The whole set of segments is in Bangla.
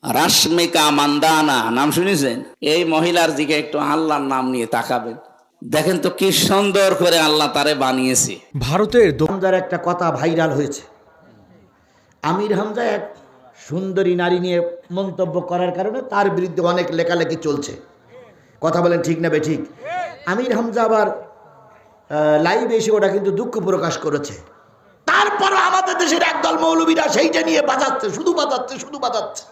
রাশমিকা মান্দানা নাম শুনেছেন? এই মহিলার দিকে একটু আল্লাহর নাম নিয়ে তাকাবেন, দেখেন তো কি সুন্দর করে আল্লাহ তারে বানিয়েছে। ভারতের হামজার একটা কথা ভাইরাল হয়েছে। আমির হামজা এক সুন্দরী নারী নিয়ে মন্তব্য করার কারণে তার বিরুদ্ধে অনেক লেখালেখি চলছে। কথা বলেন ঠিক না বেঠিক? আমির হামজা আবার লাইভে এসে ওটা কিন্তু দুঃখ প্রকাশ করেছে। তারপরও আমাদের দেশের একদল মৌলবীরা সেইটা নিয়ে বাজাচ্ছে, শুধু বাজাচ্ছে।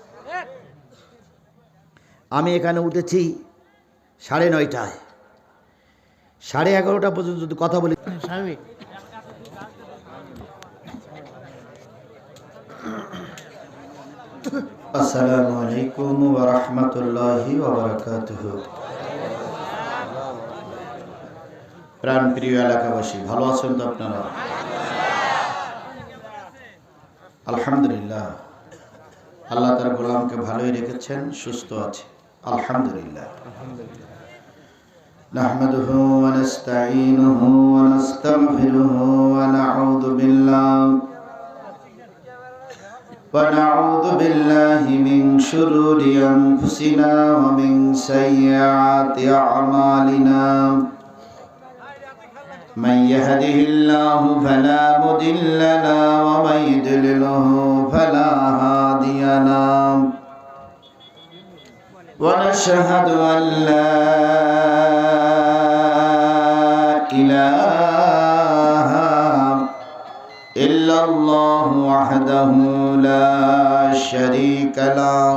আমি এখানে উঠেছি 9:30, 11:30 পর্যন্ত যদি কথা বলি। আসসালামু আলাইকুম ওয়া রাহমাতুল্লাহি ওয়া বারাকাতুহু। প্রাণ প্রিয় এলাকাবাসী, ভালো আছেন তো আপনারা? আলহামদুলিল্লাহ, আল্লাহ তার গোলামকে ভালোই রেখেছেন, সুস্থ আছে, আলহামদুলিল্লাহ। নাহমাদুহু ওয়া নাস্তাঈনুহু ওয়া নাস্তাগফিরুহু ওয়া নাউযু বিল্লাহি মিন শুরুরি আনফুসিনা ওয়া মিন সাইয়্যাতি আ'মালিনা। من يهده الله فلا مضل له ومن يضلله فلا هادي له ونشهد أن لا إله إلا الله وحده لا شريك له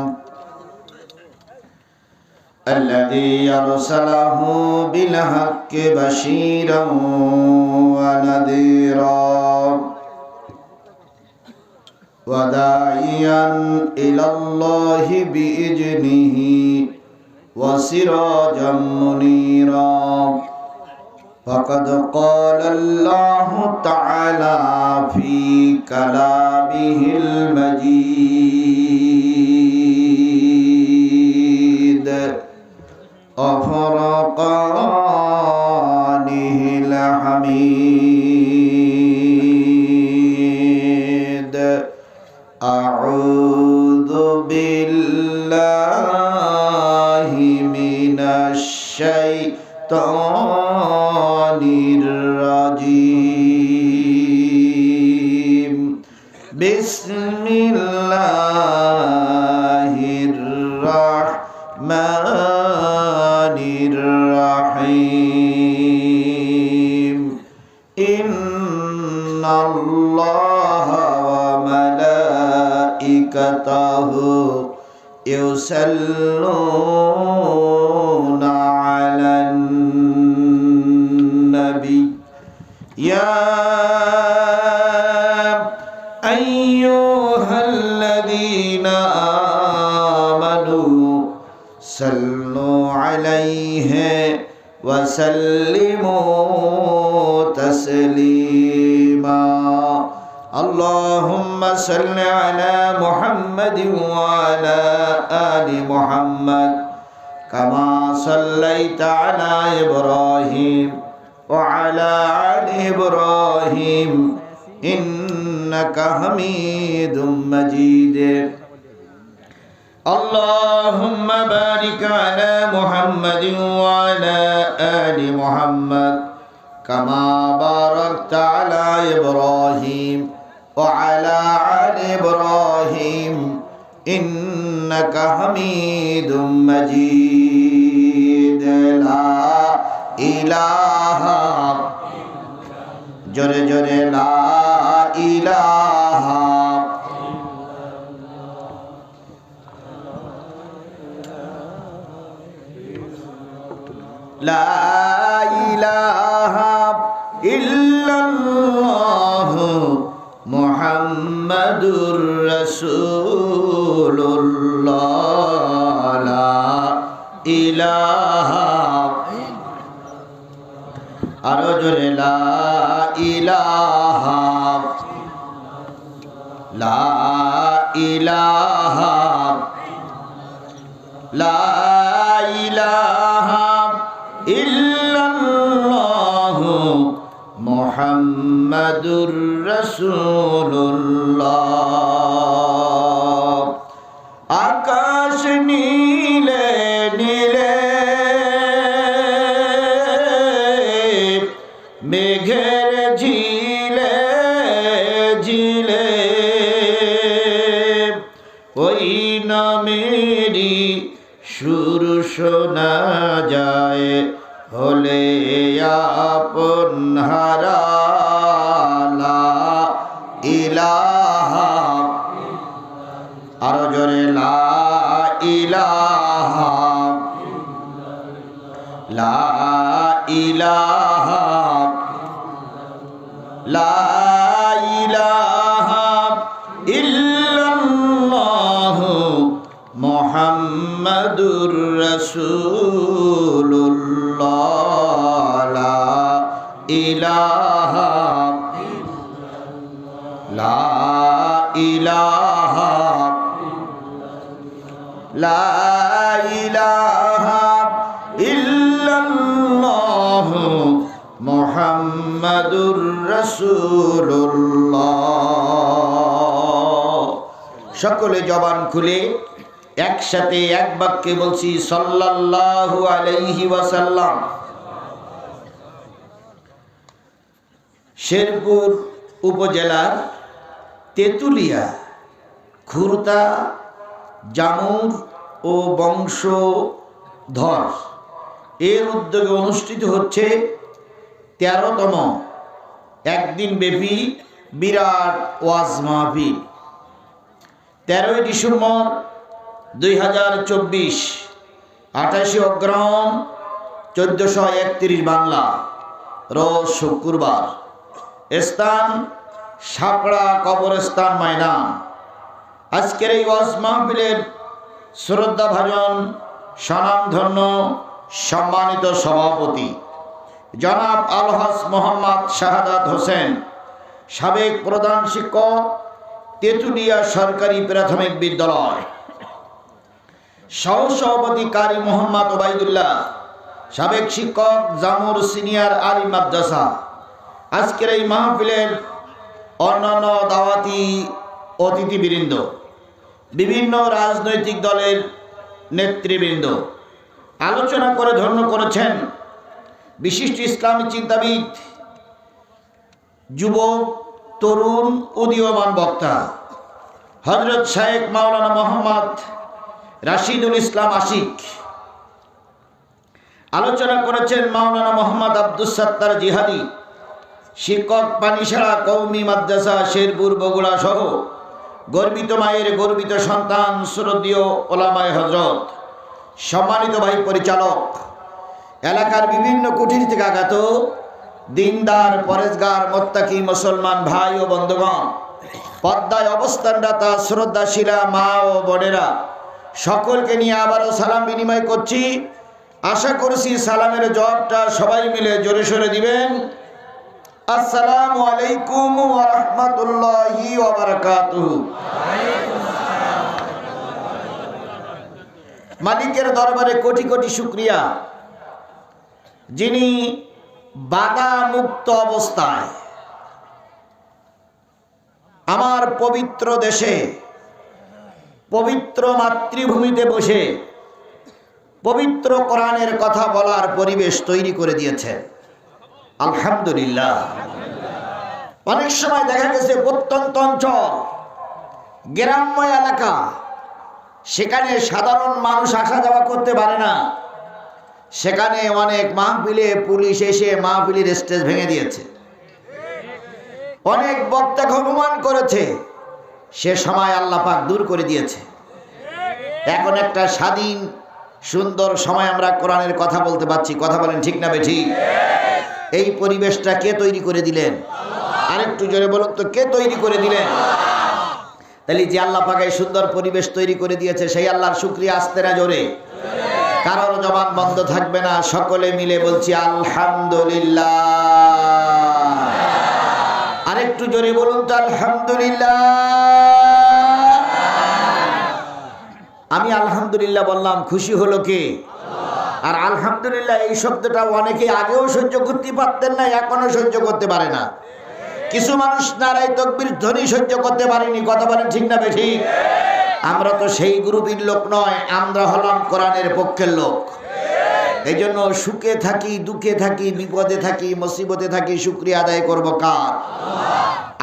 الذي أرسله بالحق بشيرا ونذيرا وداعيا إلى الله بإذنه وسراجا منيرا فقد قال الله تعالى في كلامه المجيد وفرقانه الحميد. أعوذ بالله من الشيطان الرجيم. بسم الله الرحمن الرحيم. إن الله وملائكته يصلون على النبي يا أيها الذين آمنوا صلوا عليه وسلموا تسليما. اللهم صل على محمد وعلى آل محمد كما صليت على إبراهيم وعلى آل إبراهيم إنك حميد مجيد. اللهم بارك على محمد وعلى آل محمد كما باركت على إبراهيم وعلى آل إبراهيم إنك حميد مجيد. لا إله جري جري لا إله لا إله إلا الله মুহাম্মাদুর রাসূলুল্লাহ। লা ইলাহা, আরো জোরে লা ইলাহা, লা ইলাহা, লা ইলাহা ইল্লাল্লাহ মুহাম্মাদুর রাসূলুল্লাহ। আকা বাতাস নীলে নীলে, মেঘের ঝিলে ঝিলে, ওই নামেরই সুর শোনা যায়, হলে আপন হারা লা ইলাহা, আরো জোরে লা ইলাহা, লা ইলাহা, লা ইলাহা ইল্লাল্লাহু মুহাম্মাদুর রাসূলুল্লাহ, লা ইলাহা, লা ইলাহা, লা ইলাহা ইল্লাল্লাহু মুহাম্মাদুর রাসূলুল্লাহ। সকলে জবান খুলে একসাথে এক বাক্যে বলছি সাল্লাল্লাহু আলাইহি ওয়াসাল্লাম। শেরপুর উপজেলার তেঁতুলিয়া খুরতা জামুর ও বংশধর এর উদ্যোগে অনুষ্ঠিত হচ্ছে 13তম একদিন ব্যাপী বিরাট ওয়াজ মাহফিল। 13ই ডিসেম্বর 2024, 28 অগ্রহায়ণ 1431 বাংলা, রোজ শুক্রবার। স্থান সাপড়া কবরস্থান ময়দান। আজকের এই ওয়াজ মাহফিলের শ্রদ্ধাভাজন স্বনামধন্য সম্মানিত সভাপতি জনাব আলহাজ মোহাম্মদ শাহাদাত হোসেন, সাবেক প্রধান শিক্ষক তেঁতুলিয়া সরকারি প্রাথমিক বিদ্যালয়, সহসভাপতি কারি মোহাম্মদ ওবায়দুল্লাহ, সাবেক শিক্ষক জামুর সিনিয়র আলী মাদ্রাসা। আজকের এই মাহফিলের অন্যান্য দাওয়াতি অতিথিবৃন্দ, বিভিন্ন রাজনৈতিক দলের নেতৃবৃন্দ, আলোচনা করে ধন্য করেছেন বিশিষ্ট ইসলামী চিন্তাবিদ, যুবক, তরুণ, উদীয়মান বক্তা হযরত শাইখ মাওলানা মোহাম্মদ রাশিদুল ইসলাম আশিক। আলোচনা করেছেন মাওলানা মোহাম্মদ আব্দুস সাত্তার জিহাদি, শিক্ষক, পানিসারা কওমি মাদ্রাসা শেরপুর বগুড়া সহ গর্বিত মায়ের গর্বিত সন্তান শ্রদ্ধেয় ওলামায়ে হযরত, সম্মানিত ভাই পরিচালক, এলাকার বিভিন্ন কুঠির থেকে আগত দিনদার, পরেজগার, মোত্তাকি মুসলমান ভাই ও বন্ধুগণ, পদ্মায় অবস্থানরতা শ্রদ্ধাশীলা মা ও বোনেরা, সকলকে নিয়ে আবারও সালাম বিনিময় করছি। আশা করছি সালামের জবাবটা সবাই মিলে জোরে সোরে দিবেন। আসসালামু আলাইকুম ওয়া রাহমাতুল্লাহি ওয়া বারাকাতুহু। মালিকের দরবারে কোটি কোটি শুকরিয়া, যিনি বাধা মুক্ত অবস্থায় আমার পবিত্র দেশে, পবিত্র মাতৃভূমিতে বসে পবিত্র কোরআনের কথা বলার পরিবেশ তৈরি করে দিয়েছেন। আলহামদুলিল্লাহ। অনেক সময় দেখা গেছে প্রত্যন্ত অঞ্চল, গ্রাম্য এলাকা, সেখানে সাধারণ মানুষ আসা যাওয়া করতে পারে না। সেখানে অনেক মাহফিলে পুলিশ এসে মাহফিলের স্টেজ ভেঙে দিয়েছে, অনেক বক্তা অপমান করেছে, সে সময় আল্লাহ পাক দূর করে দিয়েছে। এখন একটা স্বাধীন সুন্দর সময় আমরা কোরআনের কথা বলতে পারছি। কথা বলেন ঠিক না বেঠিক? এই পরিবেশটা কে তৈরি করে দিলেন? আরেকটু জোরে বলুন তো, কে তৈরি করে দিলেন? তাহলে যে আল্লাহ পাক এই সুন্দর পরিবেশ তৈরি করে দিয়েছে, সেই আল্লাহর শুকরিয়া আসতে না জোরে? কারোর জবান বন্ধ থাকবে না, সকলে মিলে বলছি আলহামদুলিল্লাহ। আরেকটু জোরে বলুন তো আলহামদুলিল্লাহ। আমি আলহামদুলিল্লাহ বললাম, খুশি হলো কে? আর আলহামদুলিল্লাহ এই শব্দটা অনেকে আগেও সহ্য করতে পারতেন না, এখনো সহ্য করতে পারে না। কিছু মানুষ নারায়ে তাকবীর ধ্বনি সহ্য করতে পারেনি। কথা বলেন ঠিক না বেঠিক? আমরা তো সেই গ্রুপের লোক নয়, আমরা হলাম কোরআনের পক্ষের লোক। এই জন্য সুখে থাকি, দুঃখে থাকি, বিপদে থাকি, মুসিবতে থাকি, শুকরিয়া আদায় করব কার?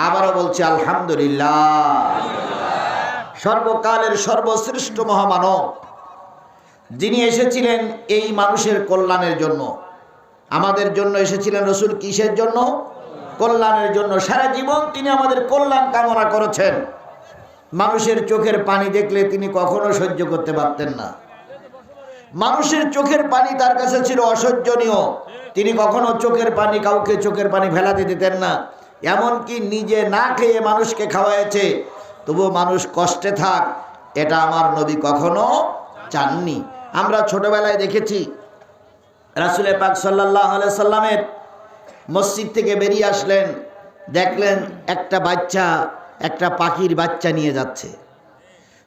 আবারও বলছি আলহামদুলিল্লাহ। সর্বকালের সর্বশ্রেষ্ঠ মহামানব যিনি এসেছিলেন এই মানুষের কল্যাণের জন্য, আমাদের জন্য এসেছিলেন রসুল। কিসের জন্য? কল্যাণের জন্য। সারা জীবন তিনি আমাদের কল্যাণ কামনা করেছেন। মানুষের চোখের পানি দেখলে তিনি কখনো সহ্য করতে পারতেন না। মানুষের চোখের পানি তার কাছে ছিল অসহ্যনীয়। তিনি কখনো চোখের পানি, কাউকে চোখের পানি ফেলাতে দিতেন না। এমনকি নিজে না খেয়ে মানুষকে খাওয়াইছে, তবুও মানুষ কষ্টে থাক, এটা আমার নবী কখনো চাননি। আমরা ছোটবেলায় দেখেছি রাসূল পাক সাল্লাল্লাহু আলাইহি সাল্লামের মসজিদ থেকে বেরিয়ে আসলেন, দেখলেন একটা বাচ্চা একটা পাখির বাচ্চা নিয়ে যাচ্ছে।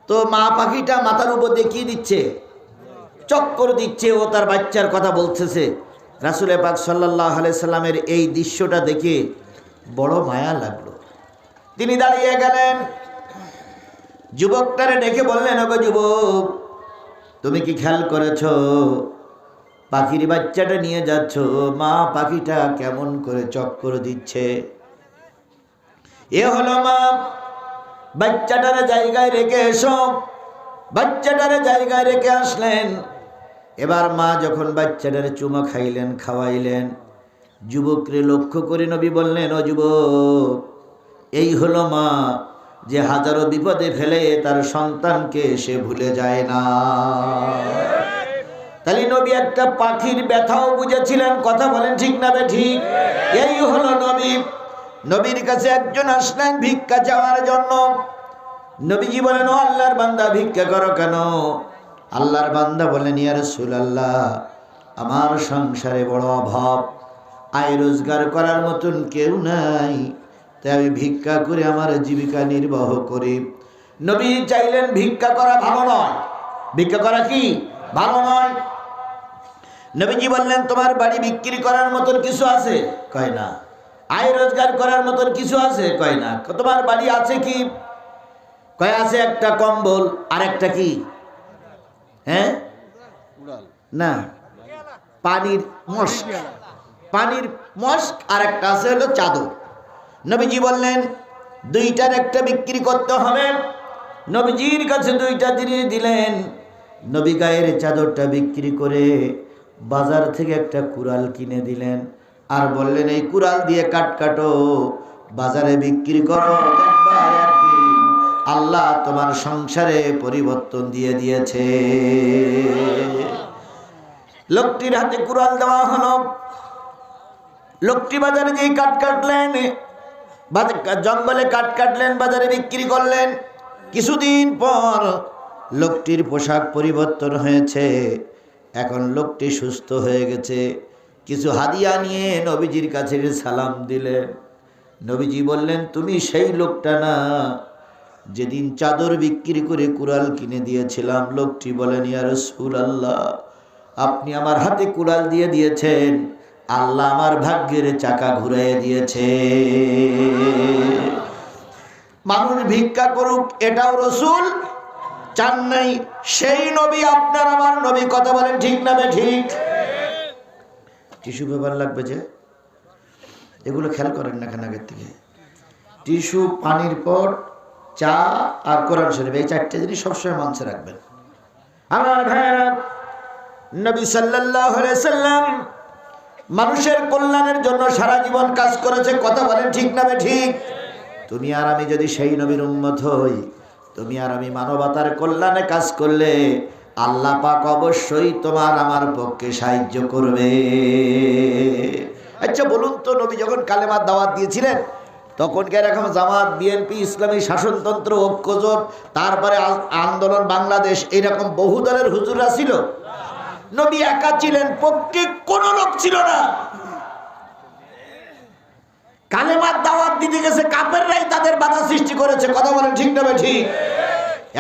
তো মা পাখিটা মাথার উপর দেখিয়ে দিচ্ছে, চক্কর দিচ্ছে, ও তার বাচ্চার কথা বলতেছে। রাসূল পাক সাল্লাল্লাহু আলাইহি সাল্লামের এই দৃশ্যটা দেখে বড় মায়া লাগলো। তিনি দাঁড়িয়ে গেলেন, যুবকটারে ডেকে বললেন, ওগো যুবক, তুমি কি খেয়াল করেছো পাখির বাচ্চাটা নিয়ে যাচ্ছ, মা পাখিটা কেমন করে চক্কর দিচ্ছে? এ হলো মা, বাচ্চাটারে জায়গায় রেখে এসো। বাচ্চাটারে জায়গায় রেখে আসলেন। এবার মা যখন বাচ্চাটারে চুমা খাইলেন, খাওয়াইলেন, যুবকরে লক্ষ্য করে নবী বললেন, ও যুবক, এই হলো মা, যে হাজারো বিপদে ফেলে তার সন্তানকে সে ভুলে যায় না। তাহলে নবী একটা পাখির ব্যথাও বুঝেছিলেন। কথা বলেন ঠিক না ঠিক? এই হলো নবী। নবীর কাছে একজন আসলেন ভিক্ষা চাওয়ার জন্য। নবীজি বলেন, ও আল্লাহর বান্দা, ভিক্ষা করো কেন? আল্লাহর বান্দা বলেন, ইয়া রাসূলুল্লাহ, আমার সংসারে বড় অভাব, আয় রোজগার করার মতন কেউ নাই, তাই আমি ভিক্ষা করে আমার জীবিকা নির্বাহ করি। নবী চাইলেন ভিক্ষা করা ভালো নয়। ভিক্ষা করা কি ভালো নয়? নবীজি বললেন, তোমার বাড়ি বিক্রি করার মতন কিছু আছে? কয় না। আয় রোজগার করার মতন কিছু আছে? কয় না। তোমার বাড়ি আছে কি? কয় আছে একটা কম্বল, আর একটা কি? হ্যাঁ না, পানির মস্ক। পানির মস্ক আর একটা আছে হলো চাদর। নবীজি বললেন, দুইটার একটা বিক্রি করতে হবে। নবীজির কাছে দুইটা জিনিস দিলেন। নবী গায়ের চাদরটা বিক্রি করে বাজার থেকে একটা কুড়াল কিনে দিলেন, আর বললেন, এই কুড়াল দিয়ে কাটো, বাজারে বিক্রি করো, দেখবা একদিন আল্লাহ তোমার সংসারে পরিবর্তন দিয়ে দিয়েছে। লোকটির হাতে কুড়াল দেওয়া হলো। লোকটি বাজারে যেই কাটলেন, জঙ্গলে কাটলেন, বাজারে বিক্রি করলেন। কিছুদিন পর লোকটির পোশাক পরিবর্তন হয়েছে। এখন লোকটি সুস্থ হয়ে গেছে। কিছু হাদিয়া নিয়ে নবীজির কাছে সালাম দিলেন। নবীজি বললেন, তুমি সেই লোকটা না যেদিন চাদর বিক্রি করে কুড়াল কিনে দিয়েছিলাম? লোকটি বলেন, ইয়া রাসূলুল্লাহ, আপনি আমার হাতে কুড়াল দিয়ে দিয়েছেন, আল্লাহ আমার ভাগ্যের চাকা ঘুরিয়ে দিয়েছে। মানুষ ভিক্ষা করুক এটাও রসুল চান নাই। সেই নবী আপনার আমার নবী। কথা বলেন ঠিক না ঠিক? টিস্যু পেপার লাগবে যে, এগুলো খেয়াল করেন না কেন আগের থেকে? টিস্যু, পানির পট, চা আর কোরআন শরীফ, এই চারটে জিনিস সবসময় মঞ্চে রাখবেন। আমার ভাইয়েরা, নবী সাল্লাল্লাহু আলাইহি সাল্লাম মানুষের কল্যাণের জন্য সারা জীবন কাজ করেছে। কথা বলেন ঠিক না ঠিক? তুমি আর আমি যদি সেই নবীর উম্মত হই, তুমি আর আমি মানবতার কল্যাণে কাজ করলে আল্লাহ পাক অবশ্যই তোমার আমার পক্ষে সাহায্য করবে। আচ্ছা বলুন তো, নবী যখন কালেমার দাওয়াত দিয়েছিলেন তখন কি এরকম জামাত, বিএনপি, ইসলামী শাসনতন্ত্র, ঐক্যজোট, তারপরে আন্দোলন বাংলাদেশ, এইরকম বহু দলের হুজুররা ছিল? নবী একা ছিলেন, পক্ষে কোনো লোক ছিল না। কালেমার দাওয়াত দিতে গেছে, কাফেররাই তাদের বাধা সৃষ্টি করেছে। কথা বলেন ঠিক না ঠিক?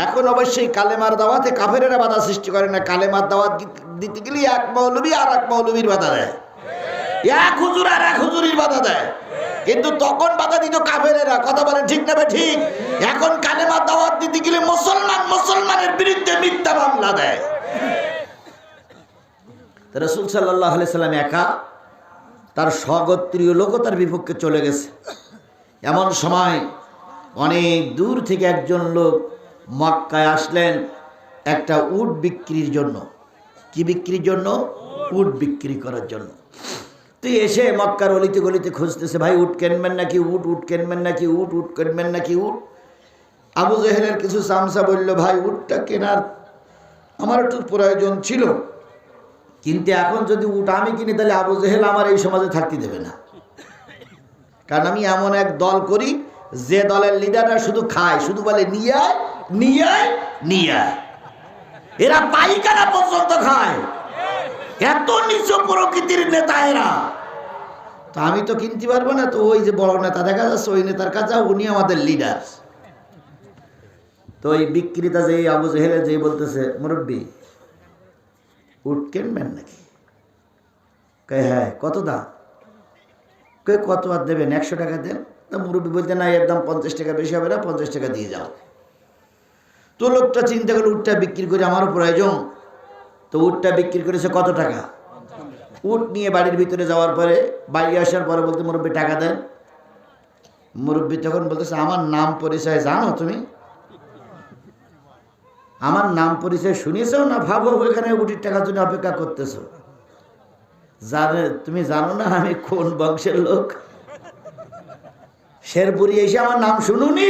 এখন অবশ্যই কালেমার দাওয়াতে কাফেরেরা বাধা সৃষ্টি করে না। কালেমার দাওয়াত দিতে গেলে এক মৌলবী আর এক মৌলবীর বাধা দেয়, এক হুজুর আর এক হুজুরির বাধা দেয়। কিন্তু তখন বাধা দিত কাফেরেরা। কথা বলেন ঠিক না ঠিক? এখন কালেমা দাওয়াত দিতে গেলে মুসলমানের বিরুদ্ধে মিথ্যা মামলা দেয়। রাসূল সাল্লাল্লাহু আলাইহি সাল্লাম একা, তার স্বগোত্রীয় লোকও তার বিপক্ষে চলে গেছে। এমন সময় অনেক দূর থেকে একজন লোক মক্কায় আসলেন একটা উট বিক্রির জন্য। কি বিক্রির জন্য? উট বিক্রি করার জন্য। তো এসে মক্কার অলিতে গলিতে খুঁজতেছে, ভাই উট কিনবেন নাকি উট, উট কিনবেন নাকি উট, উট কিনবেন নাকি উট। আবু জেহেলের কিছু চামচা বলল, ভাই উটটা কেনার আমার একটু প্রয়োজন ছিল, কিন্তু এখন যদি উট আমি কিনি তাহলে আবু জেহেল আমার এই সমাজে থাকতে দেবে না। কারণ আমি এমন এক দল করি যে দলের লিডাররা শুধু খায়, শুধু বলে নিয়ে আয় নিয়ে আয় নিয়ে আয়। এরা পাইকারা পর্যন্ত খায়, এত নিচু প্রকৃতির নেতা এরা। তো আমি তো কিনতে পারবো না, তো ওই যে বড় নেতা দেখা যাচ্ছে ওই নেতার কাছে, উনি আমাদের লিডার। তো ওই বিক্রেতা যে আবু জেহেলের যে বলতেছে, মুরব্বী উট কিনবেন নাকি? কয় হ্যাঁ। কত দাম? কয় কত আর দেবেন? 100 টাকা দেন। তা মুরব্বী বলতে, না এর দাম 50 টাকা বেশি হবে না, 50 টাকা দিয়ে যাও। তো লোকটা চিন্তা করলো উটটা বিক্রি করে আমারও প্রয়োজন। তো উটটা বিক্রি করেছে কত টাকা? উট নিয়ে বাড়ির ভিতরে যাওয়ার পরে, বাড়ি আসার পরে বলতে, মুরব্বী টাকা দেন। মুরব্বী তখন বলতেছে, আমার নাম পরিচয় জানো তুমি? আমার নাম পরিচয় শুনেছো না ভাবো ওইখানে উটির টাকার জন্য অপেক্ষা করতেছো? তুমি জানো না আমি কোন বংশের লোক? শেরপুরি এসে আমার নাম শুনুনি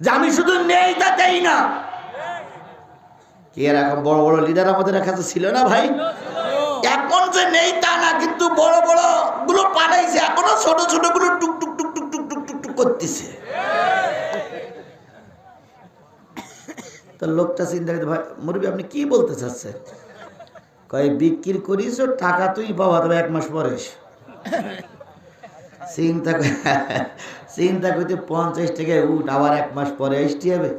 যে আমি শুধু নেই তা দেই না? কি এরকম বড় বড় লিডার আমাদের কাছে ছিল না ভাই? এখন যে নেই তা না, কিন্তু বড় বড় গুলো পাঠাইছে, এখনো ছোট ছোট গুলো টুক টুক টুক টুক টুক টুক টুক টুক করতেছে। তো লোকটা চিন্তা করতে, ভাই মুরব্বী আপনি কি বলতে চাচ্ছেন? কয় বিক্রি করিস টাকা তুই পাবা, তবে 1 মাস পরে। চিন্তা করতে 50 টাকায় উঠ, আবার 1 মাস পরে আসতে হবে।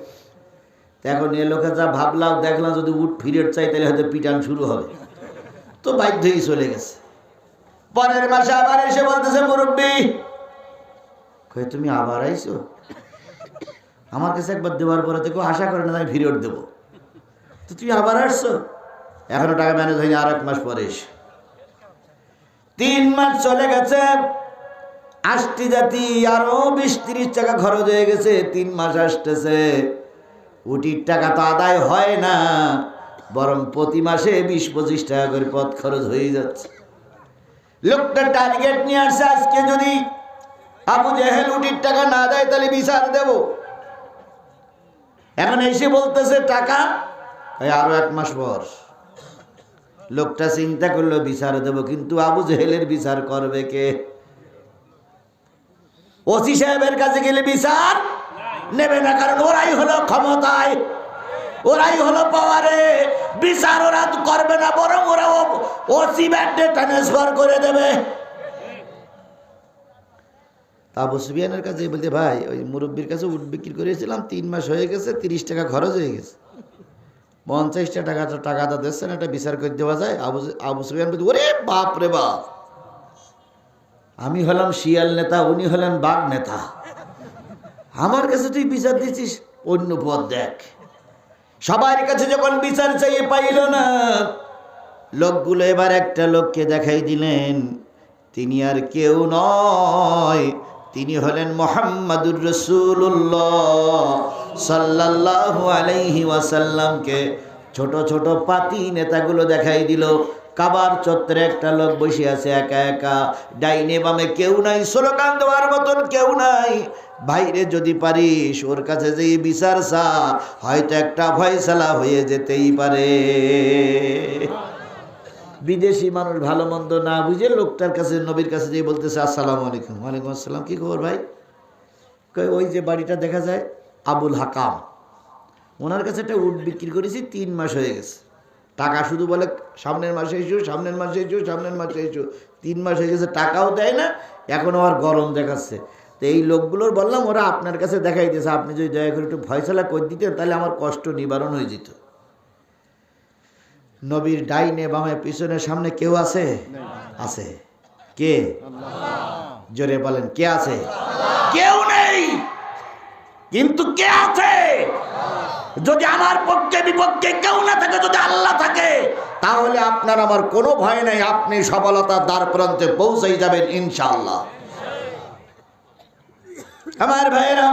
এখন এ লোকে যা ভাবলাম দেখলাম যদি উঠ ফিরেট চাই তাহলে হয়তো পিটান শুরু হবে। তো বাধ্যই চলে গেছে। পরের মাসে আবার এসে বলতেছে, মুরব্বী কয় তুমি আবার আইছো? আমার কাছে একবার দেওয়ার পরে থেকে আশা করে না আমি ফিরেট দেবো, তো তুমি আবার আসছো? এখনো টাকা ম্যানেজ হয়নি, আর 1 মাস পরে এসে। 3 মাস চলে গেছে, আসতে জাতি আরো 20-30 টাকা খরচ হয়ে গেছে। 3 মাস আসতেছে, উটির টাকা তো আদায় হয় না, বরং প্রতি মাসে 20-25 টাকা করে পথ খরচ হয়ে যাচ্ছে। লোকটা টার্গেট নিয়ে আসছে, আজকে যদি আবু জেহেল উটির টাকা না দেয় তাহলে বিচার দেব। এখন এসে বলতেছে টাকা আরো 1 মাস পর। লোকটা চিন্তা করলো বিচার দেব, কিন্তু আবু জেহেলের বিচার করবে কে? ওসি সাহেবের কাছে গেলে বিচার নেবে না, কারণ ওরাই হলো ক্ষমতায়, ওরাই হলো পাওয়ারে। বিচার ওরা করবে না, বরং ওরা ওসি ব্যান্ডে ট্রান্সফার করে দেবে। আবু সুফিয়ানের কাছে বলতে, ভাই ওই মুরব্বীর কাছে উট বিক্রি করেছিলাম, 3 মাস হয়ে গেছে, 30 টাকা খরচ হয়ে গেছে, 50 টাকাটা দিচ্ছেন, একটা বিচার করে দেওয়া যায়? আবু সুফিয়ান বলতে, ওরে বাপ রে বাপ, আমি হলাম শিয়াল নেতা, উনি হলেন বাঘ নেতা, আমার কাছে তুই বিচার দিচ্ছিস? অন্য পথ দেখ। সবার কাছে যখন বিচার চাইয়ে পাইল না, লোকগুলো এবার একটা লোককে দেখাই দিলেন। তিনি আর কেউ নয়, তিনি হলেন মুহাম্মাদুর রাসূলুল্লাহ সাল্লাল্লাহু আলাইহি ওয়াসাল্লামকে ছোট ছোট পাতি নেতাগুলো দেখাই দিল। কাবার চত্বরে একটা লোক বসে আছে একা একা, ডাইনে বামে কেউ নাই, স্লোগান দেওয়ার মতন কেউ নাই। বাইরে যদি পারিস ওর কাছে যেই বিচার চা, হয়তো একটা ফয়সালা হয়ে যেতেই পারে। বিদেশি মানুষ ভালো মন্দ না বুঝে লোকটার কাছে, নবীর কাছে যেয়ে বলতেছে, আসসালামু আলাইকুম। ওয়ালাইকুম আসসালাম, কি খবর ভাই? কয় ওই যে বাড়িটা দেখা যায় আবুল হাকাম, ওনার কাছে একটা উট বিক্রি করেছি, 3 মাস হয়ে গেছে, টাকা শুধু বলে সামনের মাসে এসো, সামনের মাসে এসো, সামনের মাসে এসো। 3 মাস হয়ে গেছে, টাকাও দেয় না, এখন আবার গরম দেখাচ্ছে। তো এই লোকগুলোর বললাম ওরা আপনার কাছে দেখাই দিয়েছে, আপনি যদি দয়া করে একটু ফয়সালা করে দিতেন তাহলে আমার কষ্ট নিবারণ হয়ে যেত। নবীর ডাইনে বামে পিছনে সামনে কেউ আছে? আছে। কে? জোরে বলেন, কে আছে? কেউ নেই, কিন্তু কে আছে? যদি আমার পক্ষে বিপক্ষে কেউ না থাকে, যদি আল্লাহ থাকে, তাহলে আপনার আমার কোনো ভয় নাই, আপনি সফলতার দ্বার প্রান্তে পৌঁছেই যাবেন ইনশাআল্লাহ। আমার ভাইয়েরা,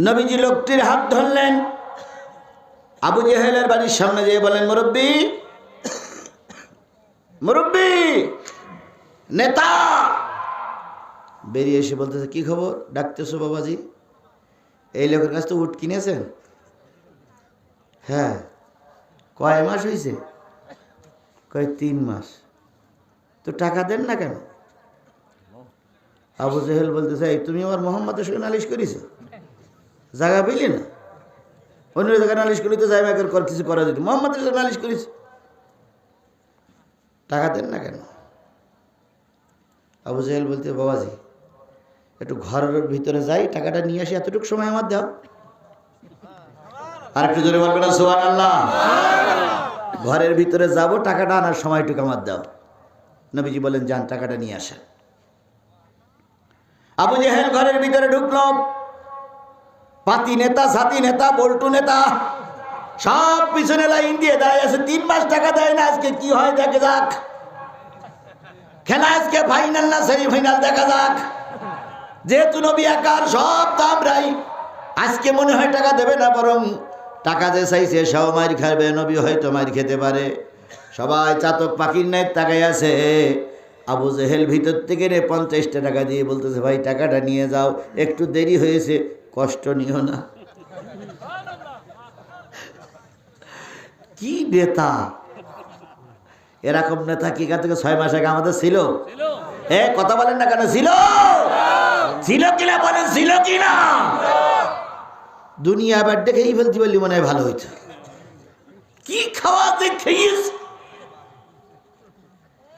নবীজি লোকটির হাত ধরলেন, আবু জেহেলের বাড়ির সামনে যেয়ে বলেন, মুরব্বী, মুরব্বী, নেতা। বেরিয়ে এসে বলতেছে, কি খবর ডাকতেছো বাবাজি? এই লোকের কাছে তো উট কিনেছেন? হ্যাঁ। কয় মাস হয়েছে? কয় 3 মাস। তো টাকা দেন না কেন? আবু জেহেল বলতেছে, এই তুমি আমার মোহাম্মদের সঙ্গে নালিশ করেছ? জায়গা পেলে না? অন্য জায়গায় নালিশ করি তো জায়গাকের কর কিছু করা যেত, মোহাম্মদের সঙ্গে নালিশ করেছ, টাকা দেন না কেন? আবু জেহেল বলতে, বাবাজি একটু ঘরের ভিতরে যাই, টাকাটা নিয়ে আসি, এতটুকু সময় আমার দাও। আর একটু জোরে বলবে না সুবহানাল্লাহ? ঘরের ভিতরে যাব, টাকাটা আনার সময়টুকু আমার দাও। নবীজি বলেন, যান টাকাটা নিয়ে আসেন। আবু জেহেল ঘরের ভিতরে ঢুকলো, পাতি নেতা, সাথী নেতা, বল্টু নেতা সব পিছনে লাইন দিয়ে দাঁড়িয়ে আছে। 3 মাস টাকা দেয় না, আজকে কি হয় দেখে যাক। খেলা আজকে ফাইনাল না সেমিফাইনাল, দেখা যাক। যেহেতু নবী একার, সব তো আমরাই। আজকে মনে হয় টাকা দেবে না, বরং টাকা যে চাইছে সব মার খাবে, নবী হয়তো মার খেতে পারে। সবাই চাতক পাখির ন্যায় তাকাই আছে। আবু জেহেল ভিতর থেকে 50টা টাকা দিয়ে বলতেছে, ভাই টাকাটা নিয়ে যাও, একটু দেরি হয়েছে, কষ্ট নিও না। কি নেতা! এরকম নেতা কি থেকে 6 মাস আগে আমাদের ছিল? কথা বলেন না কেন? ছিল, ছিল কিনা বলেন, ছিল কিনা? দুনিয়া এবার দেখেই ফেলতে বললি মনে হয় ভালো হইতো। কি খাওয়াতে খেয়েছ!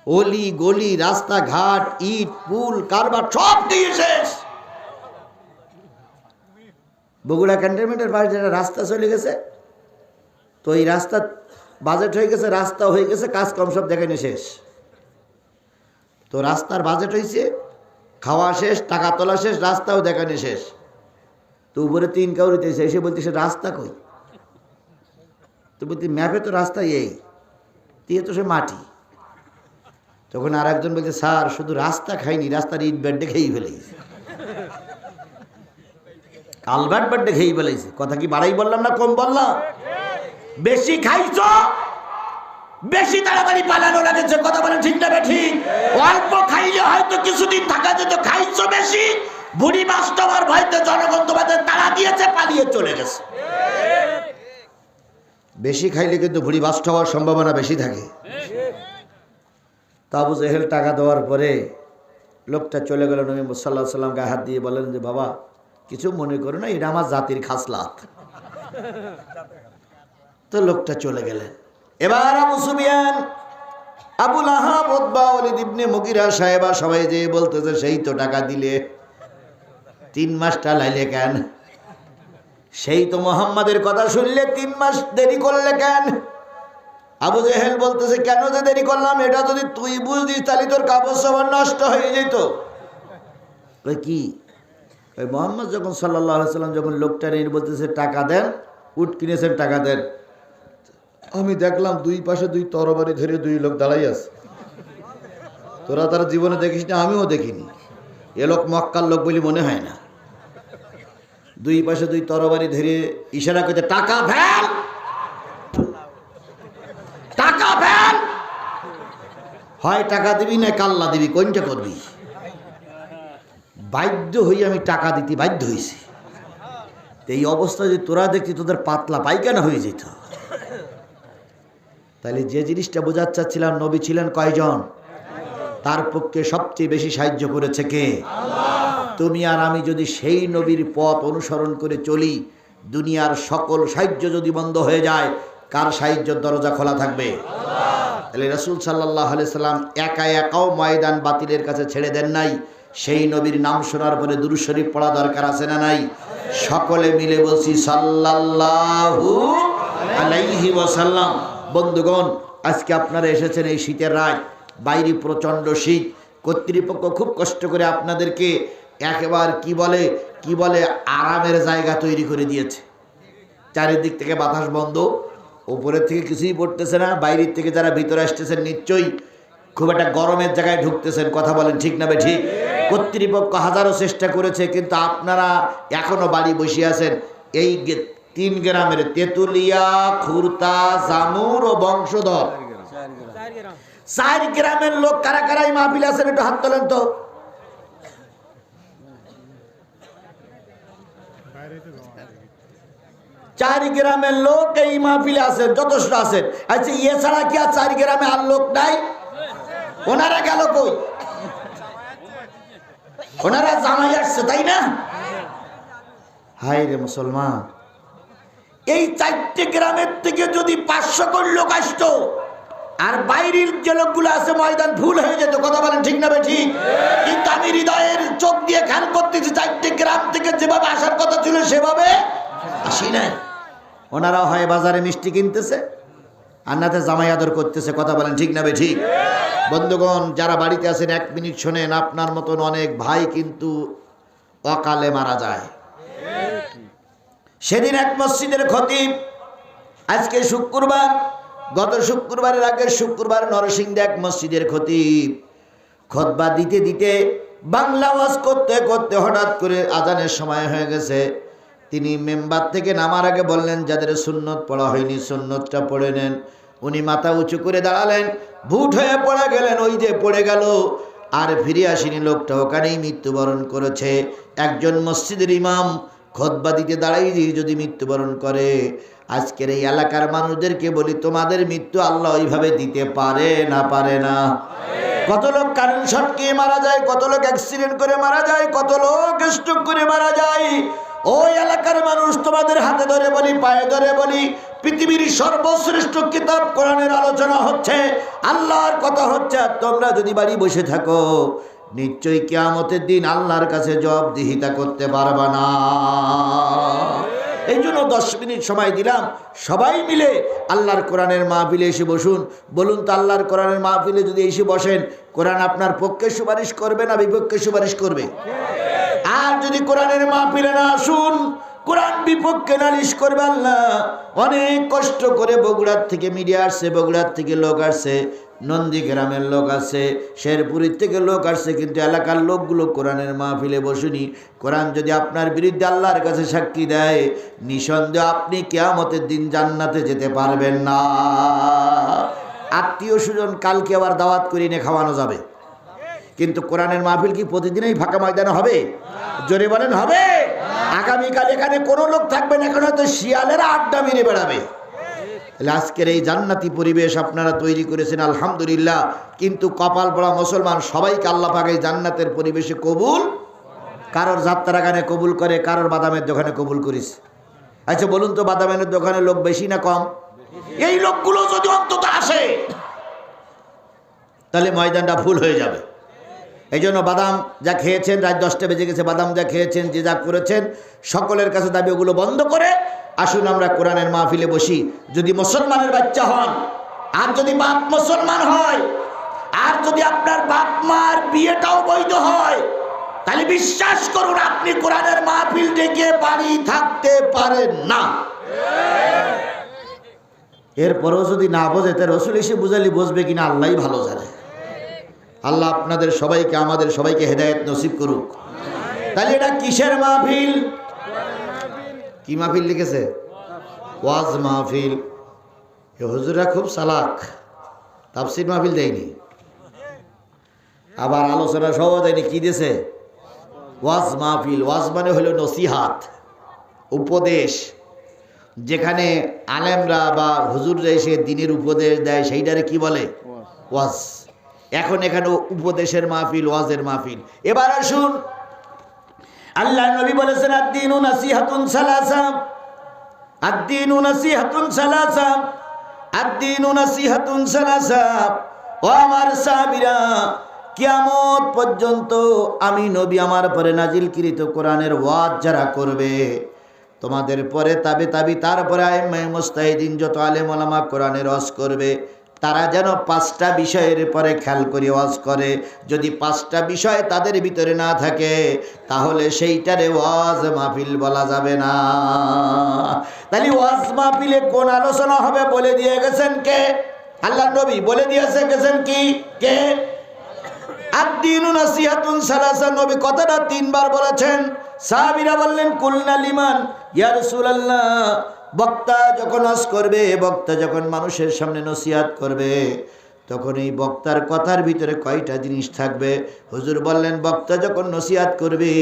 অলি গলি, রাস্তাঘাট, ইট পুল কারবার সব দিয়ে শেষ। বগুড়া ক্যান্টনমেন্টের পাশে যেটা রাস্তা চলে গেছে, তো এই রাস্তা বাজেট হয়ে গেছে, রাস্তা হয়ে গেছে, কাজ কম সব দেখানো শেষ। তো রাস্তার বাজেট হয়েছে, খাওয়া শেষ, টাকা তোলা শেষ, রাস্তাও দেখানো শেষ। তো উপরে 3 কাউরিতেছে, এসে বলতেছে রাস্তা কই? তো বলতে ম্যাপে তো রাস্তা এই দিয়ে তো সে মাটি। তখন আর একজন বলছে, স্যার শুধু রাস্তা খাইনি, রাস্তার ইট বেডে খেয়েই ফেলেছে, কালভার্ট বেডে খেয়েই ফেলেছে। কথা কি বাড়াই বললাম না কম বললাম? বেশি খাইছ, বেশি তাড়াতাড়ি পালানো লাগেছে। কথা বলেন ঠিক না ঠিক? অল্প খাইলে হয়তো কিছুদিন থাকা যেত, খাইছো বেশি, বুড়ি বাস্তবার ভয়তে জনগণ তোমাদের তাড়া দিয়েছে, পালিয়ে চলে গেছে। বেশি খাইলে কিন্তু বুড়ি বাস্ত হওয়ার সম্ভাবনা বেশি থাকে। তো আবু জেহেল টাকা দেওয়ার পরে লোকটা চলে গেল। নবী সাল্লাল্লাহু আলাইহি ওয়াসাল্লাম গায়ে হাত দিয়ে বলেন যে, বাবা কিছু মনে করো না, এটা আমার জাতির খাসলাত। তো লোকটা চলে গেলেন। এবার আবু সুফিয়ান, আবুল আহাব, উতবা, ওয়ালিদ ইবনে মুগিরা সাহেবা সবাই যে বলতেছে, সেই তো টাকা দিলে, 3 মাসটা লাইলে কেন? সেই তো মোহাম্মদের কথা শুনলে 3 মাস দেরি করলে কেন? আবু জেহেল বলতেছে, কেন যে দেরি করলাম, এটা যদি তুই বুঝতিস তাহলে তোর কাপড় সাবান নষ্ট হয়ে যেত। কি ওই মোহাম্মদ যখন সাল্লাল্লাহু আলাইহি সাল্লাম যখন লোকটা নিয়ে বলতেছে টাকা দেন, উট কিনেছেন টাকা দেন, আমি দেখলাম 2 পাশে 2 তরবারি ধরে 2 লোক দাঁড়াই আছে। তোরা তার জীবনে দেখিস না, আমিও দেখিনি। এ লোক মক্কার লোক বলে মনে হয় না। 2 পাশে 2 তরবারি ধরে ইশারা করতে, টাকা ফেল, টাকা ফেল, হয় টাকা দিবি না কাল্লা দিবি, কোনটা করবি? বাধ্য হয়ে আমি টাকা দিতে বাধ্য হয়েছি। এই অবস্থা যে তোরা দেখছি, তোদের পাতলা পায়খানা হয়ে যেত। তাহলে যে জিনিসটা বোঝাতে চাচ্ছিলাম, নবী ছিলেন কয়জন? তার পক্ষে সবচেয়ে বেশি সাহায্য করেছে কে? তুমি আর আমি যদি সেই নবীর পথ অনুসরণ করে চলি, দুনিয়ার সকল সাহায্য যদি বন্ধ হয়ে যায়, কার সাহায্যের দরজা খোলা থাকবে? তাহলে রাসূল সাল্লাল্লাহু আলাইহি সাল্লাম একাও ময়দান বাতিলের কাছে ছেড়ে দেন নাই। সেই নবীর নাম শোনার পরে দুরূদ শরীফ পড়া দরকার আছে না নাই? সকলে মিলে বলছি সাল্লাল্লাহু আলাইহি ওয়াসাল্লাম। বন্ধুগণ, আজকে আপনারা এসেছেন এই শীতের রাত, বাইরে প্রচণ্ড শীত, কর্তৃপক্ষ খুব কষ্ট করে আপনাদেরকে একেবারে কি বলে আরামের জায়গা তৈরি করে দিয়েছে। চারিদিক থেকে বাতাস বন্ধ, উপরের থেকে কিছুই পড়তেছে না, বাইরের থেকে যারা ভিতরে আসতেছেন নিশ্চয়ই খুব একটা গরমের জায়গায় ঢুকতেছেন। কথা বলেন ঠিক না ঠিক? কর্তৃপক্ষ হাজারো চেষ্টা করেছে, কিন্তু আপনারা এখনো বাড়ি বসে আছেন। এই 3 গ্রামের তেতুলিয়া, খুরতা, জামুর ও বংশধর 4 গ্রামের লোক কারা কারা এই মাহফিলে আছেন একটু হাত তোলেন তো। চার গ্রামের লোক এই মাহফিলে আছেন, যথেষ্ট আছেন। আচ্ছা, এছাড়া কি আর 4 গ্রামে আর লোক নাই? ওনারা গেল কই? ওনারা জামাই আসছে, তাই না? হায় রে মুসলমান, এই 4টে গ্রামের থেকে যদি 500 কোটি লোক আসতো, আর বাইরের যে লোকগুলো আছে ময়দান ফুল হয়ে যেত। কথা বলেন ঠিক না ঠিক? কিন্তু আমি হৃদয়ের চোখ দিয়ে খেয়াল করতেছি 4টে গ্রাম থেকে যেভাবে আসার কথা ছিল সেভাবে আসি নাই। ওনারা হয় বাজারে মিষ্টি কিনতেছে আর নাতে জামাই আদর করতেছে। কথা বলেন ঠিক না ঠিক? বন্ধুগণ, যারা বাড়িতে আছেন 1 মিনিট শোনেন। আপনার মতন অনেক ভাই কিন্তু অকালে মারা যায়। সেদিন এক মসজিদের খতিব, আজকে শুক্রবার, গত শুক্রবারের আগের শুক্রবার নরসিংদী এক মসজিদের খতিব খুতবা দিতে দিতে বাংলা ওয়াজ করতে করতে হঠাৎ করে আজানের সময় হয়ে গেছে। তিনি মেম্বার থেকে নামার আগে বললেন, যাদের সুন্নত পড়া হয়নি সুন্নতটা পড়ে নেন। উনি মাথা উঁচু করে দাঁড়ালেন, ভুট হয়ে পড়ে গেলেন। ওই যে পড়ে গেল, আর ফিরে আসেনি। লোকটা ওখানেই মৃত্যুবরণ করেছে। একজন মসজিদের ইমাম খুতবা দিতে দাঁড়াই যদি মৃত্যুবরণ করে, আজকের এই এলাকার মানুষদেরকে বলি, তোমাদের মৃত্যু আল্লাহ ওইভাবে দিতে পারে না? পারে না? কত লোক কারেন্ট শর্ট খেয়ে মারা যায়, কত লোক অ্যাক্সিডেন্ট করে মারা যায়, কত লোক স্ট্রোক করে মারা যায়। ওই এলাকার মানুষ, তোমাদের হাতে ধরে বলি, পায়ে ধরে বলি, পৃথিবীর সর্বশ্রেষ্ঠ কিতাব কোরআনের আলোচনা হচ্ছে, আল্লাহর কথা হচ্ছে, আর তোমরা যদি বাড়ি বসে থাকো, নিশ্চয়ই কিয়ামতের দিন আল্লাহর কাছে জবাবদিহিতা করতে পারবা না। এই জন্য 10 মিনিট সময় দিলাম, সবাই মিলে আল্লাহর কোরআনের মাহফিলে এসে বসুন। বলুন তো, আল্লাহর কোরআনের মাহফিলে যদি এসে বসেন, কোরআন আপনার পক্ষে সুপারিশ করবে না বিপক্ষে সুপারিশ করবে? আর যদি কোরআনের মাহফিলে না আসুন, কোরআন বিপক্ষে নালিশ করবে আল্লাহ। অনেক কষ্ট করে বগুড়ার থেকে মিডিয়া আসছে, বগুড়ার থেকে লোক আসছে, নন্দীগ্রামের লোক আছে, শেরপুরের থেকে লোক আসছে, কিন্তু এলাকার লোকগুলো কোরআনের মাহফিলে বসুনি। কোরআন যদি আপনার বিরুদ্ধে আল্লাহর কাছে সাক্ষী দেয়, নিঃসন্দেহে আপনি কিয়ামতের দিন জান্নাতে যেতে পারবেন না। আত্মীয় স্বজন কালকে আবার দাওয়াত করে এনে খাওয়ানো যাবে, কিন্তু কোরআনের মাহফিল কি প্রতিদিনই ফাঁকা ময়দানে হবে? জোরে বলেন, হবে? আগামীকাল এখানে কোনো লোক থাকবে না, এখন হয়তো শিয়ালেরা আড্ডা মেরে বেড়াবে। আজকের এই জান্নাতি পরিবেশ আপনারা তৈরি করেছেন, আলহামদুলিল্লাহ। কিন্তু কপাল পড়া মুসলমান, সবাইকে আল্লাহ পাক এই জান্নাতের পরিবেশে কবুল, কারোর যাত্রা গানে কবুল করে, কারোর বাদামের দোকানে কবুল করিস। আচ্ছা বলুন তো, বাদামের দোকানে লোক বেশি না কম? এই লোকগুলো যদি অন্তত আসে, তাহলে ময়দানটা ফুল হয়ে যাবে। এই জন্য বাদাম যা খেয়েছেন, রাত 10টা বেজে গেছে, বাদাম যা খেয়েছেন, যে যা করেছেন, সকলের কাছে দাবি ওগুলো বন্ধ করে আসুন আমরা কোরআনের মাহফিলে বসি। যদি মুসলমানের বাচ্চা হন, আর যদি বাপ মুসলমান হয়, আর যদি আপনার বাপ মার বিয়েটাও বৈধ হয়, তাহলে বিশ্বাস করুন আপনি কোরআনের মাহফিল ডেকে বাড়ি থাকতে পারেন না। এরপরও যদি না বোঝে, তার রসুল এসে বুঝালি বুঝবে কিনা আল্লাহই ভালো জানে। আল্লাহ আপনাদের সবাইকে, আমাদের সবাইকে হেদায়েত নসিব করুক। তাহলে এটা কিসের মাহফিল? কি মাহফিল লিখেছে? ওয়াজ মাহফিল। এ হুজুররা খুব চালাক, তাফসীর মাহফিল দেয়নি, আবার আলোচনা সহ দেয়নি। কি দিয়েছে? ওয়াজ মাহফিল। ওয়াজ মানে হলো নসিহাত, উপদেশ। যেখানে আলেমরা বা হুজুররা এসে দ্বীনের উপদেশ দেয়, সেইটারে কি বলে? ওয়াজ। এখন এখানে উপদেশের মাহফিল, ওয়াজের মাহফিল। এবার আসুন, আল্লাহ নবী বলেছেন, আদ-দীনু নাসিহাতুন সালাসা, আদ-দীনু নাসিহাতুন সালাসা, আদ-দীনু নাসিহাতুন সালাসা। ও আমার সাহাবীরা, কিয়ামত পর্যন্ত আমি নবী, আমার পরে নাজিলকৃত কোরআনের ওয়াজ যারা করবে, তোমাদের পরে তাবে তাবি, তারপরে আইম্মায়ে মুজতাহিদিন যত আলেম ওলামা কোরআনের ওয়াজ করবে, তারা যেন 5টা বিষয়ের পরে খেয়াল করে ওয়াজ করে। যদি 5টা বিষয় তাদের ভিতরে না থাকে তাহলে সেইটারে ওয়াজ মাহফিল বলা যাবে না। তাহলে ওয়াজ মাহফিলে কোন আলোচনা হবে বলে দিয়ে গেছেন কে? আল্লাহর নবী বলে দিয়েছে গেছেন কি কে? আদ-দীনু নাসিহাতুন সালাসা, নবী কথাটা 3বার বলেছেন। সাহাবীরা বললেন কুলনা লিমান ইয়া রাসূলুল্লাহ, বক্তা যখন ওয়াজ করবে, বক্তা যখন মানুষের সামনে নসিহত করবে, তখন এই বক্তার কথার ভিতরে কয়টা জিনিস থাকবে? হুজুর বললেন বক্তা যখন নসিহত করবে,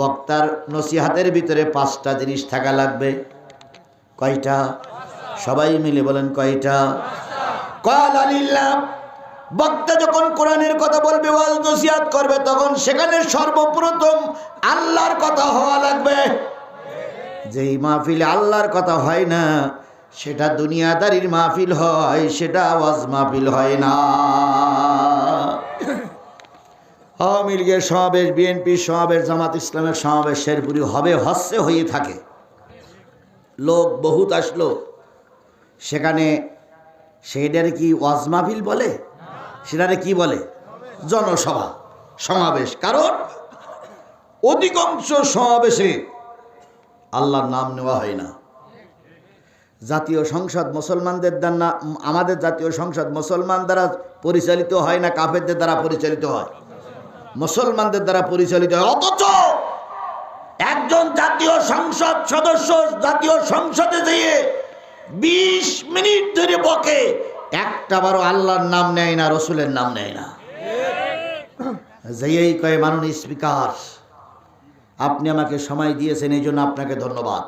বক্তার নসিহতের ভিতরে 5টা জিনিস থাকা লাগবে। কয়টা? সবাই মিলে বলেন কয়টা? ক্বালা লিল্লাহ, বক্তা যখন কোরআনের কথা বলবে, ওয়াজ নসিহত করবে, তখন সেখানে সর্বপ্রথম আল্লাহর কথা হওয়া লাগবে। যেই মাহফিলে আল্লাহর কথা হয় না সেটা দুনিয়াদারির মাহফিল হয়, সেটা ওয়াজ মাহফিল হয় না। আওয়ামী লীগের সমাবেশ, বিএনপির সমাবেশ, জামাত ইসলামের সমাবেশ শেরপুরে হবে, হচ্ছে হয়ে থাকে, লোক বহুত আসলো, সেখানে সেটারে কি ওয়াজ মাহফিল বলে? সেটারে কি বলে? জনসভা, সমাবেশ। কারণ অধিকাংশ সমাবেশে আল্লাহর নাম নেওয়া হয় না। জাতীয় সংসদ মুসলমানদের দ্বারা, আমাদের জাতীয় সংসদ মুসলমান দ্বারা পরিচালিত হয় না কাফেরদের দ্বারা পরিচালিত হয়? মুসলমানদের দ্বারা পরিচালিত হয়। অথচ একজন জাতীয় সংসদ সদস্য জাতীয় সংসদে যেয়ে 20 মিনিট ধরে বকে, একটাবারও আল্লাহর নাম নেয় না, রসুলের নাম নেয় না। যেই কয় মাননীয় স্পিকার, আপনি আমাকে সময় দিয়েছেন, এই জন্য আপনাকে ধন্যবাদ।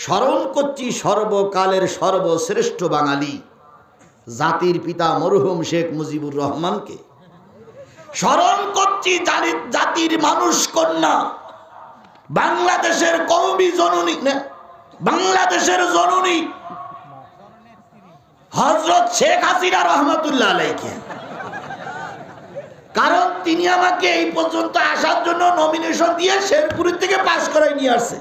স্মরণ করছি সর্বকালের সর্বশ্রেষ্ঠ বাঙালি, জাতির পিতা মরহুম শেখ মুজিবুর রহমানকে। স্মরণ করছি জাতির মানুষ কন্যা, বাংলাদেশের কওমি জননী, বাংলাদেশের জননী হযরত শেখ হাসিনা রহমাতুল্লাহ আলাইহি। কারণ তিনি আমাকে এই পর্যন্ত আসার জন্য নমিনেশন দিয়ে শেরপুর থেকে পাস করাই নিয়ে আসছে।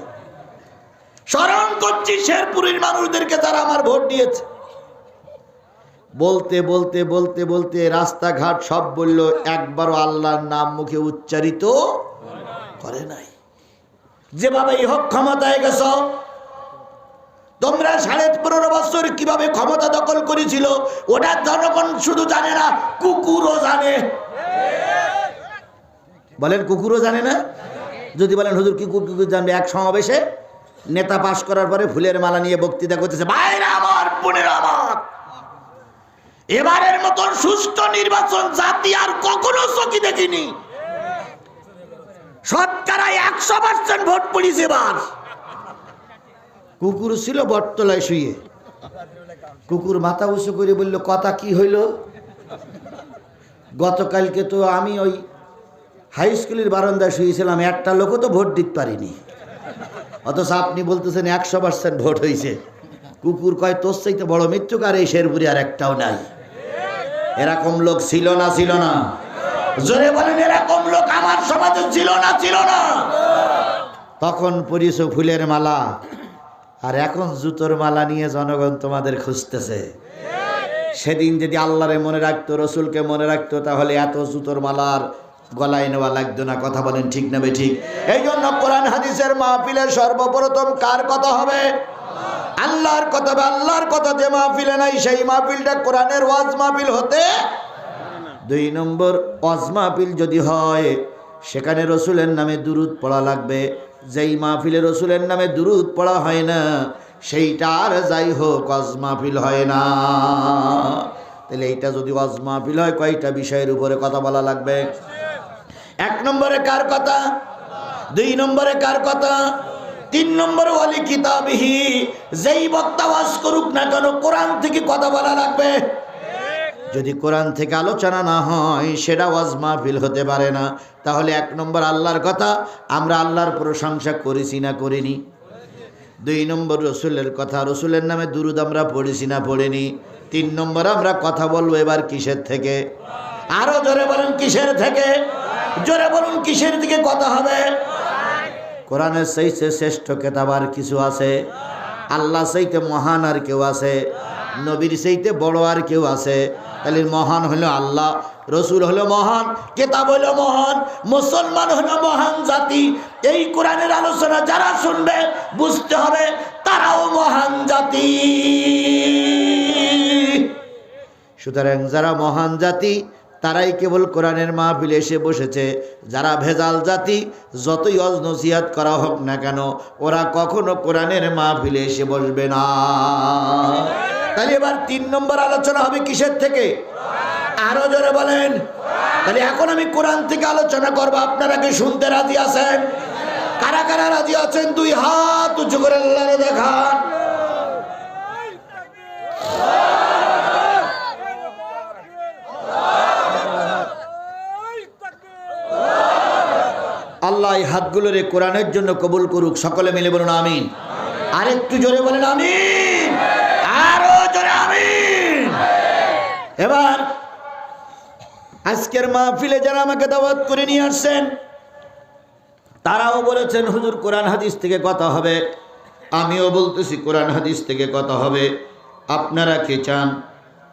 স্মরণ করছি শেরপুরের মানুষদেরকে যারা আমার ভোট দিয়েছে। বলতে বলতে বলতে বলতে রাস্তাঘাট সব বলল, একবারও আল্লাহর নাম মুখে উচ্চারিত করে নাই। যেভাবে হোক ক্ষমতায় গেছ, তোমরা 15.5 বছর কিভাবে ক্ষমতা দখল করেছিল ওটা জনগণ শুধু জানে না, কুকুরও জানে। বলেন কুকুরও জানে না? যদি বলেন হুজুর কি কুকুর জানবে? এক সমাবেশে নেতা পাশ করার পরে ফুলের মালা নিয়ে বক্তৃতা করতেছে, ভাইরা আমার, বোনেরা আমার, এবারের মতন সুষ্ঠু নির্বাচন জাতি আর কখনো চোখে দেখিনি। শতকরা 100% ভোট পড়েছে এবার। কুকুর ছিল বটতলায় শুয়ে, কুকুর মাথা উঁচু করে বলল, কথা কি হইল? গতকালকে তো আমি ওই হাই স্কুলের বারান্দায় শুয়েছিলাম, একটা লোকও তো ভোট দিতে পারিনি, অথচ আপনি বলতেছেন 100% ভোট হয়েছে। কুকুর কয়, তোর চাইতে বড় মৃত্যুকার এই শেরপুরে আর একটাও নাই। এরকম লোক ছিল না? ছিল না? জোরে বলেন, এরকম লোক আমার সমাজে ছিল না? ছিল না? তখন পরিস ফুলের মালা, আর এখন জুতোর মালা নিয়ে জনগণ তোমাদের খুঁজতেছে। সেদিন যদি আল্লাহরে মনে রাখতো, রসুলকে মনে রাখতো, তাহলে এত জুতোর মালার গলায় নেওয়া লাগতো না। কথা বলেন ঠিক না ঠিক? এই জন্য কোরআন হাদিসের মাহফিলের সর্বপ্রথম কার কথা হবে? আল্লাহর কথা। আল্লাহর কথা যে মাহফিলে নাই, সেই মাহফিলটা কোরআনের ওয়াজ মাহফিল হতে। 2 নম্বর, ওয়াজ মাহফিল যদি হয় সেখানে রসুলের নামে দুরুদ পড়া লাগবে। যেই মাহফিলে রসুলের নামে দুরুদ পড়া হয় না, সেইটা আর যাই হোক ওয়াজ মাহফিল হয় না। তাহলে এইটা যদি ওয়াজ মাহফিল হয়, কয়টা বিষয়ের উপরে কথা বলা লাগবে? 1 নম্বরে কার কথা? 2 নম্বরে কার কথা? 3 নম্বরে ওয়ালি কিতাবিহি, যেই বক্তা ওয়াজ করুক না কেন কোরআন থেকে কথা বলা লাগবে। যদি কোরআন থেকে আলোচনা না হয় সেটা ওয়াজ মাহফিল হতে পারে না। তাহলে 1 নম্বর আল্লাহর কথা, আমরা আল্লাহর প্রশংসা করেছি না করিনি? 2 নম্বর রসুলের কথা, রসুলের নামে দুরুদ আমরা পড়েছি না পড়িনি? 3 নম্বর আমরা কথা বলবো এবার কিসের থেকে? আরো জোরে বলুন, কিসের থেকে? জোরে বলুন, কিসের দিকে কথা হবে? কোরআনের চাইতে শ্রেষ্ঠ কিতাব আর কিছু আছে? আল্লাহ চাইতে মহান আর কেউ আছে? নবীর চাইতে বড় আর কেউ আছে? তাহলে মহান হলো আল্লাহ, রসুল হলো মহান, কিতাব হলো মহান, মুসলমান হলো মহান জাতি। এই কোরআনের আলোচনা যারা শুনবে বুঝতে হবে তারাও মহান জাতি। সুতরাং যারা মহান জাতি তারাই কেবল কোরআনের মাহফিলে এসে বসেছে। যারা ভেজাল জাতি, যতই ওয়াজ নসিহত করা হোক না কেন, ওরা কখনো কোরআনের মাহফিলে এসে বসবে না। তাহলে এবার 3 নম্বর আলোচনা হবে কিসের থেকে? আরো জোরে বলেন। তাহলে এখন আমি কোরআন থেকে আলোচনা করবো, আপনারা কি শুনতে রাজি আছেন? কারা কারা রাজি আছেন 2 হাত উঁচু করে আল্লাহরে দেখান। আল্লাহ এই হাতগুলোরে কোরআনের জন্য কবুল করুক। সকলে মিলে বলুন আমিন। আরেকটু জোরে বলেন আমিন, আরো জোরে আমিন। এবার আজকের মাহফিলে যারা আমাকে দাওয়াত করে নিয়ে আসছেন তারাও বলেছেন হুজুর কোরআন হাদিস থেকে কথা হবে। আমিও বলতেছি কোরআন হাদিস থেকে কথা হবে। আপনারা কি চান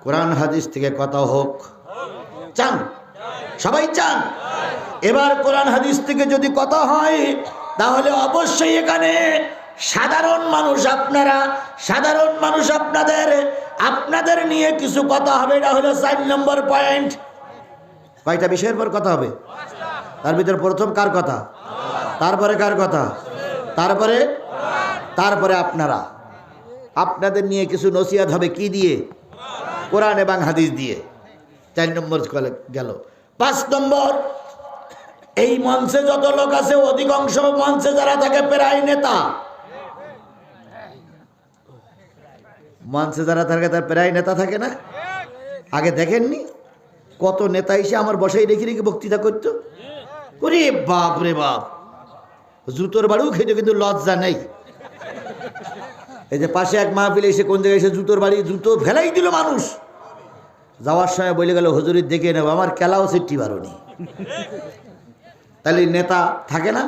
কোরআন হাদিস থেকে কথা হোক? চান? সবাই চান? এবার কোরআন হাদিস থেকে যদি কথা হয় তাহলে অবশ্যই এখানে সাধারণ মানুষ আপনারা, সাধারণ মানুষ আপনাদের নিয়ে কিছু কথা হবে। এটা হলো 4 নম্বর পয়েন্ট। কয়টা বিষয়ের পর কথা হবে? তার ভিতরে প্রথম কার কথা, তারপরে কার কথা, তারপরে আপনাদের নিয়ে কিছু নসিহত হবে। কি দিয়ে? কোরআন এবং হাদিস দিয়ে। 4 নম্বর গেল। 5 নম্বর, এই মঞ্চে যত লোক আছে অধিকাংশ মঞ্চে যারা থাকে প্রায় নেতা। মঞ্চে যারা থাকে তার প্রায় নেতা থাকে না? আগে দেখেননি কত নেতা এসে আমার বসাই রেখে রেখে বক্তৃতা করতো? ওরে বাপ রে বাপ, জুতোর বাড়িও খেতে কিন্তু লজ্জা নেই। এই যে পাশে এক মাহফিলে এসে কোন জায়গায় এসে জুতোর বাড়ি, জুতো ফেলাই দিল মানুষ। যাওয়ার সময় বলে গেল হুজুরি দেখে নেব, আমার খেলাও সিট্টি বারোনি। তাহলে নেতা থাকে না?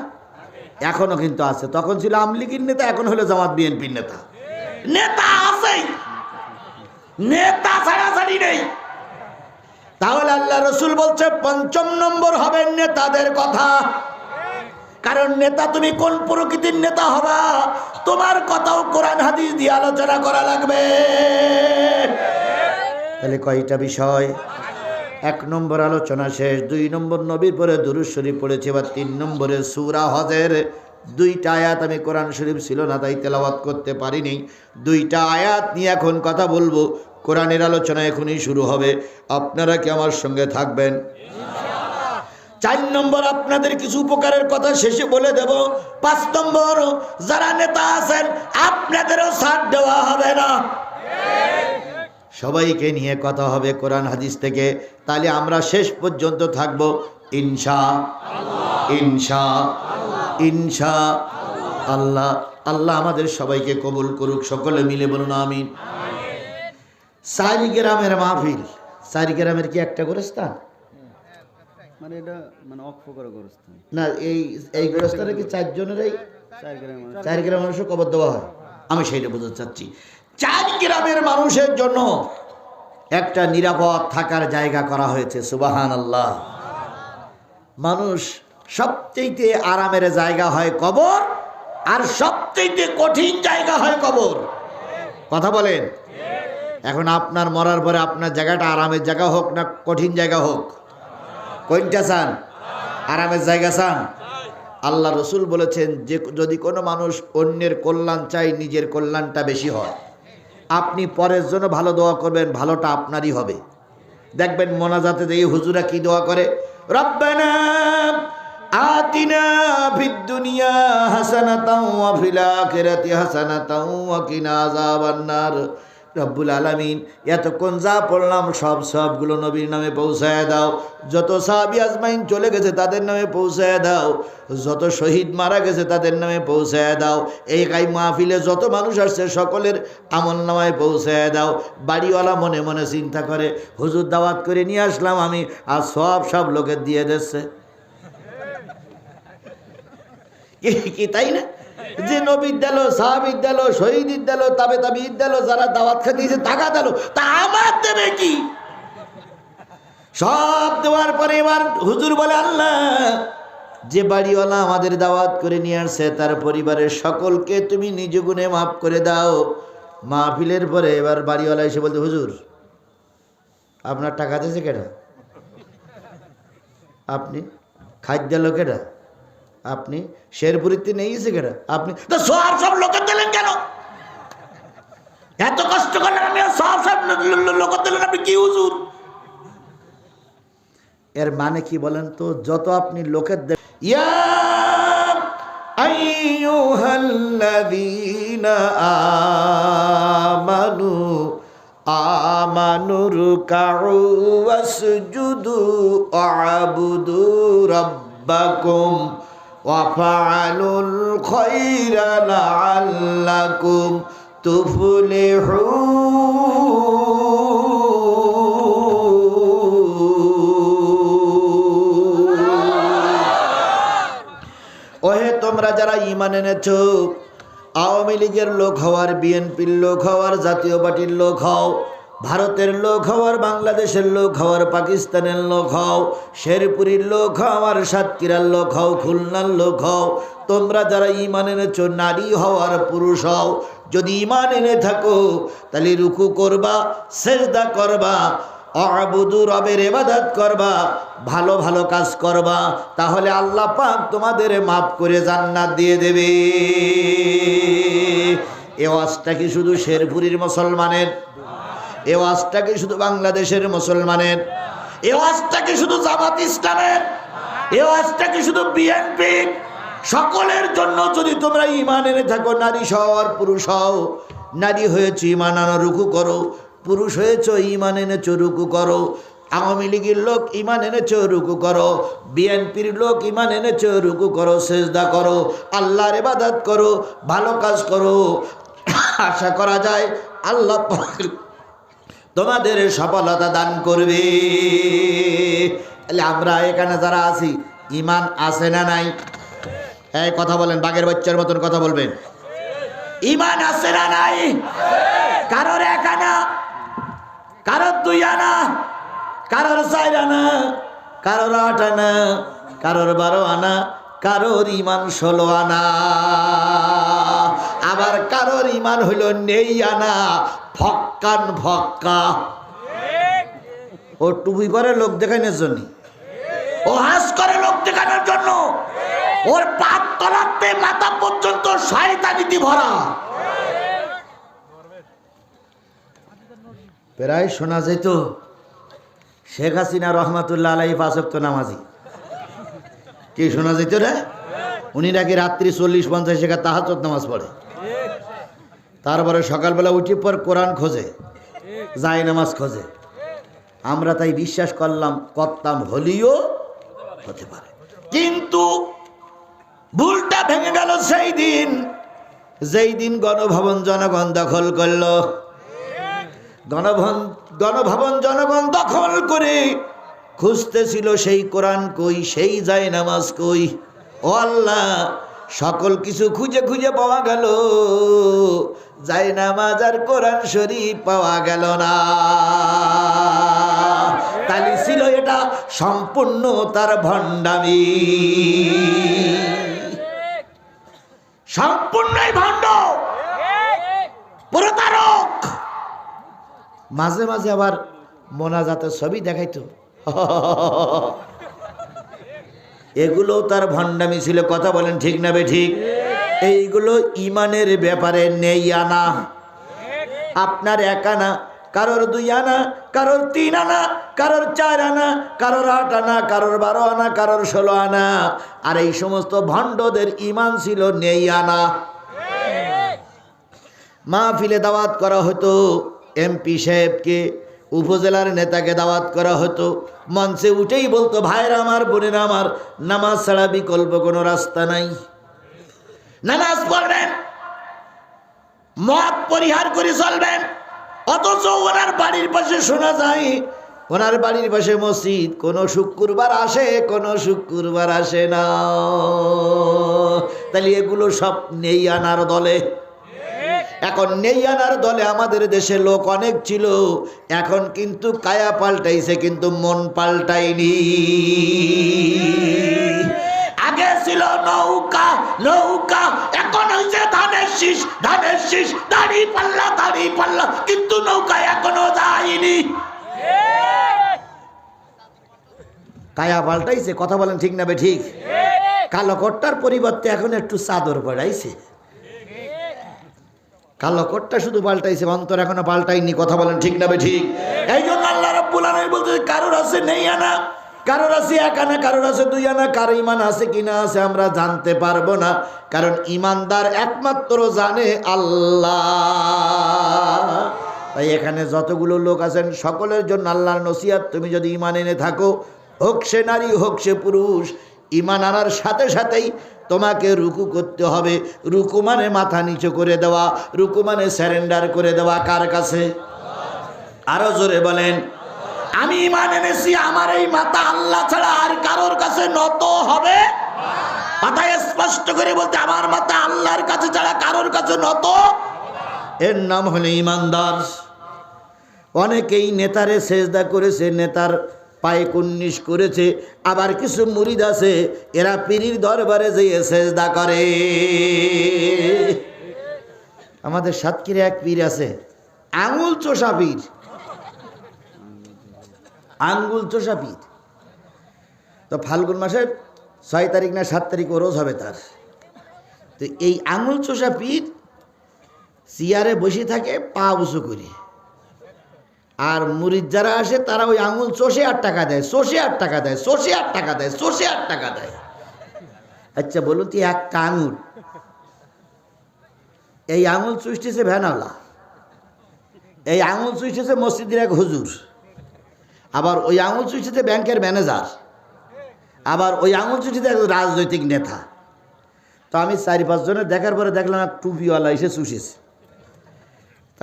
এখনো কিন্তু আছে। তখন ছিল আওয়ামী লীগের নেতা, এখন হলো জামাত বিএনপির নেতা। নেতা আছে, নেতা ছাড়াছাড়ি নেই। তাহলে আল্লাহ রসুল বলছে 5ম নম্বর হবে নেতাদের কথা। কারণ নেতা তুমি কোন প্রকৃতির নেতা হবা, তোমার কথাও কোরআন হাদিস দিয়ে আলোচনা করা লাগবে। তাহলে কয়টা বিষয়? 1 নম্বর আলোচনা শেষ। 2 নম্বর নবীর পরে দুরূদ শরীফ পড়েছে। এবার 3 নম্বরে সূরা হজের 2টা আয়াত আমি কোরআন শরীফ ছিল না তাই তেলাওয়াত করতে পারিনি। 2টা আয়াত নিয়ে এখন কথা বলবো। কোরআনের আলোচনা এখনই শুরু হবে। আপনারা কি আমার সঙ্গে থাকবেন? 4 নম্বর আপনাদের কিছু উপকারের কথা শেষে বলে দেব। 5 নম্বর, যারা নেতা আছেন আপনাদেরও ছাড় দেওয়া হবে না, সবাইকে নিয়ে কথা হবে কোরআন হাদিস থেকে। তাহলে আমরা শেষ পর্যন্ত থাকবো ইনশাআল্লাহ। আল্লাহ আমাদের সবাইকে কবুল করুক। সকলে মিলে বলুন আমিন। 4 গ্রামের মাহফিল। 4 গ্রামের কি একটা গোরস্থান? মানে এটা মানে অক্ষ করে গোরস্থান না, এই গোরস্থানে কি 4 জনেরই 4 গ্রাম মানুষের কবর দেওয়া হয়? আমি সেইটা বোঝাতে চাচ্ছি। 4 গ্রামের মানুষের জন্য একটা নিরাপদ থাকার জায়গা করা হয়েছে। সুবহানাল্লাহ। মানুষ সবচেয়ে আরামের জায়গা হয় কবর, আর সবচেয়ে কঠিন জায়গা হয় কবর। কথা বলেন। এখন আপনার মরার পরে আপনার জায়গাটা আরামের জায়গা হোক না কঠিন জায়গা হোক, কোনটা চান? আরামের জায়গা চান? আল্লাহ রসুল বলেছেন যে যদি কোনো মানুষ অন্যের কল্যাণ চাই, নিজের কল্যাণটা বেশি হয়। আপনি পরের জন্য ভালো দোয়া করবেন, ভালোটা আপনারই হবে। দেখবেন মোনাজাতে যে হুজুরা কি দোয়া করে, রব্বানা আতিনা ফিদ দুনিয়া হাসানাতাও ওয়া ফিল আখিরাতি হাসানাতাও ওয়া কিনা আযাবান নার। রব্বুল আলামিন, এতক্ষণ যা পড়লাম সবগুলো নবীর নামে পৌঁছায় দাও। যত সাহাবী আজমাইন চলে গেছে তাদের নামে পৌঁছায় দাও। যত শহীদ মারা গেছে তাদের নামে পৌঁছায় দাও। এই মাহফিলে যত মানুষ আসছে সকলের আমল নামায় পৌঁছায় দাও। বাড়িওয়ালা মনে মনে চিন্তা করে, হুজুর দাওয়াত করে নিয়ে আসলাম আমি, আর সব লোকের দিয়ে দিচ্ছে কি, তাই না? যে নবীর দিল, সাহাবীর দিল, শহীদের দিল, তাবে তাবিঈর দিল, যারা দাওয়াত খেতে দিয়েছে টাকা দিল, তা আমার দেবে কি? সব দেওয়ার পরে এবার হুজুর বলে, আল্লাহ, যে বাড়িওয়ালা আমাদের দাওয়াত করে নিয়ে আসছে তার পরিবারের সকলকে তুমি নিজ গুণে মাফ করে দাও। মাহফিলের পরে এবার বাড়িওয়ালা এসে বলতে, হুজুর আপনার টাকা দিয়েছে কেটা? আপনি খাদ্য লোকেরা, আপনি শেরপুরিতে নিয়ে গেছে কেটা? আপনি তো সব লোকের দিলেন কেন? এত কষ্ট করলেন, আমি সব লোকের দিলেন, আপনি কি হুজুর? এর মানে কি বলেন তো? যত আপনি লোকের ইয়া আইয়ুহাল্লাযীনা আমানু আমানুর কাউ ওয়াসজুদু ওয়াবুদু রাব্বাকুম ওয়াফআলুল খায়রা লাআল্লাকুম তুফলিহুন। ওহে তোমরা যারা ঈমান এনেছো, আওয়ামী লীগের লোক হওয়ার, বিএনপির লোক হওয়ার, জাতীয় পার্টির লোক হও, ভারতের লোক হওয়ার, বাংলাদেশের লোক হওয়ার, পাকিস্তানের লোক হও, শেরপুরীর লোক হও, আর সাতক্ষীরার লোক হও, খুলনার লোক হও, তোমরা যারা ঈমান এনেছো, নারী হও আর পুরুষ হও, যদি ঈমান এনে থাকো তাহলে রুকু করবা, সেজদা করবা, আবুদু রবের ইবাদত করবা, ভালো ভালো কাজ করবা, তাহলে আল্লাহ পাক তোমাদের মাফ করে জান্নাত দিয়ে দেবে। এ ওয়াজটা কি শুধু শেরপুরীর মুসলমানের? এ ওয়াজটা কি শুধু বাংলাদেশের মুসলমানের? এ ওয়াজটা কি শুধু জামাত ইসলামের? এ ওয়াজটা কি শুধু বিএনপি? সকলের জন্য। যদি তোমরা ঈমান এনে থাকো, নারী সহ আর পুরুষ হও, নারী হয়েছে ঈমান আনো, রুকু করো, পুরুষ হয়েছ ঈমান এনেছো, রুকু করো, আওয়ামী লীগের লোক ঈমান এনেছো, রুকু করো, বিএনপির লোক ঈমান এনেছো, রুকু করো, সেজদা করো, আল্লাহর ইবাদত করো, ভালো কাজ করো, আশা করা যায় আল্লাহ পাক তোমাদের সফলতা দান করবে। তাহলে আমরা এখানে যারা আছি, ঈমান আছে না নাই? এই কথা বলেন, বাঘের বাচ্চার মতন কথা বলবেন। ঈমান আছে না নাই? কারোর এক আনা, কারোর দুই আনা, কারোর 4 আনা, কারোর 8 আনা, কারোর 12 আনা, কারোর ঈমান 16 আনা, আবার কারোর ঈমান হইল নেই আনা, ফক্কান ফক্কা। ও টুপি পরে লোক দেখানোর জন্য, ও হাস করে লোক দেখানোর জন্য, ওর পাত তলাতে মাথা পর্যন্ত শয়তানিতে ভরা। প্রায় শোনা যেত শেখ হাসিনা রহমাতুল্লাহ আলাইহি 5 ওয়াক্ত নামাজি। কি শোনা যেত রে? উনি নাকি রাত্রি 40-50 টাকা তাহাজ্জুদ নামাজ পড়ে, তারপরে সকালবেলা উঠে পর কোরআন খোঁজে, যায় নামাজ খোঁজে। আমরা তাই বিশ্বাস করতাম হলিও হতে পারে, কিন্তু ভুলটা ভেঙে গেল সেই দিন, যেই দিন গণভবন জনগণ দখল করলো। গণভবন জনগণ দখল করে খুঁজতেছিল সেই কোরআন কই, সেই যায় নামাজ কই। ও আল্লাহ, সকল কিছু খুঁজে খুঁজে পাওয়া গেল, যায় নামাজ আর কোরআন শরীফ পাওয়া গেল না। তাহলে ছিল এটা সম্পূর্ণ তার ভণ্ডামি, সম্পূর্ণই ভণ্ড, প্রতারক। মাঝে মাঝে আবার মোনাজাতের ছবি দেখাইতো, এগুলো তার ভণ্ডামি ছিল। কথা বলেন ঠিক না বে ঠিক? এইগুলো ঈমানের ব্যাপারে নেই আনা। আপনার 1 আনা, কারোর 2 আনা, কারোর 3 আনা, কারোর 4 আনা, কারোর 8 আনা, কারোর 12 আনা, কারোর 16 আনা। আর এই সমস্ত ভণ্ডদের ঈমান ছিল নেই আনা। মাহফিলে দাওয়াত করা হতো, এমপি সাহেবকে, উপজেলার নেতাকে দাওয়াত করা হতো, মঞ্চে উঠেই বলতো, ভাইরা আমার, বোনেরা আমার, নামাজ ছাড়া বিকল্প কোনো রাস্তা নাই, নামাজ পড়বেন, মদ পরিহার করে চলবেন। অথচ ওনার বাড়ির পাশে শোনা যায় ওনার বাড়ির পাশে মসজিদ, কোন শুক্রবার আসে, কোন শুক্রবার আসে না। তাহলে এগুলো সব নেই আনার দলে। এখন নেই আনার দলে আমাদের দেশে লোক অনেক ছিল, এখন কিন্তু কায়া পাল্টাইছে, কিন্তু মন পাল্টাইনি। আগে ছিল নৌকা নৌকা, এখন হয়েছে ধানের শীষ ধানের শীষ, দাড়ি পাল্লা, কিন্তু নৌকা এখনো যায়নি। কায়া পাল্টাইছে, কথা বলেন ঠিক না বে ঠিক? কালো কোটটার পরিবর্তে এখন একটু চাদর পড়াইছে। কালো কোটটা শুধু পাল্টাইছে, অন্তর এখনো পাল্টাইনি, কথা বলেন ঠিক না বে ঠিক? এই জন্য আল্লাহ রাব্বুল আলামিন বলতে, কারোর আছে নেই আনা, কারোর আছে এক আনা, কারোর আছে দুই আনা, কারো ইমান আছে কিনা আছে আমরা জানতে পারবো না, কারণ ইমানদার একমাত্র জানে আল্লাহ। তাই এখানে যতগুলো লোক আছেন সকলের জন্য আল্লাহর নসিহত, তুমি যদি ইমান এনে থাকো, হোক সে নারী হোক সে পুরুষ, ইমান আনার সাথে সাথেই তোমাকে রুকু করতে হবে। রুকু মানে মাথা নিচু করে দেওয়া, রুকু মানে স্যারেন্ডার করে দেওয়া কার কাছে? আরো জোরে বলেন, আমি ইমান এনেছি, আমার এই মাথা আল্লাহ ছাড়া আর কারোর কাছে নত হবে। মাথায় স্পষ্ট করে বলতে, আমার মাথা আল্লাহর কাছে ছাড়া কারোর কাছে নত। এর নাম হলো ইমানদার। অনেকেই নেতারে সেজদা করেছে, নেতার পায়ে কুন্নিশ করেছে, আবার কিছু মুরিদ আছে এরা পীরের দরবারে যেয়ে সেজদা করে। আমাদের সাতক্ষীরে এক পীর আছে, আঙুল চোষা পীর, আঙ্গুল চোষা পীর। তো ফাল্গুন মাসের 6 তারিখ না 7 তারিখ রোজ হবে তার। তো এই আঙুল চোষা পীর চেয়ারে বসে থাকে পা উঁচু করে, আর মুরিদ যারা আসে তারা ওই আঙুল চষে 8 টাকা দেয়, চষে 8 টাকা দেয়, চষে 8 টাকা দেয়, চষে 8 টাকা দেয়। আচ্ছা বলুন তো, একটা আঙুল, এই আঙুল চুষতেছে ভ্যানওয়ালা, এই আঙুল চুষতেছে মসজিদের এক হুজুর, আবার ওই আঙুল চুষতেছে ব্যাংকের ম্যানেজার, আবার ওই আঙুল চুষতেছে এক রাজনৈতিক নেতা। তো আমি 4-5 জনের দেখার পরে দেখলাম এক টুপিওয়ালা এসে চুষেছে।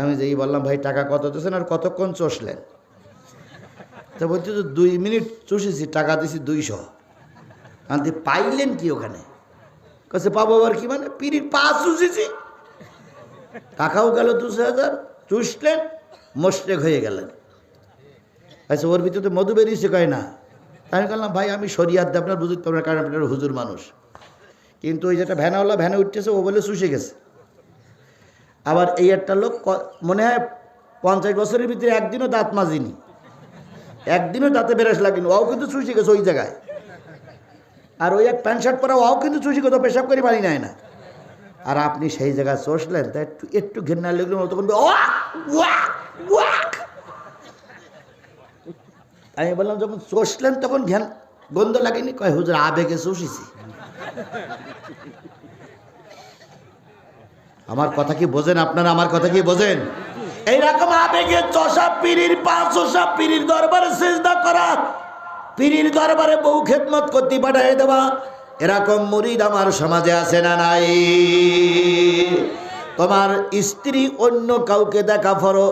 আমি যেই বললাম, ভাই টাকা কত দিয়েছেন আর কতক্ষণ চষলেন? তো বলছি, তো 2 মিনিট চষেছি, টাকা দিয়েছি 200। আনতে পাইলেন কি ওখানে? কাছে পাবো আবার কি, মানে পিড়ির পা চুষেছি, টাকাও গেল 2000, চুষলেন, মোশরেক হয়ে গেলেন। আচ্ছা ওর ভিতরে তো মধু বেরিয়েছে, কয় না? আমি বললাম, ভাই আমি শরিয়াত দিয়ে আপনার বুঝতে পারবেন, কারণ আপনার হুজুর মানুষ। কিন্তু ওই যেটা ভ্যানওয়ালা ভ্যানে উঠতেছে, ও বলে চুষে গেছে। আবার এই একটা লোক মনে হয় 50 বছরের ভিতরে একদিনও দাঁত মাজিনি, একদিনও দাঁতে বেরাস লাগেনি, ওও কিন্তু চুষে গেছে ওই জায়গায়। আর ওই এক প্যান্ট শার্ট পরা, ওও কিন্তু চুষে গেছে, পেশাব করে পানি নেয় না। আর আপনি সেই জায়গায় চষলেন, তাই একটু ঘেন্না লাগলো, তখন আমি বললাম, যখন চষলেন তখন গন্ধ লাগেনি? কয় হুজুর আবেগে চষেছি। আমার কথা কি বোঝেন আপনারা? আমার কথা কি বোঝেন? এইরকম আবেগে চষা পীরির পা চষা, পীরির দরবারে সেজদা করা, পীরির দরবারে বউ খেদমত করতে পাঠাই দেওয়া, এরকম মুরিদ আমার সমাজে আছে না নাই? তোমার স্ত্রী অন্য কাউকে দেখা ফরো,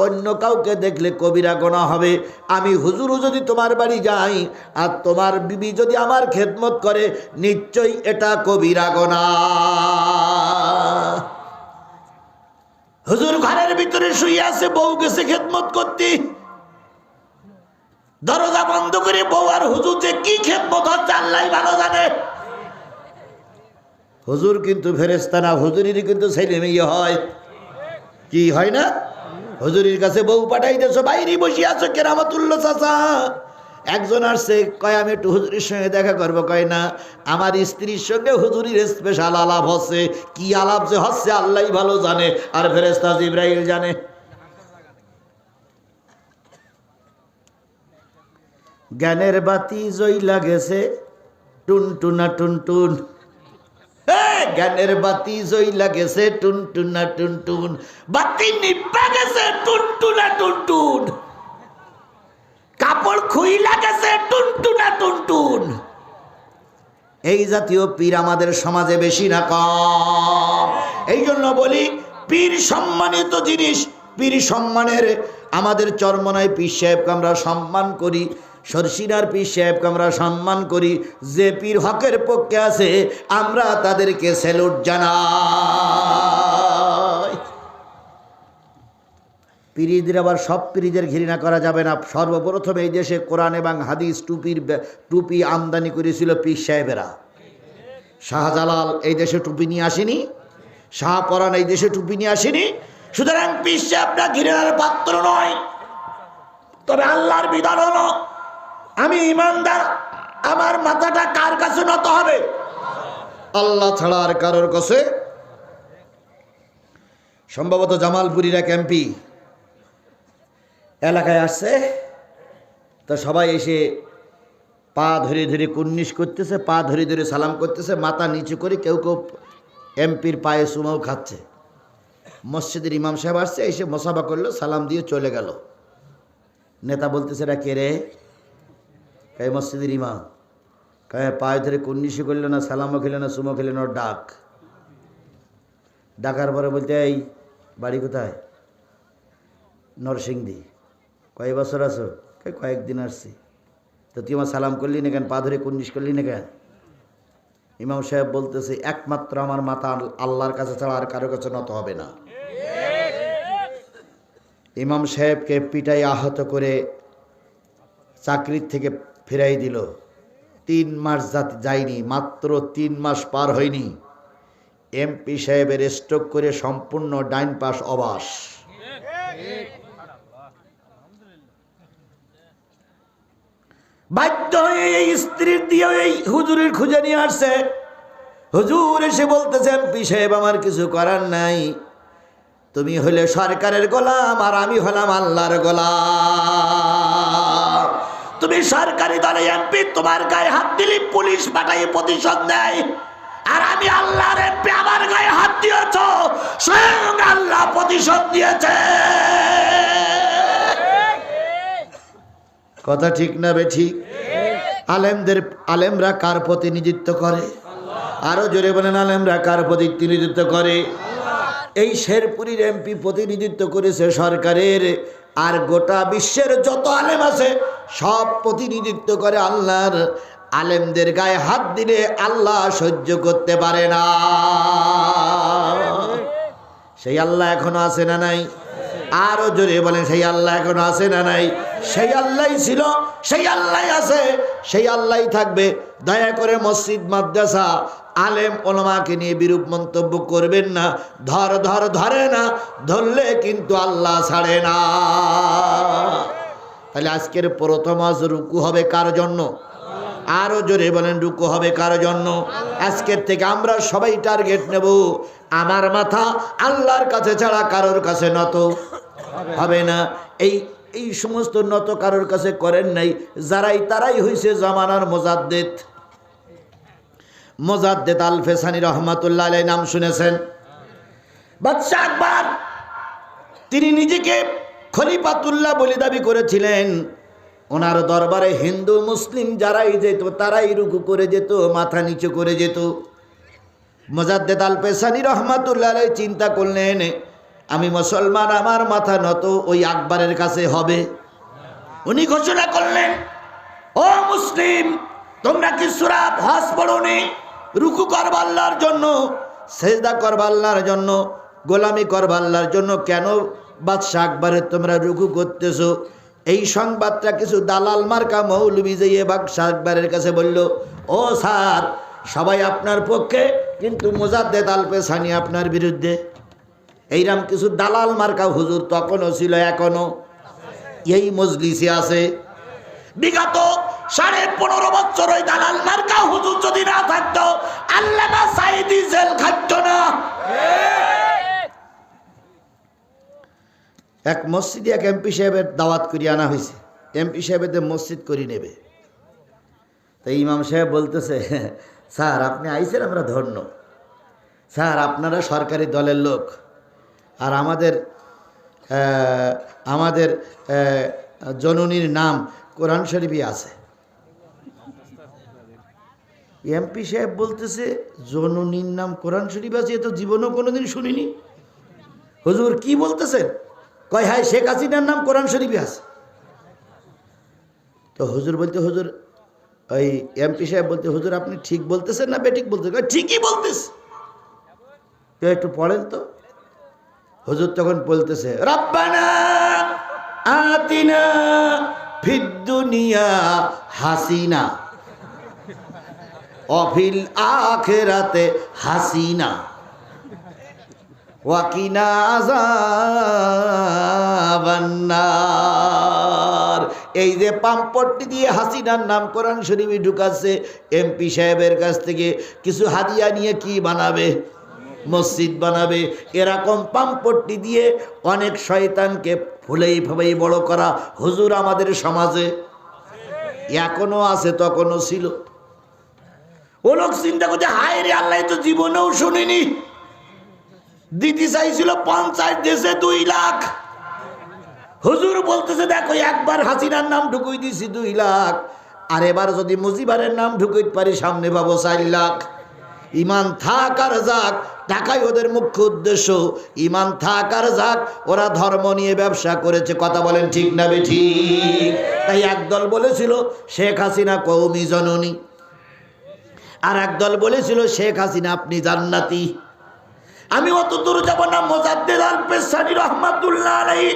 অন্য কাউকে দেখলে কবিরা গুনাহ হবে। আমি হুজুর যদি তোমার বাড়ি যাই আর তোমার বিবি যদি আমার খেদমত করে, নিশ্চয়ই এটা কবিরা গুনাহ। হুজুর ঘরের ভিতরে শুয়ে আছে, বউ গেছে খেদমত করতে, দরজা বন্ধ করে বউ আর হুজুর যে কি খেদমত হচ্ছে আল্লাহই ভালো জানে। হুজুর কিন্তু ফেরেশতা না, হুজুরেরই কিন্তু ছেলে মেয়ে হয়, কি হয় না? হুজুরের কাছে বউ পাঠাইতেছো, বাইরে বসে আছো কেরামতুল্লাহ চাচা। একজন আসছে, কয় আমি একটু হুজুরের সঙ্গে দেখা করবো। কয় না, আমার স্ত্রীর সঙ্গে হুজুরের স্পেশাল আলাপ হচ্ছে। কি আলাপ যে হচ্ছে আল্লাহই ভালো জানে, আর ফেরেশতা জিবরাইল জানে। জ্ঞানের বাতি জ্বইলা গেছে টুনটুনা টুনটুন, জ্ঞানের বাতি জ্বইলা গেছে টুনটুনা টুনটুন, বাতি নিভা গেছে টুনটুনা টুনটুন, কাপড় খুইলা গেছে টুনটুনা টুনটুন। এই জাতীয় পীর আমাদের সমাজে বেশি না কম? এই জন্য বলি, পীর সম্মানিত জিনিস, পীর সম্মানের আমাদের চরমনায় পীর সাহেবকে আমরা সম্মান করি, সরসিনার পীর সাহেবকে আমরা সম্মান করি। যে পীর হকের পক্ষে আছে আমরা তাদেরকে স্যালুট জানাই। পীরদের আবার সব পীরদের ঘৃণা করা যাবে না। সর্বপ্রথম এই দেশে কোরআন এবং হাদিস টুপি আমদানি করেছিল পীর সাহেবেরা। শাহজালাল এই দেশে টুপি নিয়ে আসেনি, শাহপরান এই দেশে টুপি নিয়ে আসেনি। সুতরাং পীর সাহেবরা ঘৃণার পাত্র নয়। তবে আল্লাহর বিধান হলো আমি ইমানদার, আমার মাথাটা কার কাছে নত হবে? আল্লাহ ছাড়া আর কারোর কাছে। সম্ভবত জামালপুরীর এক এমপি এলাকায় আসছে, তো সবাই এসে পা ধরে ধরে কুর্নিশ করতেছে, পা ধরে ধরে সালাম করতেছে, মাথা নিচু করে কেউ কেউ এমপির পায়ে চুমাও খাচ্ছে। মসজিদের ইমাম সাহেব আসছে, এসে মোসাফা করলো, সালাম দিয়ে চলে গেল। নেতা বলতেছে এটা কে রে? এই মসজিদের ইমাম। পায়ে ধরে কুর্নিশি করলো না, সালামও খেলো না, চুমো খেলো না, ডাক। ডাকার পরে বলতে এই বাড়ি কোথায়? নরসিংদী। কয় বছর আছো? কয়েকদিন আসছি। তো তুই আমার সালাম করলি না কেন? পা ধরে কুর্নিশ করলি না কেন? ইমাম সাহেব বলতেছে একমাত্র আমার মাথা আল্লাহর কাছে ছাড়া আর কারো কাছে নত হবে না। ইমাম সাহেবকে পিটাই আহত করে চাকরির থেকে ফিরাই দিল। 3 মাস যায়নি, মাত্র 3 মাস পার হয়নি, এমপি সাহেবের স্ট্রোক করে সম্পূর্ণ ডাইন পাশ অবাস। বাধ্য হয়ে এই স্ত্রীর দিয়ে এই হুজুরের খুঁজে নিয়ে আসছে। হুজুর এসে বলতেছে এমপি সাহেব আমার কিছু করার নাই, তুমি হলে সরকারের গোলাম আর আমি হলাম আল্লাহর গোলাম। তুমি সরকারি দলে এমপি, তোমার গায়ে হাত দিলে পুলিশ পাঠাইয়ে প্রতিশোধ দেয়, আর আমি আল্লাহর এমপি, আমার গায়ে হাত দিয়েছ, স্বয়ং আল্লাহ প্রতিশোধ দিয়েছে। কথা ঠিক না বে ঠিক? আলেমরা কার প্রতিনিধিত্ব করে? আরো জোরে বলেন, আলেমরা কার প্রতিনিধিত্ব করে? এই শেরপুরীর এমপি প্রতিনিধিত্ব করেছে সরকারের, আর গোটা বিশ্বের যত আলেম আছে সব প্রতিনিধিত্ব করে আল্লাহর। আলেমদের গায়ে হাত দিলে আল্লাহ সহ্য করতে পারে না। সেই আল্লাহ এখনো আছে না নাই? আরো জোরে বলেন, সেই আল্লাহ এখনো আছে না নাই? সেই আল্লাহ ছিল, সেই আল্লাহ আছে, সেই আল্লাহ থাকবে। দয়া করে মসজিদ মাদ্রাসা আলেম ওলামাকে নিয়ে বিরূপ মন্তব্য করবেন না। ধরে না, ধরলে কিন্তু আল্লাহ ছাড়ে না। তাহলে আজকের প্রথম আজ রুকু হবে কার জন্য? আরো জোরে বলেন, রুকু হবে কার জন্য? আজকের থেকে আমরা সবাই টার্গেট নেব, আমার মাথা আল্লাহর কাছে ছাড়া কারোর কাছে নত হবে না। এই সমস্ত নত কারোর কাছে করেন নাই যারাই, তারাই হইছে জামানার মোজাদ্দেদ আল ফেসানি রহমাতুল্লাহ আলাইহি, নাম শুনেছেন? বাদশাহ আকবর তিনি নিজেকে খলিফাতুল্লাহ বলে দাবি করেছিলেন। ওনার দরবারে হিন্দু মুসলিম যারাই যেত তারাই রুকু করে যেত, মাথা নিচু করে যেত। মোজাদ্দেদ আল ফেসানি রহমাতুল্লাহ আলাইহি চিন্তা করলেন, আমি মুসলমান, আমার মাথা নত ওই আকবরের কাছে হবে। উনি ঘোষণা করলেন, ও মুসলিম, তোমরা কি সূরা হজ পড়োনি? রুকু করবা আল্লাহর জন্য, সেজদা করবা আল্লাহর জন্য, গোলামি করবা আল্লাহর জন্য, কেন বাদশাহ আকবরের তোমরা রুকু করতেছো? এই সংবাদটা কিছু দালাল মার্কা মৌলবি যেয়ে বাদশাহ আকবরের কাছে বলল, ও স্যার, সবাই আপনার পক্ষে, কিন্তু মোজাদ্দেদ আল ফেসানি আপনার বিরুদ্ধে। এইরাম কিছু দালাল মার্কা হুজুর তখনও ছিল, এখনো এই মজলিসে আছে। বিগত 15.5 বছর ওই দালাল মার্কা হুজুর যদি না থাকতো, আল্লামা সাঈদী জেল খাটতো না। এক মসজিদে এক এমপি সাহেবের দাওয়াত করিয়ে আনা হয়েছে, এমপি সাহেবের মসজিদ করি নেবে। তাই ইমাম সাহেব বলতেছে, স্যার আপনি আইছেন, আমরা ধন্য। স্যার আপনারা সরকারি দলের লোক, আর আমাদের জননীর নাম কোরআন শরীফে আছে। এমপি সাহেব বলতেছে, জননীর নাম কোরআন শরীফ আছে, এ তো জীবনেও কোনোদিন শুনিনি। হুজুর কি বলতেছেন? কয় হ্যাঁ শেখ হাসিনার নাম কোরআন শরীফে আছে। তো হুজুর বলতে, হুজুর ওই এমপি সাহেব বলতে, হুজুর আপনি ঠিক বলতেছেন না বেঠিক বলতেছেন? কয় ঠিকই বলতেছে। তো একটু পড়েন তো। হুজুর তখন বলতেছে, রব্বানা আতিনা ফিদ দুনিয়া হাসিনা অফিল আখিরাতে হাসিনা ওয়াকিনা আযাবান্নার। এই যে পাম্পট্টি দিয়ে হাসিনার নাম কোরআন শরীফে ঢুকাচ্ছে, এমপি সাহেবের কাছ থেকে কিছু হাদিয়া নিয়ে কি বানাবে? মসজিদ বানাবে। এরকম পাম্পট্টি দিয়ে অনেক শয়তানকে ফুলেই ফাবেই বড় করা হুজুর আমাদের সমাজে এখনো আছে, তখনও ছিল। ও লোক চিন্তা করছে, হায় রে আল্লাহ, তো জীবনেও শুনিনি। দিতে চাইছিল 50 দেশে 2 লাখ। হুজুর বলতেছে দেখো, একবার হাসিনার নাম ঢুকুই দিছি 2 লাখ, আর এবার যদি মুজিবারের নাম ঢুকুইতে পারি সামনে পাবো 4 লাখ। ইমান থাক আর যাক, টাকাই ওদের মুখ্য উদ্দেশ্য। ইমান থাক আর যাক, ওরা ধর্ম নিয়ে ব্যবসা করেছে। কথা বলেন ঠিক না বেঠিক? তাই একদল বলেছিল শেখ হাসিনা কওমি জননী, আর একদল বলেছিল শেখ হাসিনা আপনি জান্নাতি। আমি অত দূর যাব না। মোজাদ্দেদ আল পেশানি রহমাতুল্লাহ আলাইহি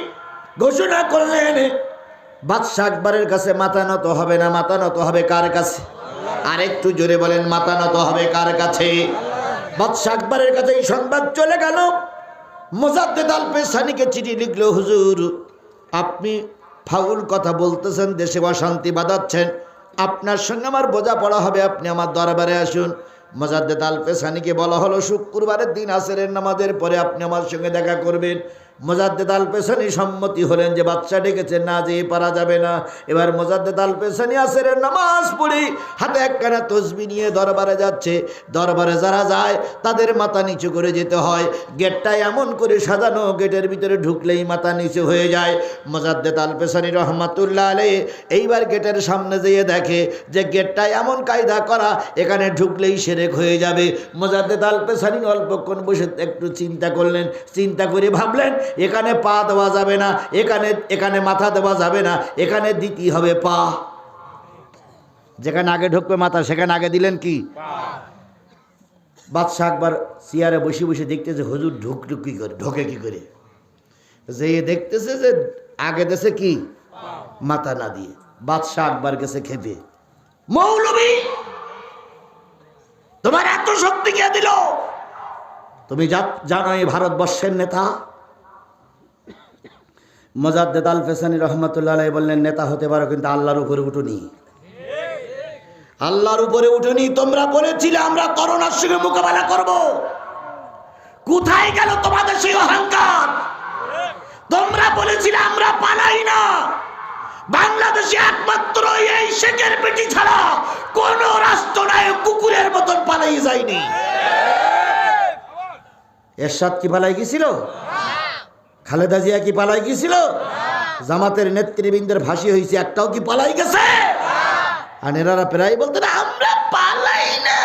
ঘোষণা করলেন, বাদশা আকবরের কাছে মাথা নত হবে না। মাথা নত হবে কার কাছে? আরেকটু জোরে বলেন, মাথা নত হবে কার কাছে? বাদশা আকবরের কাছে এই সংবাদ চলে গেল। মোজাদ্দেদ আল পেশানিকে চিঠি লিখলো, হুজুর আপনি ফাউল কথা বলতেছেন, দেশে অশান্তি বাঁধাচ্ছেন, আপনার সঙ্গে আমার বোঝাপড়া হবে, আপনি আমার দরবারে আসুন। মোজাদ্দেদ আল পেশানিকে বলা হলো শুক্রবারের দিন আসরের নামাজের পরে আপনি আমার সঙ্গে দেখা করবেন। মোজাদ্দেদ আল পেশানি সম্মতি হলেন যে বাদশা ডেকেছেন, না যেয়ে পারা যাবে না। এবার মোজাদ্দেদ আল পেশানি আসরের নামাজ পড়ে হাতে একখানা তসবিহ নিয়ে দরবারে যাচ্ছে। দরবারে যারা যায় তাদের মাথা নিচু করে যেতে হয়। গেটটা এমন করে সাজানো, গেটের ভিতরে ঢুকলেই মাথা নিচু হয়ে যায়। মোজাদ্দেদ আল পেশানি রহমাতুল্লাহ আলাইহি এইবার গেটের সামনে যেয়ে দেখে যে গেটটা এমন কায়দা করা, এখানে ঢুকলেই শিরক হয়ে যাবে। মোজাদ্দেদ আল পেশানি অল্পক্ষণ বসে একটু চিন্তা করলেন। চিন্তা করে ভাবলেন, এখানে পা দেওয়া যাবে না, এখানে মাথা দেওয়া যাবে না, এখানে দিতেই হবে পা। যেখানে আগে ঢুকবে মাথা, সেখানে আগে দিলেন কি? বাদশা একবার চেয়ারে বসে বসে দেখতেছে হুজুর ঢুক কি করে, ঢোকে কি করে। যে দেখতেছে যে আগে দেশে কি মাথা না দিয়ে। বাদশা একবার গেছে খেপে, মৌলবী তোমার এত শক্তি কে দিল? তুমি জানো এই ভারতবর্ষের নেতা? মোজাদ্দেদ আল পেশানি রহমাতুল্লাহ আলাইহি বললেন, নেতা হতে পারো কিন্তু আল্লাহর উপরে উঠুনি। আল্লাহর উপরে উঠুনি। তোমরা বলেছিলে আমরা করোনার সঙ্গে মোকাবেলা করব, কোথায় গেল তোমাদের সেই অহংকার? তোমরা বলেছিলে আমরা পালাই না। বাংলাদেশে একমাত্র এই শেখের বেটি ছাড়া কোন রাষ্ট্রনায়ক কুকুরের মতন পালাই যায়নি। এরশাদ কি পালাই গেছিল? খালেদা জিয়া কি পালাই গেছিল? জামাতের নেতৃবৃন্দের ফাঁসি হয়েছে, একটাও কি পালাই গেছে? আর এনারা প্রায় বলতেন আমরা পালাই না,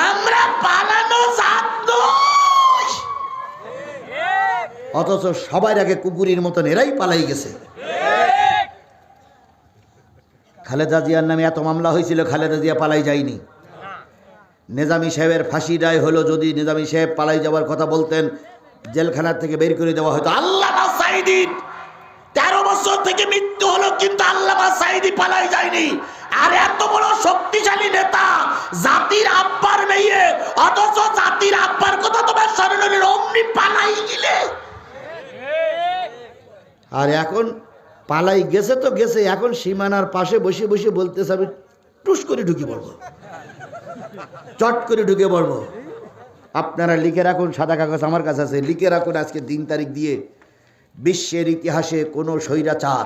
আমরা পালানো জাত নই। অথচ সবার আগে কুকুরের মতন এরাই পালাই গেছে। খালেদা জিয়ার নামে এত মামলা হয়েছিল, খালেদা জিয়া পালাই যায়নি। নিজামী সাহেবের ফাঁসি রায় হলো, যদি নিজামী সাহেব পালাই যাওয়ার কথা বলতেন জেলখানার থেকে বের করে দেওয়া হয়তো। আল্লামা সাঈদী 13 বছর থেকে মৃত্যু হলো, কিন্তু আল্লামা সাঈদী পালাই যায়নি। আর এত বড় শক্তিশালী নেতা, জাতির আব্বার মেয়ে, অথচ জাতির আব্বার কথা তোমার স্মরণ হলো, অমনি পালাই গেলে। আর এখন পালাই গেছে তো গেছে, এখন সীমানার পাশে বসে বসে বলতেছে আমি টুস করে ঢুকে পড়বো, চট করে ঢুকে পড়বো। আপনারা লিখে রাখুন, সাদা কাগজ আমার কাছে আছে, লিখে রাখুন আজকে 3 তারিখ দিয়ে, বিশ্বের ইতিহাসে কোনো স্বৈরাচার,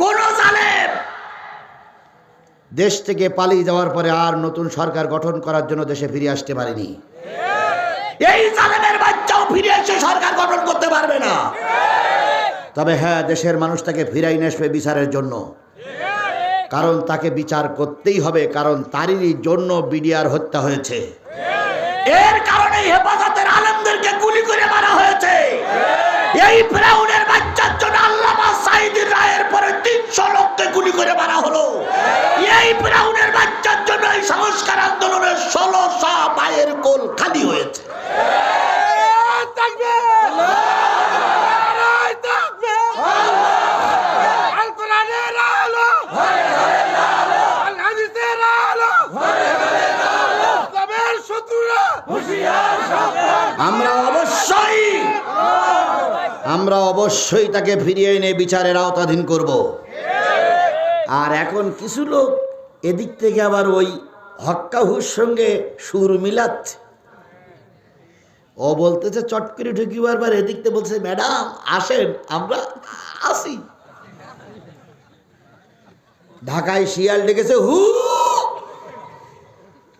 কোন জালেম দেশ থেকে পালিয়ে যাওয়ার পরে আর নতুন সরকার গঠন করার জন্য দেশে ফিরে আসতে পারেনি। এই জালেমের বাচ্চাও ফিরে এসে সরকার গঠন করতে পারবে না। তবে হ্যাঁ, দেশের মানুষ তাকে ফিরাই নিয়ে আসবে বিচারের জন্য, কারণ তাকে বিচার করতেই হবে, কারণ তারই জন্য বিডিআর হত্যা হয়েছে। এর কারণে হেফাজতের আলেমদেরকে গুলি করে মারা হয়েছে। এই ফেরাউনের বাচ্চার জন্য আল্লামা সাঈদীর রায়ের পরে 300 লোককে গুলি করে মারা হলো। এই ফেরাউনের বাচ্চার জন্য এই সংস্কার আন্দোলনের 1600 মায়ের কোল খালি হয়েছে। আমরা অবশ্যই তাকে ফিরিয়ে এনে বিচারের আওতাধীন করব। আর এখন কিছু লোক এদিক থেকে আবার ওই হক্কাহুর সঙ্গে সুর মিলাচ্ছে। ও বলতেছে চট করে ঢুকি, বারবার এদিক থেকে বলছে ম্যাডাম আসেন, আমরা আসি। ঢাকায় শিয়াল ডেকেছে হু,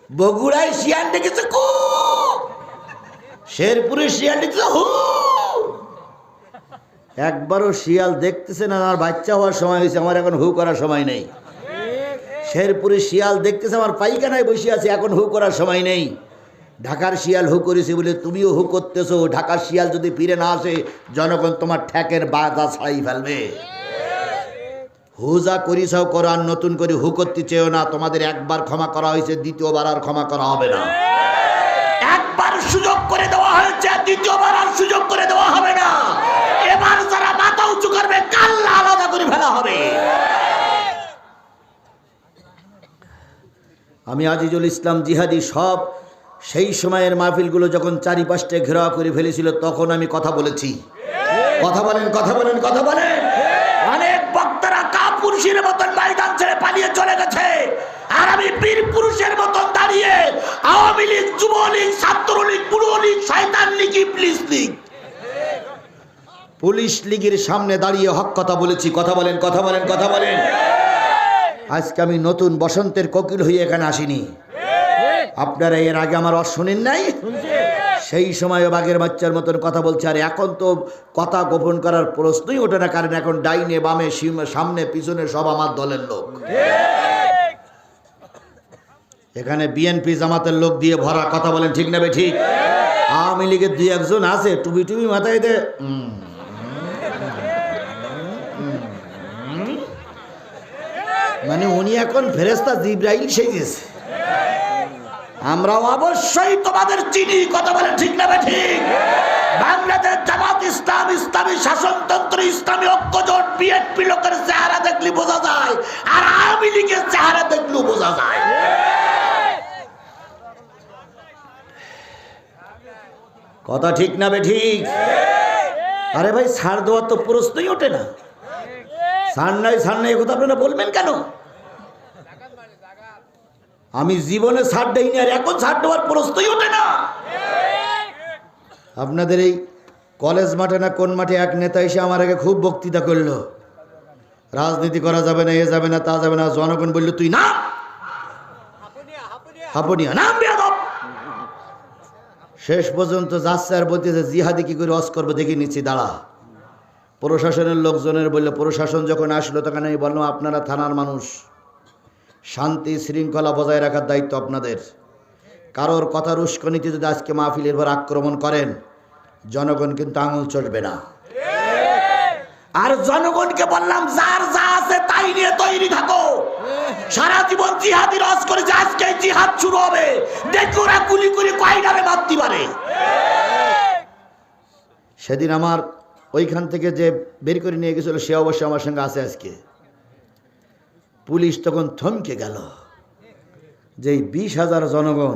বগুড়ায় শিয়াল ডেকেছে কু, শেরপুরে শিয়াল ডেকেছে হু। একবারও শিয়াল দেখতেছে না, আমার বাচ্চা হওয়ার সময় হয়েছে, আমার এখন হু করার সময় নেই। শেরপুরে শিয়াল দেখতেছে আমার পাইখানায় বসে আছে, এখন হু করার সময় নেই। ঢাকার শিয়াল হু করেছে বলে তুমিও হু করতেছো। ঢাকার শিয়াল যদি ফিরে না আসে, জনগণ তোমার ঠ্যাকের বাধা ছাড়াই ফেলবে। হু যা করিসাও করো, আর নতুন করে হু করতে চেয়েও না। তোমাদের একবার ক্ষমা করা হয়েছে, দ্বিতীয়বার আর ক্ষমা করা হবে না। একবার সুযোগ করে দেওয়া হয়েছে, দ্বিতীয়বার আর সুযোগ করে দেওয়া হবে না। এবার যারা মাথা উঁচু করবে, কাল্লা আলাদা করে ফেলা হবে। আমি আজিজুল ইসলাম জিহাদি সব সেই সময়ের মাহফিলগুলো যখন চারিপাশে ঘেরাও করে ফেলেছিল, তখন আমি কথা বলেছি। কথা বলেন, কথা বলেন, কথা বলেন। অনেক বক্তারা কাপুরুষের মতন ময়দান ছেড়ে পালিয়ে চলে গেছে, আর আমি বীর পুরুষের মতন দাঁড়িয়ে আওয়ামী লীগ, যুবলীগ, ছাত্রলীগ, যুবলীগ, শয়তান লীগ, ইবলিস লীগ, পুলিশ লীগের সামনে দাঁড়িয়ে হক কথা বলেছি। কথা বলেন, কথা বলেন, কথা বলেন। আজকে আমি নতুন বসন্তের কোকিল হয়ে এখানে আসিনি। আপনারা এর আগে আমার শুনেন নাই? সেই সময় বাঘের বাচ্চার মতন কথা বলছে। আর এখন তো কথা গোপন করার প্রশ্নই ওঠে না, কারণ এখন ডাইনে বামে সামনে পিছনে সব আমার দলের লোক। এখানে বিএনপি জামাতের লোক দিয়ে ভরা। কথা বলেন ঠিক না বে ঠিক? আওয়ামী লীগের 2-1 জন আছে, টুপি টুপি মাথায় দে, মানে উনি এখন ফেরেশতা জিবরাইল সেজেছে। আমরাও অবশ্যই তোমাদের চিনি। কথা বলেন ঠিক না ঠিক? বাংলাদেশ জামাত ইসলাম, ইসলামী শাসনতন্ত্র, ইসলামী ঐক্যজোট, বিএনপি লোকের চেহারা দেখলে বোঝা যায়, আর আওয়ামী লীগের চেহারা দেখলেও বোঝা যায়। কথা ঠিক না বে ঠিক? আরে ভাই, ছাড় দেওয়ার তো প্রশ্নই ওঠে না। ছাড় নাই, ছাড় নাই, কথা আপনারা বলবেন কেন? আমি জীবনে ছাড় দেইনি, আর এখন ছাড় দেওয়ার প্রশ্নই ওঠে না। আপনাদের এই কলেজ মাঠে না কোন মাঠে এক নেতা এসে আমার আগে খুব বক্তৃতা করলো, রাজনীতি করা যাবে না, এ যাবে না, তা যাবে না। জনগণ বলল তুই না, হাপনিয়া নাম বেয়াদব। শেষ পর্যন্ত যাচ্ছে আর বলতেছে জিহাদি কি করে অস করবো দেখে নিচ্ছি, দাঁড়া। প্রশাসনের লোকজনের বললো, প্রশাসন যখন আসলো তখন আমি বললাম আপনারা থানার মানুষ, শান্তি শৃঙ্খলা বজায় রাখার দায়িত্ব আপনাদের। কারোর কথার উস্কানিতে যদি আজকে মাহফিলের পর আক্রমণ করেন, জনগণ কিন্তু আঙুল চড়বে না। আর জনগণকে বললাম যার যা আছে তাই নিয়ে তৈরি থাকো। সারা জীবন জিহাদি রস করে, যে আজকে জিহাদ শুরু হবে, দেখো ওরা গুলি করে কয়ডারে মারতে পারে। সেদিন আমার ওইখান থেকে যে বের করে নিয়ে গেছিল, সে অবশ্যই আমার সঙ্গে আছে আজকে। পুলিশ তখন থমকে গেল যে 20,000 জনগণ,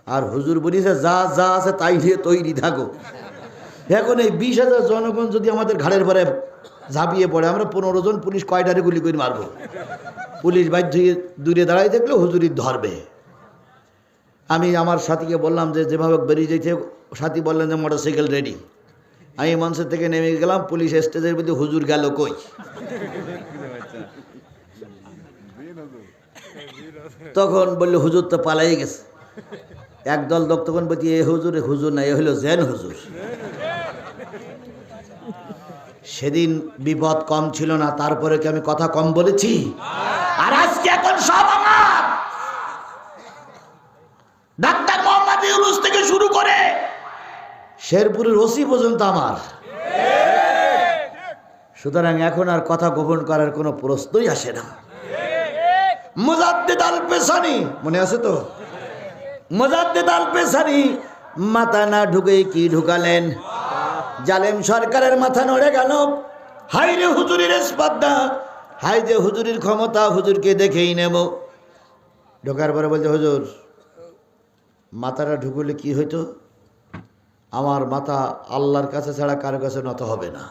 আর হুজুর বলিছে যা যা আছে তাই নিয়ে তৈরি থাকো। এখন এই 20,000 জনগণ যদি আমাদের ঘাড়ের পরে ঝাঁপিয়ে পড়ে, আমরা 15 জন পুলিশ কয়টারে গুলি করে মারবো? পুলিশ বাধ্য দূরে দাঁড়াই থাকলে হুজুরি ধরবে। আমি আমার সাথীকে বললাম যে যেভাবে বেরিয়ে যেতে, সাথী বললেন যে মোটরসাইকেল রেডি। আমি মঞ্চের থেকে নেমে গেলাম, পুলিশ স্টেজের মধ্যে, হুজুর গেল কই? তখন বললো হুজুর তো পালাই গেছে। একদল লোক তখন বলছি এ হুজুর, হুজুর না, এ হলো জেন হুজুর। সেদিন বিপদ কম ছিল না, তারপরে কি আমি কথা কম বলেছি? আর আজকে এখন সব আমার। ডাক্তার মোহাম্মদ ইউনূস থেকে শুরু করে শেরপুরের ওসি পর্যন্ত আমার। সুতরাং এখন আর কথা গোপন করার কোনো প্রশ্নই আসে না। মুজাদ্দিদ আল পেসানি মনে আছে তো? মুজাদ্দিদ আল পেসানি মাথা না ঢুকে কি ঢুকালেন? জালেম সরকারের মাথা নড়ে গেল। হাই রে হুজুরির স্পর্ধা, হাই যে হুজুরির ক্ষমতা, হুজুরকে দেখেই নেব। ঢোকার পরে বলছে, হুজুর মাথাটা ঢুকলে কি হইতো? আমার মাথা আল্লাহর কাছে ছাড়া কারো কাছে নত হবে না।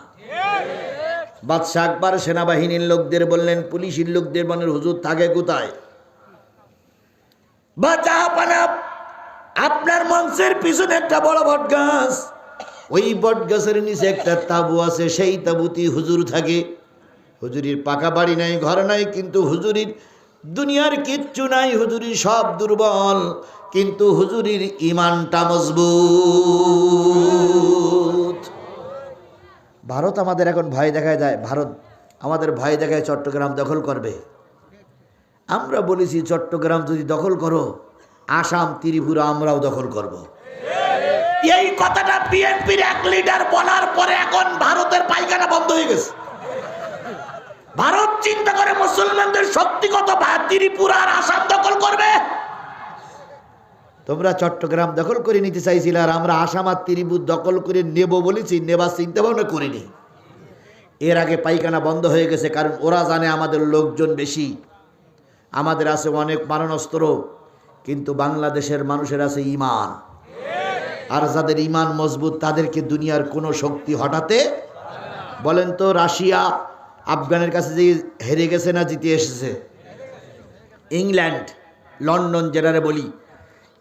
বাদশা আকবর সেনাবাহিনীর লোকদের বললেন, পুলিশের লোকদের বলেন, হুজুর থাকে কোথায়? আপনার মঞ্চের পিছনে একটা বড় বট গাছ, ওই বট গাছের নিচে একটা তাঁবু আছে, সেই তাঁবুতে হুজুর থাকে। হুজুরির পাকা বাড়ি নাই, ঘর নাই, কিন্তু হুজুরির দুনিয়ার কিচ্ছু নাই, হুজুরির সব দুর্বল, কিন্তু হুজুরির ইমানটা মজবুত। ভারত আমাদের এখন ভয় দেখায় যায়, ভারত আমাদের ভয় দেখায় চট্টগ্রাম দখল করবে। আমরা বলেছি চট্টগ্রাম যদি দখল করো, আসাম ত্রিপুরা আমরাও দখল করব। এই কথাটা বিএনপির এক লিডার বলার পরে এখন ভারতের পায়খানা বন্ধ হয়ে গেছে। ভারত চিন্তা করে মুসলমানদের শক্তি কত, ত্রিপুরা আর আসাম দখল করবে। তোমরা চট্টগ্রাম দখল করে নিতে চাইছিলে, আর আমরা আসাম আর ত্রিপুর দখল করে নেব বলেছি, নেবার চিন্তা ভাবনা করিনি। এর আগে পায়খানা বন্ধ হয়ে গেছে, কারণ ওরা জানে আমাদের লোকজন বেশি, আমাদের আছে অনেক মারণাস্ত্র, কিন্তু বাংলাদেশের মানুষের আছে ইমান। আর যাদের ইমান মজবুত তাদেরকে দুনিয়ার কোনো শক্তি হটাতে। বলেন তো, রাশিয়া আফগানের কাছে যে হেরে গেছে না জিতে এসেছে? ইংল্যান্ড, লন্ডন যেটারে বলি,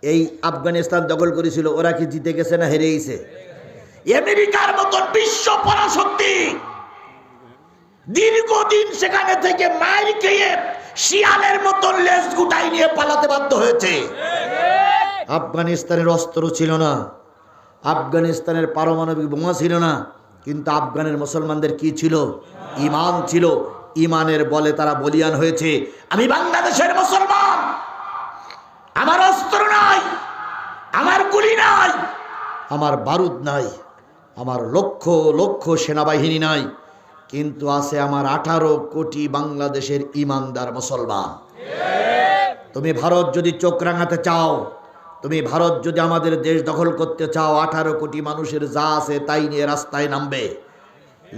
এই আফগানিস্তান দখল করেছিল, ওরা কি জিতে গেছে না হেরে গেছে? আমেরিকার মতন বিশ্ব পরাশক্তি দীর্ঘদিন সেখানে থেকে মাইর খেয়ে শিয়ালের মতন লেজ গুটাই নিয়ে পালাতে বাধ্য হয়েছে। আফগানিস্তানের অস্ত্র ছিল না, আফগানিস্তানের পারমাণবিক বোমা ছিল না, কিন্তু আফগানের মুসলমানদের কি ছিল? ইমান ছিল। ইমানের বলে তারা বলিয়ান হয়েছে। আমি বাংলাদেশের মুসলমান, আমার অস্ত্র নাই, আমার গুলি নাই, আমার বারুদ নাই, আমার লক্ষ লক্ষ সেনাবাহিনী নাই, কিন্তু আছে আমার 18 কোটি বাংলাদেশের ইমানদার মুসলমান। তুমি ভারত যদি চোখ রাঙাতে চাও, তুমি ভারত যদি আমাদের দেশ দখল করতে চাও, 18 কোটি মানুষের যা আছে তাই নিয়ে রাস্তায় নামবে,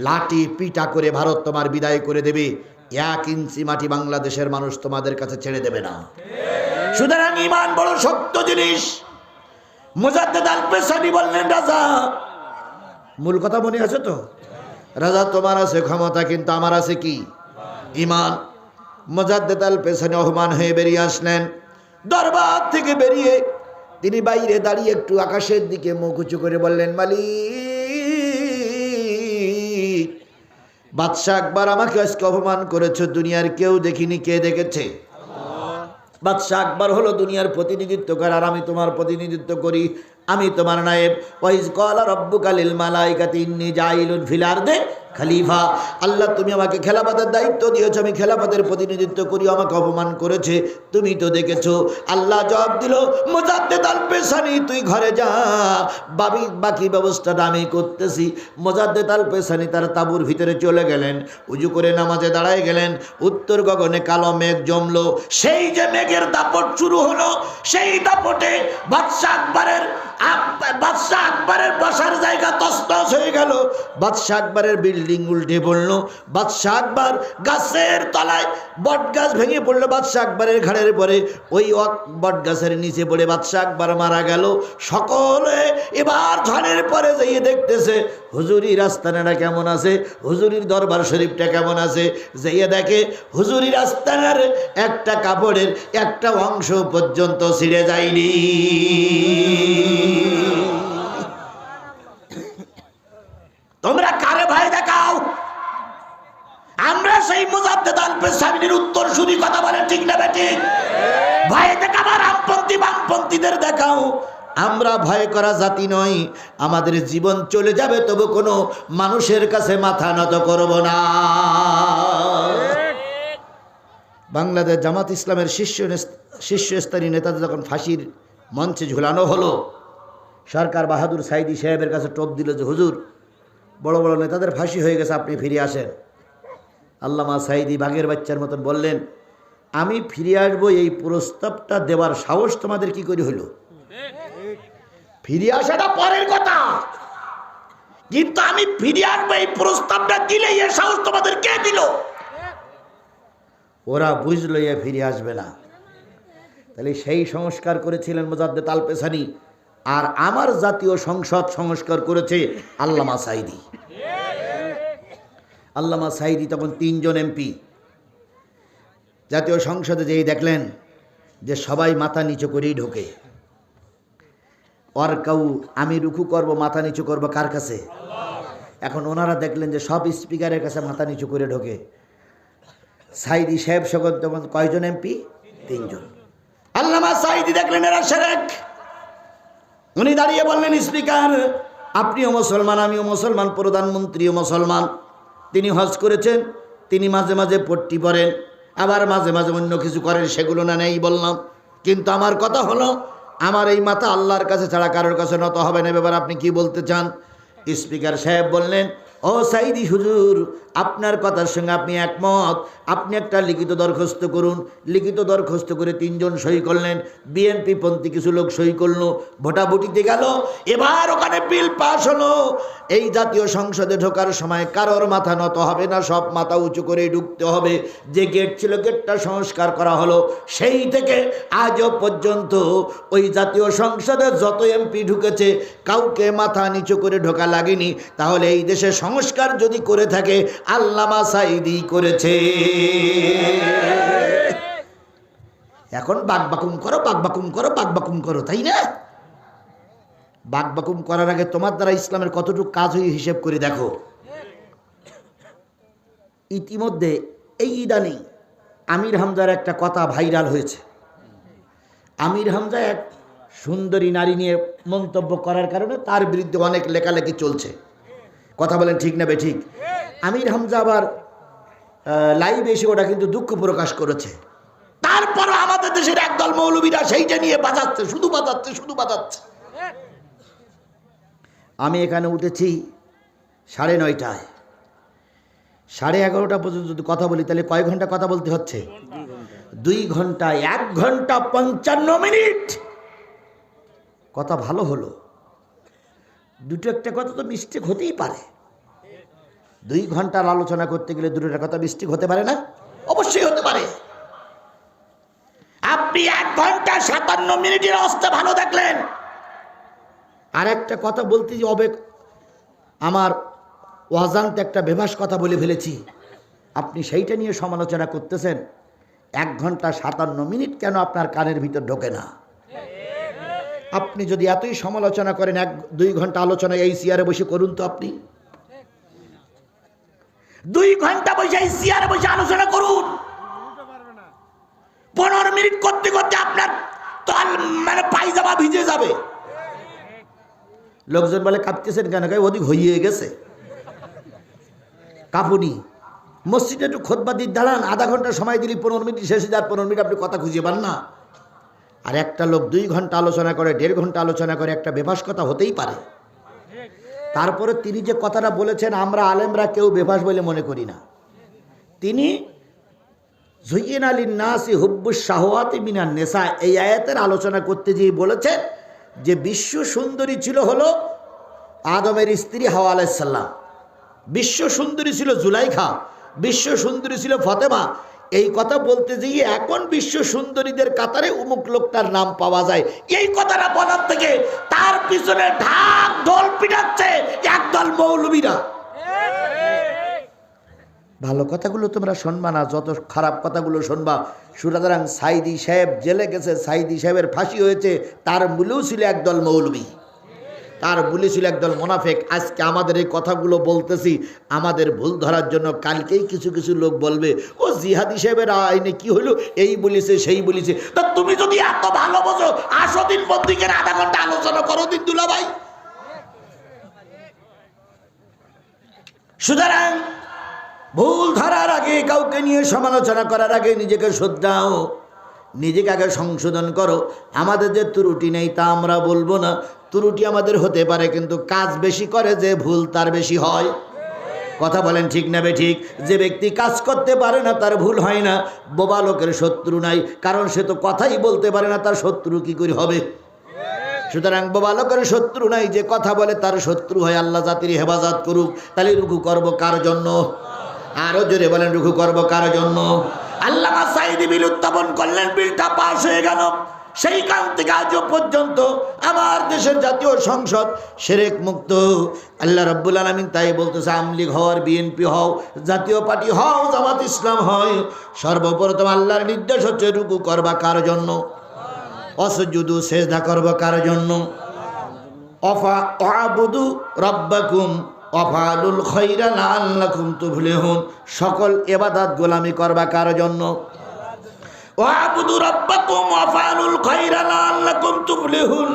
লাঠি পিটা করে ভারত তোমার বিদায় করে দেবে। 1 ইঞ্চি মাটি বাংলাদেশের মানুষ তোমাদের কাছে ছেড়ে দেবে না। সুতরাং ইমান বড় শক্ত জিনিস। মুজাদ্দিদ আল পেসানি বললেন, রাজা, মূল কথা মনে আছে তো? রাজা তোমার আছে ক্ষমতা, কিন্তু আমার আছে কি? ইমান। মুজাদ্দিদ আল পেসানি অপমান হয়ে বেরিয়ে আসলেন। দরবার থেকে বেরিয়ে তিনি বাইরে দাঁড়িয়ে একটু আকাশের দিকে মুখ উঁচু করে বললেন, মালিক, বাদশা আকবর আমাকে আজকে অপমান করেছে, দুনিয়ার কেউ দেখিনি, কে দেখেছে? বাদশা আকবর হলো দুনিয়ার প্রতিনিধিত্ব করে, আর আমি তোমার প্রতিনিধিত্ব করি, আমি তোমার নায়েব। ওয়াইজ ক্বালা রাব্বুকা লিল মালাইকাতি ইন্নী জাইলুন ফিল আরদি খলিফা। আল্লাহ তুমি আমাকে খেলাফতের দায়িত্ব দিয়েছো, আমি খেলাফতের প্রতিনিধিত্ব করি, আমাকে অপমান করেছে, তুমি তো দেখেছো। আল্লাহ জবাব দিল, মুজাদ্দিদ আল পেসানি তুই ঘরে যা, বাকি ব্যবস্থাটা আমি করতেছি। মুজাদ্দিদ আল পেসানি তার তাঁবুর ভিতরে চলে গেলেন, উজু করে নামাজে দাঁড়ায় গেলেন। উত্তর গগনে কালো মেঘ জমলো। সেই যে মেঘের দাপট শুরু হলো, সেই দাপটে বাদশা আকবরের বসার জায়গা তছনছ হয়ে গেল। বাদশা আকবরের বিল্ডিং উল্টে পড়লো। বাদশা আকবর গাছের তলায়, বট গাছ ভেঙে পড়লো বাদশা আকবরের ঘাড়ের পরে। ওই বট গাছের নিচে পড়ে বাদশা আকবর মারা গেল। সকলে এবার ঝড়ের পরে যেয়ে দেখতেছে হুজুরির আস্তানাটা কেমন আছে, হুজুরির দরবার শরীফটা কেমন আছে। যেয়ে দেখে হুজুরির আস্তানার একটা কাপড়ের একটা অংশ পর্যন্ত ছিঁড়ে যায়নি। তোমরা কারে ভয় দেখাও? আমরা সেই মুজাদ্দিদ আল পেসানির উত্তরসূরি, কথা বলে ঠিক না বেঠিক? ভয় দেখাবা রামপন্থী বামপন্থীদের দেখাও। আমরা ভয় করা জাতি নই, আমাদের জীবন চলে যাবে তবু কোনো মানুষের কাছে মাথা নত করব না। বাংলাদেশ জামাত ইসলামের শীর্ষস্থানীয় নেতাদের যখন ফাঁসির মঞ্চে ঝুলানো হলো, সরকার বাহাদুর সাইদি সাহেবের কাছে টোপ দিল যে হুজুর, বড় বড় নেতাদের ফাঁসি হয়ে গেছে, আপনি ফিরে আসেন। আল্লামা সাঈদী বাঘের বাচ্চার মতন বললেন, আমি ফিরে আসবো, এই প্রস্তাবটা দেওয়ার সাহস তোমাদের কি করে হইল? ফিরে আসাটা পরের কথা, কিন্তু আমি ফিরে আসবো এই প্রস্তাবটা দিলে এর সাহস তোমাদের কে দিল? ওরা বুঝলো এ ফিরে আসবে না। তাহলে সেই সংস্কার করেছিলেন মুজাদ্দেদ আল পেছানি, আর আমার জাতীয় সংসদ সংস্কার করেছে আল্লামা সাঈদী। আল্লামা সাঈদী তখন 3 জন এমপি জাতীয় সংসদে যেই দেখলেন যে সবাই মাথা নিচু করেই ঢোকে, আর কেউ আমি রুকু করব মাথা নিচু করব কার কাছে? এখন ওনারা দেখলেন যে সব স্পিকারের কাছে মাথা নিচু করে ঢোকে। সাঈদী সাহেব সকল তখন কয়জন এমপি? 3 জন। আল্লামা সাঈদী দেখলেন এরা শিরক। উনি দাঁড়িয়ে বললেন, স্পিকার আপনিও মুসলমান, আমিও মুসলমান, প্রধানমন্ত্রীও মুসলমান, তিনি হজ করেছেন, তিনি মাঝে মাঝে পট্টি পরেন, আবার মাঝে মাঝে অন্য কিছু করেন, সেগুলো না নেই বললাম, কিন্তু আমার কথা হলো আমার এই মাথা আল্লাহর কাছে ছাড়া কারোর কাছে নত হবে না। ব্যাপার আপনি কি বলতে চান? স্পিকার সাহেব বললেন, ও সাঈদী হুজুর, আপনার কথার সঙ্গে আপনি একমত, আপনি একটা লিখিত দরখাস্ত করুন। লিখিত দরখাস্ত করে 3 জন সই করলেন, বিএনপি পন্থী কিছু লোক সই করলো, ভোটাভুটিতে গেল, এবার ওখানে বিল পাস হলো। এই জাতীয় সংসদে ঢোকার সময় কারোর মাথা নত হবে না, সব মাথা উঁচু করে ঢুকতে হবে। যে গেট ছিল গেটটা সংস্কার করা হলো। সেই থেকে আজও পর্যন্ত ওই জাতীয় সংসদে যত এমপি ঢুকেছে কাউকে মাথা নিচু করে ঢোকা লাগেনি। তাহলে এই দেশে সংস্কার যদি করে থাকে আল্লামা সাঈদী করেছে। এখন বাকবাকুম করো, বাকবাকুম করো, বাকবাকুম করো, তাই না? বাকবাকুম করার আগে তোমার দ্বারা ইসলামের কতটুকু কাজ হয়ে হিসেব করে দেখো। ইতিমধ্যে এই ইদানিং আমির হামজার একটা কথা ভাইরাল হয়েছে। আমির হামজা এক সুন্দরী নারী নিয়ে মন্তব্য করার কারণে তার বিরুদ্ধে অনেক লেখালেখি চলছে। কথা বলেন ঠিক না বেঠিক? আমির হামজা আবার লাইভে এসে ওটা কিন্তু দুঃখ প্রকাশ করেছে। তারপর আমাদের দেশের একদল মৌলবীরা সেইটা নিয়ে বাজাচ্ছে, শুধু বাজাচ্ছে, শুধু বাজাচ্ছে। আমি এখানে উঠেছি 9:30, 11:30 পর্যন্ত যদি কথা বলি তাহলে কয় ঘন্টা কথা বলতে হচ্ছে? 2 ঘন্টা, 1 ঘন্টা 55 মিনিট কথা ভালো হলো। দুটো একটা কথা তো মিস্টেক হতেই পারে। 2 ঘন্টার আলোচনা করতে গেলে দুটোটা কথা মিস্টেক হতে পারে না? অবশ্যই হতে পারে। আপনি 1 ঘন্টা 57 মিনিটের অবস্থা ভালো দেখলেন, আর একটা কথা বলতে যে আমার অজান্তে একটা বেভাস কথা বলে ফেলেছি, আপনি সেইটা নিয়ে সমালোচনা করতেছেন। 1 ঘন্টা 57 মিনিট কেন আপনার কানের ভিতর ঢোকে না? আপনি যদি এতই সমালোচনা করেন 1-2 ঘন্টা আলোচনা এই চেয়ারে বসে করুন তো। আপনি 2 ঘন্টা বসে এই চেয়ারে বসে আলোচনা করুন। 15 মিনিট করতে করতে আপনার তো মানে পায়জামা ভিজে যাবে। লোকজন বলে কাঁপতেছেন কেন? ওদিক হইয়ে গেছে কাপুনি। মসজিদে একটু খুতবা দিয়ে দাঁড়ান, আধা ঘন্টা সময় দিলি 15 মিনিট শেষে যার 15 মিনিট আপনি কথা খুঁজে পান না। আর একটা লোক 2 ঘন্টা আলোচনা করে, 1.5 ঘন্টা আলোচনা করে, একটা বেভাস কথা হতেই পারে। তারপরে তিনি যে কথাটা বলেছেন আমরা আলেমরা কেউ বেভাস বলে মনে করি না। তিনি যুইয়িনা লিন-নাসি হুব্বুশ শাহওয়াতি মিনান নিসা এই আয়াতের আলোচনা করতে গিয়ে বলেছেন যে বিশ্ব সুন্দরী ছিল হলো আদমের স্ত্রী হাওয়া আলাইহিস সালাম, বিশ্ব সুন্দরী ছিল জুলাইখা, বিশ্ব সুন্দরী ছিল ফাতেমা। এই কথা বলতে গিয়ে এখন বিশ্ব সুন্দরীদের কাতারে অমুক লোকটার নাম পাওয়া যায়। এই কথাটা বলার থেকে তার পিছনে ঢাক ঢোল পিটাচ্ছে একদল মৌলবীরা। ভালো কথাগুলো তোমরা শুনবা না, যত খারাপ কথাগুলো শুনবা। সুতরাং সাঈদী সাহেব জেলে গেছে, সাঈদী সাহেবের ফাঁসি হয়েছে, তার মূলেও ছিল একদল মৌলবী, তার মূলে ছিল একদল মোনাফেক। আজকে আমাদের এই কথাগুলো বলতেছি আমাদের ভুল ধরার জন্য। কালকেই কিছু কিছু লোক বলবে ও জিহাদি সাহেবের আইনে কি হলো, এই বলিছে সেই বলিছে। তা তুমি যদি এত ভালো বোঝো আসো দিন বন্দিকের আধা ঘন্টা আলোচনা করো দিন দুলা ভাই। সুতরাং ভুল ধরার আগে, কাউকে নিয়ে সমালোচনা করার আগে নিজেকে শুধরাও, নিজেকে আগে সংশোধন করো। আমাদের যে ত্রুটি নেই তা আমরা বলবো না, ত্রুটি আমাদের হতে পারে, কিন্তু কাজ বেশি করে যে ভুল তার বেশি হয়। কথা বলেন ঠিক না ঠিক? যে ব্যক্তি কাজ করতে পারে না তার ভুল হয় না, বোবা লোকের শত্রু নাই, কারণ সে তো কথাই বলতে পারে না, তার শত্রু কি করে হবে? সুতরাং বোবা লোকের শত্রু নাই, যে কথা বলে তার শত্রু হয়। আল্লাহ জাতির হেফাজত করুক। তাহলে রুকু করব কার জন্য? আরো জোরে বলেন, রুকু করব কার জন্য? আল্লামা সাঈদী বিল উত্থাপন করলেন, বিলটা পাস হয়ে গেল। সেইখান থেকে আজও পর্যন্ত আমার দেশের জাতীয় সংসদ শিরক মুক্ত। আল্লাহ রাব্বুল আলামিন তাই বলতেছে, আওয়ামী লীগ হও আর বিএনপি হও, জাতীয় পার্টি হও, জামাত ইসলাম হয়, সর্বপ্রথম আল্লাহর নির্দেশ হচ্ছে রুকু করবা কার জন্য? অসজুদু, সেজদা করব কার জন্য? অফা আবুদু রব্বাকুম অফালুল খৈরা লাআল্লাকুম তুফলিহুন, সকল ইবাদত গোলামি করবা কার জন্য? ওয়াবুদু রাব্বাকুম ওয়াফআলুল খায়রা লাআল্লাকুম তুফলিহুন,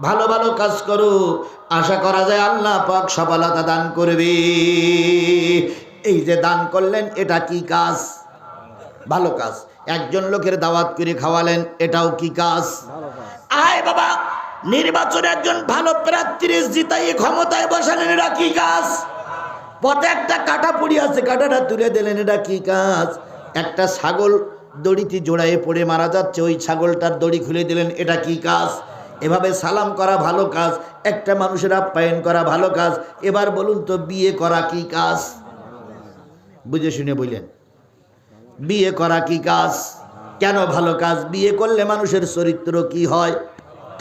ভালো ভালো কাজ করো, আশা করা যায় আল্লাহ পাক সফলতা দান করবে। এই যে দান করলেন, এটা কি কাজ? ভালো কাজ। একজন লোকের দাওয়াত করে খাওয়ালেন, এটাও কি কাজ? আয় বাবা, নির্বাচনে একজন ভালো প্রার্থীর জিতাই ক্ষমতায় বসালেন, এটা কি কাজ? পথে একটা কাটা পড়ে আছে, কাটাটা তুলে দিলেন, এটা কি কাজ? একটা ছাগল দড়িতে জোড়ায় পড়ে মারা যাচ্ছে, ওই ছাগলটার দড়ি খুলে দিলেন, এটা কি কাজ? এভাবে সালাম করা ভালো কাজ, একটা মানুষের আপ্যায়ন করা ভালো কাজ। এবার বলুন তো, বিয়ে করা কি কাজ? বুঝে শুনে বললেন, বিয়ে করা কি কাজ? কেন ভালো কাজ? বিয়ে করলে মানুষের চরিত্র কি হয়?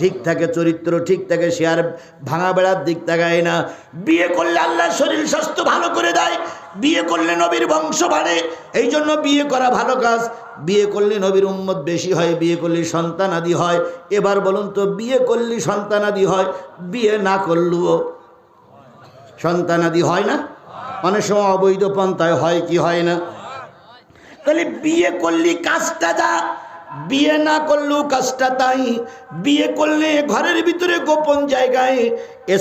ঠিক থাকে, চরিত্র ঠিক থাকে, সে আর ভাঙা বেড়ার দিক তাকায় না। বিয়ে করলে আল্লাহ শরীর স্বাস্থ্য ভালো করে দেয়, বিয়ে করলে নবীর বংশ বাড়ে, এই জন্য বিয়ে করা ভালো কাজ। বিয়ে করলে নবীর উম্মত বেশি হয়, বিয়ে করলে সন্তানাদি হয়। এবার বলুন তো, বিয়ে করলে সন্তানাদি হয়, বিয়ে না করলেও সন্তানাদি হয় না? অনেক সময় অবৈধ পন্থায় হয় কি হয় না? তাহলে বিয়ে করলে কাজটা যা, বিয়ে না করলেও কাজটা তাই। বিয়ে করলে ঘরের ভিতরে গোপন জায়গায়,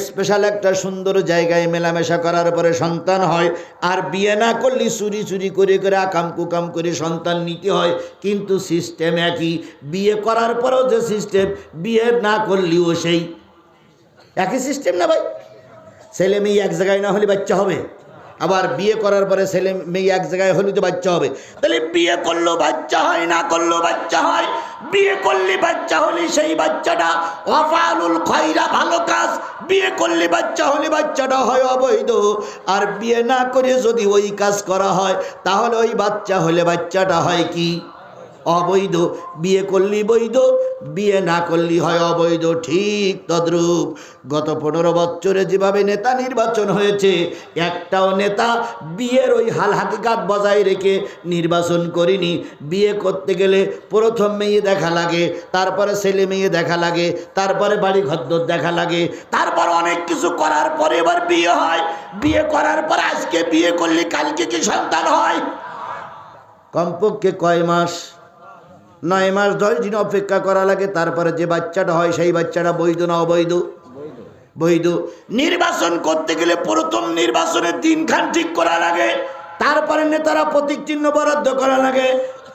স্পেশাল একটা সুন্দর জায়গায় মেলামেশা করার পরে সন্তান হয়। আর বিয়ে না করলে চুরি চুরি করে করে আকাম কুকাম করে সন্তান নিতে হয়। কিন্তু সিস্টেম একই, বিয়ে করার পরেও যে সিস্টেম, বিয়ে না করলেও সেই একই সিস্টেম না ভাই? ছেলে মেয়ে এক জায়গায় না হলে বাচ্চা হবে, আবার বিয়ে করার পরে ছেলে মেয়ে এক জায়গায় হলে তো বাচ্চা হবে। তাহলে বিয়ে করলেও বাচ্চা হয়, না করলেও বাচ্চা হয়। বিয়ে করলে বাচ্চা হলে সেই বাচ্চাটা ওয়াফআলুল খায়রা ভালো কাজ, বিয়ে করলে বাচ্চা হলে বাচ্চাটা হয় অবৈধ। আর বিয়ে না করে যদি ওই কাজ করা হয়, তাহলে ওই বাচ্চা হলে বাচ্চাটা হয় কি? অবৈধ। বিয়ে করলি বৈধ, বিয়ে না করলি হয় অবৈধ। ঠিক তদ্রূপ গত 15 বছরে যেভাবে নেতা নির্বাচন হয়েছে, একটাও নেতা বিয়ের ওই হাল হাকিকাত বজায় রেখে নির্বাচন করিনি। বিয়ে করতে গেলে প্রথম মেয়ে দেখা লাগে, তারপরে ছেলে মেয়ে দেখা লাগে, তারপরে বাড়ি ঘরদোর দেখা লাগে, তারপর অনেক কিছু করার পরে এবার বিয়ে হয়। বিয়ে করার পর আজকে বিয়ে করলে কালকে কি সন্তান হয়? কমপক্ষে কয় মাস? 9 মাস 10 দিন অপেক্ষা করা লাগে, তারপরে যে বাচ্চাটা হয় সেই বাচ্চাটা বৈধ না অবৈধ? বৈধ। নির্বাচন করতে গেলে প্রথম নির্বাচনের দিনখান ঠিক করা লাগে, তারপরে নেতারা প্রতীক চিহ্ন বরাদ্দ করা লাগে,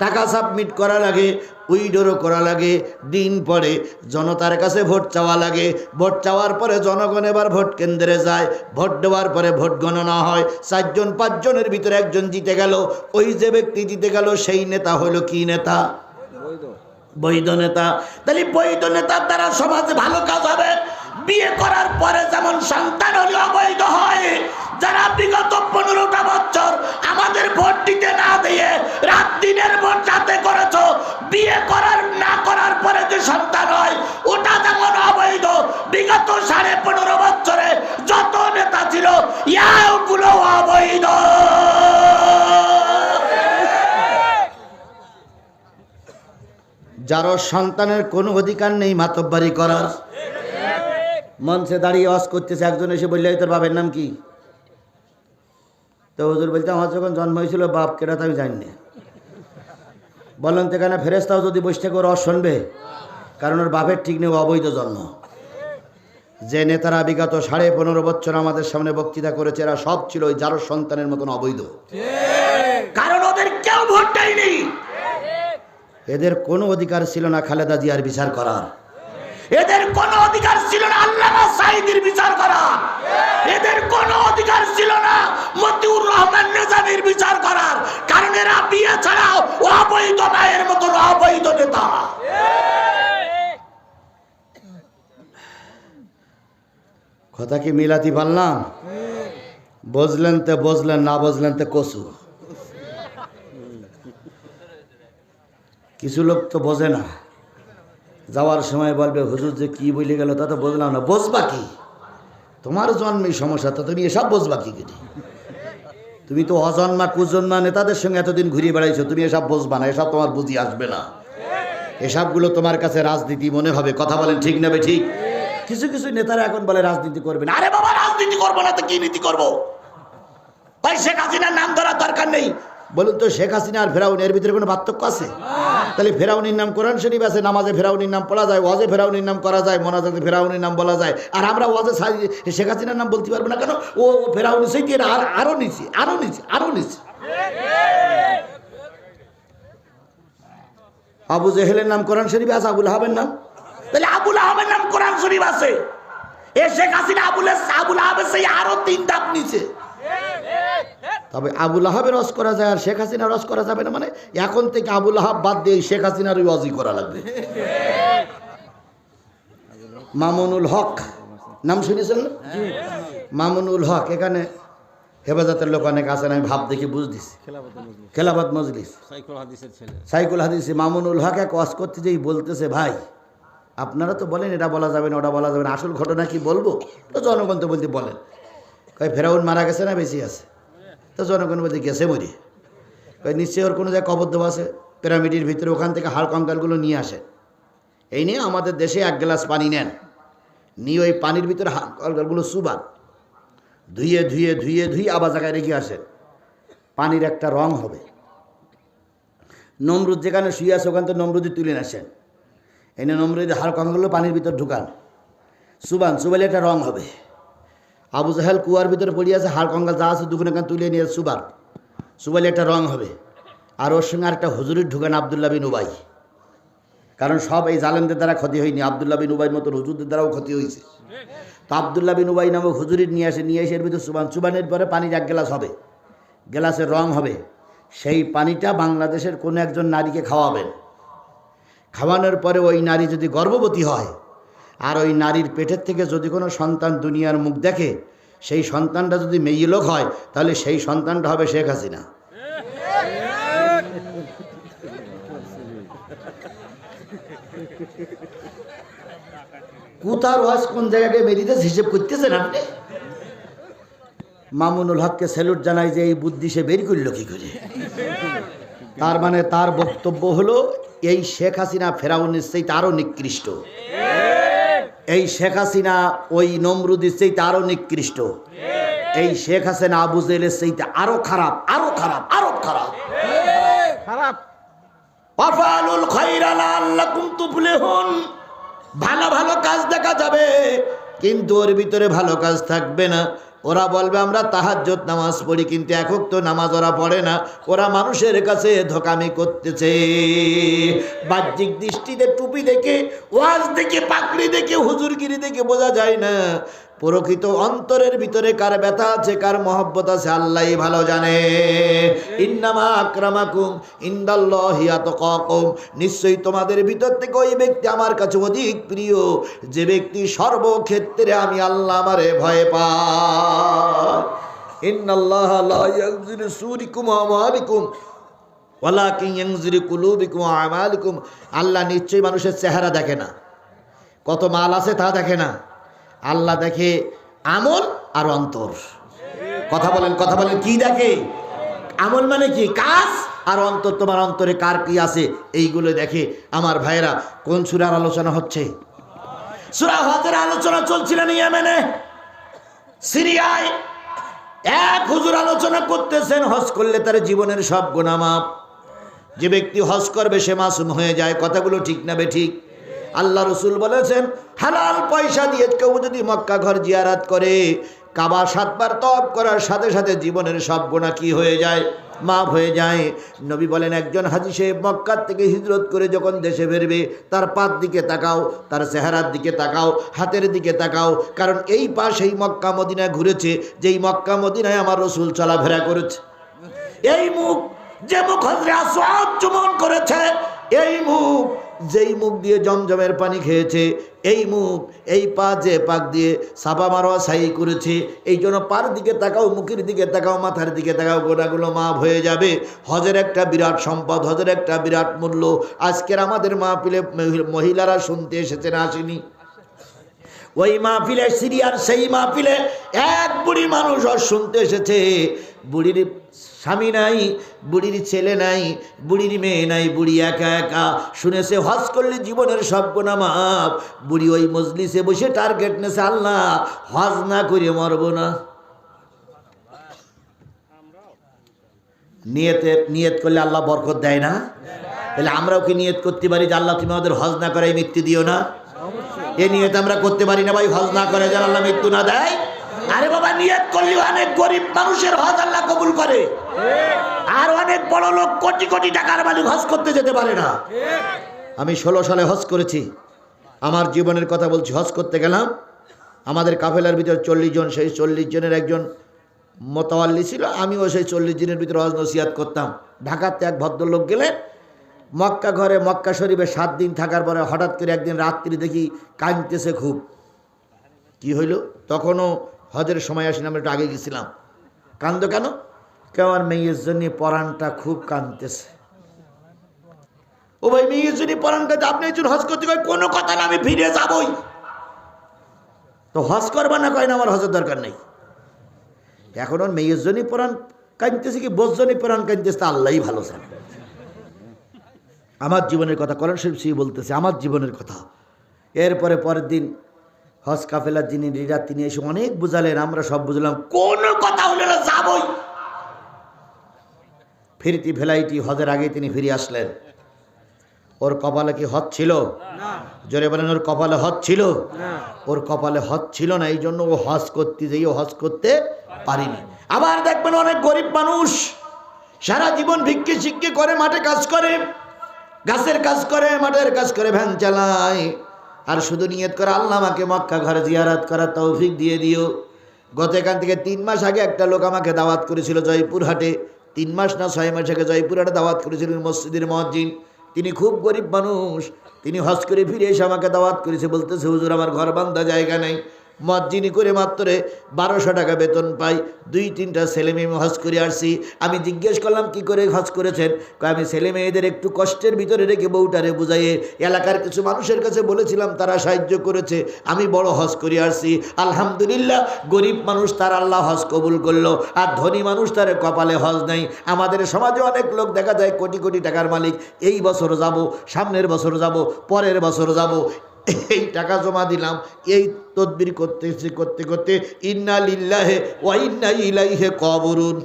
টাকা সাবমিট করা লাগে, উইড্রো করা লাগে, দিন পরে জনতার কাছে ভোট চাওয়া লাগে। ভোট চাওয়ার পরে জনগণ এবার ভোট কেন্দ্রে যায়, ভোট দেওয়ার পরে ভোট গণনা হয়। 4 জন 5 জনের ভিতরে একজন জিতে গেল, ওই যে ব্যক্তি জিতে গেল সেই নেতা হলো কি নেতা? বৈধ নেতা। তাহলে বৈধ নেতার দ্বারা সমাজে ভালো কাজ হবে। বিয়ে করার পরে যেমন সন্তান হলে অবৈধ হয়, যারা বিগত 15টা বছর আমাদের ভোট দিতে না দিয়ে রাত দিনের ভোট রাতে করেছো, বিয়ে করার না করার পরে যে সন্তান হয়, ওটা যেমন অবৈধ। বিগত 15.5 বছরে যত নেতা ছিল, ইয়াগুলো অবৈধ। যার সন্তানের কোনো অধিকার নেই মাতব্বারি করার, মঞ্চে দাঁড়িয়ে ওয়াজ করতেছে, একজন এসে বললে তোর বাপের নাম কি? তো হুজুর বলতে, আমার যখন জন্ম হয়েছিল বাপ কেটা তো আমি জানি না। বলেন তো কেন ফেরেশতাও যদি বসে থেকে ওর শুনবে? কারণ ওর বাপের ঠিক নেই, অবৈধ জন্ম। যে নেতারা বিগত 15.5 বছর আমাদের সামনে বক্তৃতা করেছে, এরা সব ছিল ওই যার সন্তানের মতন অবৈধ। কারণ ওদের কেউ ভোট দেয়নি, এদের কোনো অধিকার ছিল না খালেদা জিয়ার বিচার করার, এদের কোনো অধিকার ছিল না আল্লামা সাঈদীর বিচার করার, এদের কোনো অধিকার ছিল না মতিউর যুবকেরা বিয়ে ছাড়াও অবৈধ মায়ের মতন অবৈধ নেতা। কথা কি মিলাতে পারলাম? বুঝলেন তো বুঝলেন, না বুঝলেন তো কসু। কিছু লোক তো বোঝে না, যাওয়ার সময় বলবে হুজুর যে কি বলে গেল তা তো বুঝলাম না। বুঝবা কি? তোমার জন্মেই সমস্যা, তো তুমি এসব বুঝবা কি করে? তুমি তো অজন্মা কুজন্মা নেতাদের সঙ্গে এতদিন ঘুরিয়ে বেড়াইছো, তুমি এসব বুঝবা না, এসব তোমার বুঝি আসবে না। এসবগুলো তোমার কাছে রাজনীতি মনে হবে। কথা বলেন ঠিক নেবে ঠিক? কিছু কিছু নেতারা এখন বলে রাজনীতি করবে না। আরে বাবা, রাজনীতি করবো না তো কি নীতি করবো? ওই শেখ হাসিনার নাম ধরার দরকার নেই। বলুন তো, শেখ হাসিনা আর ফেরাউন এর ভিতরে কোনো পার্থক্য আছে? তাহলে ফেরাউনির নাম কোরআন শরীফ আছে, নামাজে ফেরাউনির নাম পড়া যায়, ওয়াজে ফেরাউনির নাম করা যায়, মোনাজাতে ফেরাউনির নাম বলা যায়, আর আমরা ওয়াজে শেখ হাসিনার নাম বলতে পারবো না কেন? ও ফেরাউনি সেই দিয়ে আরো নিচে, আরো নিচে, আরো নিচে। আবু জেহেলের নাম কোরআন শরীফ আছে, আবুল আহাবের নাম? তাহলে আবুল আহাবের নাম কোরআন শরীফ আছে, এ শেখ হাসিনা আবুল আহাবের সেই আরো 3 ধাপ নিচে। তবে আবুল আহাবের রস করা যায় আর শেখ হাসিনার রস করা যাবে না, মানে এখন থেকে আবুল আহাব বাদ দিয়ে শেখ হাসিনার ওয়াজি করা লাগবে। মামুনুল হক নাম শুনেছেন না? মামুনুল হক, এখানে হেফাজতের লোক অনেক আছেন, আমি ভাব দেখি বুঝ দিছি। খেলাফত মজলিস সাইকুল হাদিস মামুনুল হক এক ওয়াজ করতে যেই বলতেছে, ভাই আপনারা তো বলেন এটা বলা যাবে না, ওটা বলা যাবে না, আসল ঘটনা কি বলবো? তো জনগণ তো বলতে বলেন। কয় ফেরাউন মারা গেছে না বেশি আছে? তো জনগণ বলতে গেছে মরি। কয় নিশ্চয়ই ওর কোনো জায়গায় কবর দেওয়া আছে পিরামিডের ভিতরে, ওখান থেকে হাড় কঙ্কালগুলো নিয়ে আসে। এই নিয়ে আমাদের দেশে 1 গ্লাস পানি নেন, নিয়ে ওই পানির ভিতরে হাড় কঙ্কালগুলো চুবান, ধুয়ে ধুয়ে ধুয়ে ধুয়ে আবার জায়গায় রেখে আসেন। পানির একটা রং হবে। নমরুদ যেখানে শুয়ে আছে ওখান থেকে নমরুদি তুলে আসেন, এনে নমরুদি হাড় কঙ্কালগুলো পানির ভিতর ঢুকান, চুবান, চুবাইলে একটা রং হবে। আবু জাহেল কুয়ার ভিতরে পড়ে আছে, হাড় কঙ্কাল যা আছে দুখানে তুলে নিয়ে চুবান, চুবাইলে একটা রং হবে। আর ওর সঙ্গে আরেকটা হুজুরির ঢুকান, আবদুল্লাহ বিন উবাই। কারণ সব এই জালেমদের দ্বারা ক্ষতি হয়নি, আবদুল্লাহ বিন উবাইয়ের মতো হুজুরদের দ্বারাও ক্ষতি হয়েছে। তো আবদুল্লাহ বিন উবাই নামক হুজুরির নিয়ে এসে এর ভিতরে চুবান, চুবানের পরে পানির 1 গ্লাস হবে, গ্লাসের রং হবে। সেই পানিটা বাংলাদেশের কোনো একজন নারীকে খাওয়াবেন। খাওয়ানোর পরে ওই নারী যদি গর্ভবতী হয় আর ওই নারীর পেটের থেকে যদি কোনো সন্তান দুনিয়ার মুখ দেখে, সেই সন্তানটা যদি মেয়ে লোক হয় তাহলে সেই সন্তানটা হবে শেখ হাসিনা। কোথার ওয়াজ কোন জায়গায় মেরিতেছে হিসেব করতেছেন আপনি? মামুনুল হককে স্যালুট জানাই যে এই বুদ্ধি সে বের করল কি করে। তার মানে তার বক্তব্য হলো এই শেখ হাসিনা ফেরাউনের চাইতে আরো নিকৃষ্ট, এই শেখ হাসিনা ওই নমরুদের চাইতে আরো নিকৃষ্ট, এই শেখ হাসিনা আবু জেহেলের চাইতে আরো খারাপ, আরো খারাপ, আরো খারাপ খারাপ। আফআলুল খায়রা লাআল্লাকুম তুফলিহুন, ভালো ভালো কাজ দেখা যাবে কিন্তু ওর ভিতরে ভালো কাজ থাকবে না। ওরা বলবে আমরা তাহাজ্জুদ নামাজ পড়ি, কিন্তু এক ওয়াক্ত নামাজ ওরা পড়ে না। ওরা মানুষের কাছে ধোকামি করতেছে। বাহ্যিক দৃষ্টিতে টুপি দেখে, ওয়াজ দেখে, পাগড়ি দেখে, হুজুরগিরি দেখে বোঝা যায় না প্রকৃত অন্তরের ভিতরে কার ব্যথা আছে, কার মহব্বত আছে আল্লাহই ভালো জানে। ইন্নামা আকরামাকুম ইনদাল্লাহি আতকাকুম, নিশ্চয়ই তোমাদের ভিতর থেকে ওই ব্যক্তি আমার কাছে অধিক প্রিয় যে ব্যক্তি সর্বক্ষেত্রে আমি আল্লাহ আমারে ভয় পাই। ইন্নাল্লাহা লা ইয়ানজিরু সুরিকুম ওয়া আমালিকুম ওয়ালাকিন ইয়ানজিরু কুলুবিকুম ওয়া আমালিকুম। আল্লাহ নিশ্চয়ই মানুষের চেহারা দেখে না, কত মাল আছে তা দেখে না, আল্লাহ দেখে আমল আর অন্তর। কথা বলেন, কথা বলেন, কি দেখে? আমল মানে কি? কাজ। আর অন্তর, তোমার অন্তরে কার কি আছে এইগুলো দেখে। আমার ভাইয়েরা, কোন সূরার আলোচনা হচ্ছে? সূরা হজের আলোচনা চলছিল ইয়েমেনে, সিরিয়ায়। এক হুজুর আলোচনা করতেছেন হজ করলে তার জীবনের সব গুনাহ মাফ। যে ব্যক্তি হজ করবে সে মাসুম হয়ে যায়। কথাগুলো ঠিক না বেঠিক? আল্লাহ রসুল বলেছেন হালাল পয়সা দিয়ে কেউ যদি মক্কা ঘর জিয়ারাত করে, কাবা 7 বার তওয়াফ করার সাথে সাথে জীবনের সব গুনাহ কি হয়ে যায়? মাফ হয়ে যায়। নবী বলেন একজন হাজী সাহেব মক্কা থেকে হিজরত করে যখন দেশে ফিরবে তার পার দিকে তাকাও, তার চেহারার দিকে তাকাও, হাতের দিকে তাকাও, কারণ এই পা সেই মক্কা মদিনা ঘুরেছে যেই মক্কা মদিনায় আমার রসুল চলাফেরা করেছে। এই মুখ যে মুখ হযরত আসওয়াদ চুম্বন করেছে, এই মুখ, যেই মুখ দিয়ে জমজমের পানি খেয়েছে, এই মুখ, এই পা যে পাক দিয়ে সাফা মারোয়া সাই করেছে, এই জন্য পার দিকে তাকাও, মুখের দিকে তাকাও, মাথার দিকে তাকাও, গোনাগুলো মাফ হয়ে যাবে। হজের একটা বিরাট সম্পদ, হজের একটা বিরাট মূল্য। আজকের আমাদের মাহফিলে মহিলারা শুনতে এসেছেন, আসেনি? ওই মাহফিলে, সিরিয়ার সেই মাহফিলে এক বুড়ি মানুষ শুনতে এসেছে। বুড়ির স্বামী নাই, বুড়ির ছেলে নাই, বুড়ির মেয়ে নাই, বুড়ি একা একা। শুনেছে হজ করলে জীবনের সব গুনাহ মাফ। বুড়ি ওই মজলিসে বসে টার্গেট নেছে, আল্লাহ হজ না করে মরব না। নিয়ত করলে আল্লাহ বরকত দেয় না? তাহলে আমরাও কি নিয়ত করতে পারি যে আল্লাহ তুমি আমাদের হজ না করাই মৃত্যু দিও না? এ নিয়ত আমরা করতে পারি না ভাই, হজ না করে যেন আল্লাহ মৃত্যু না দেয়? আরে বাবা, নিয়ত করলে অনেক গরিব মানুষের হজ আল্লাহ কবুল করে, আর অনেক বড় লোক কোটি কোটি টাকার মালিক হজ করতে যেতে পারে না। আমি 16 সালে হজ করেছি, আমার জীবনের কথা বলছি। হজ করতে গেলাম, আমাদের কাফেলার ভিতর 40 জন, সেই 40 জনের একজন মোতাওয়াল্লি ছিল, আমিও সেই 40 জনের ভিতরে হজ নসিহত করতাম। ঢাকাতে এক ভদ্রলোক গেলেন মক্কা ঘরে, মক্কা শরীফে 7 দিন থাকার পরে হঠাৎ করে একদিন রাত্রি দেখি কাঁদতেছে খুব। কি হইল? তখনও হজের সময় আসেনি, আমরা একটু আগে গেছিলাম। কান্দ কেন? আমার মেয়ের জন্য পরাণটা খুব কাঁদতেছে। ও ভাই, মেয়ের জন্য পরাণটা, আপনি একজন হজ করতে কয়, কোনো কথা না, আমি ফিরে যাবই। তো হজ করবা না? কয় না, আমার হজের দরকার নেই। এখন ওর মেয়ের জন্য পরাণ কাঁদতেছে কি বোঝ জন্য পরাণ কাঁদতেছে, তা আল্লাহই ভালো জানে। আমার জীবনের কথা কোরআন শরীফ সেই বলতেছে, আমার জীবনের কথা। এরপরে পরের দিন হজ কাফেলার যিনি লিডার, তিনি এসে অনেক বুঝালেন, আমরা সব বুঝলাম, কোন কথা হলো না, যাবই। ফিরতি ফ্লাইটই হজের আগে তিনি ফিরে আসলেন। ওর কপালে কি হজ ছিল? জোরে বলেন, ওর কপালে হজ ছিল? ওর কপালে হজ ছিল না, এই জন্য ও হজ করতে যেয়ে হজ করতে পারিনি। আবার দেখবেন অনেক গরিব মানুষ সারা জীবন ভিক্ষে শিক্ষে করে, মাঠে কাজ করে, গাছের কাজ করে, মাঠের কাজ করে, ভ্যান চালায়, আর শুধু নিয়ত করে আল্লাহ আমাকে মক্কা ঘরে জিয়ারত করার তৌফিক দিয়ে দিও। গত এখান থেকে 3 মাস আগে একটা লোক আমাকে দাওয়াত করেছিল জয়পুরহাটে, 3 মাস না 6 মাস আগে জয়পুরহাটে দাওয়াত করেছিলেন মসজিদের মুয়াজ্জিন। তিনি খুব গরিব মানুষ, তিনি হজ করে ফিরে এসে আমাকে দাওয়াত করেছে, বলতেছে হুজুর আমার ঘর বান্ধা জায়গা নেই, মুয়াজ্জিনি করে মাত্র 1200 টাকা বেতন পাই, 2-3টা ছেলে মেয়ে হজ করে আসছি। আমি জিজ্ঞেস করলাম কি করে হজ করেছেন? আমি ছেলে মেয়েদের একটু কষ্টের ভিতরে রেখে বউটারে বুঝাইয়ে এলাকার কিছু মানুষের কাছে বলেছিলাম, তারা সাহায্য করেছে, আমি বড় হজ করে আসছি। আলহামদুলিল্লাহ, গরিব মানুষ তার আল্লাহ হজ কবুল করলো, আর ধনী মানুষ তার কপালে হজ নাই। আমাদের সমাজে অনেক লোক দেখা যায় কোটি কোটি টাকার মালিক, এই বছর যাব, সামনের বছর যাব, পরের বছর যাব, এই টাকা জমা দিলাম, এই তদবির করতেছি, করতে করতে ইন্না লিল্লাহি ওয়া ইন্না ইলাইহি কাবুরুন।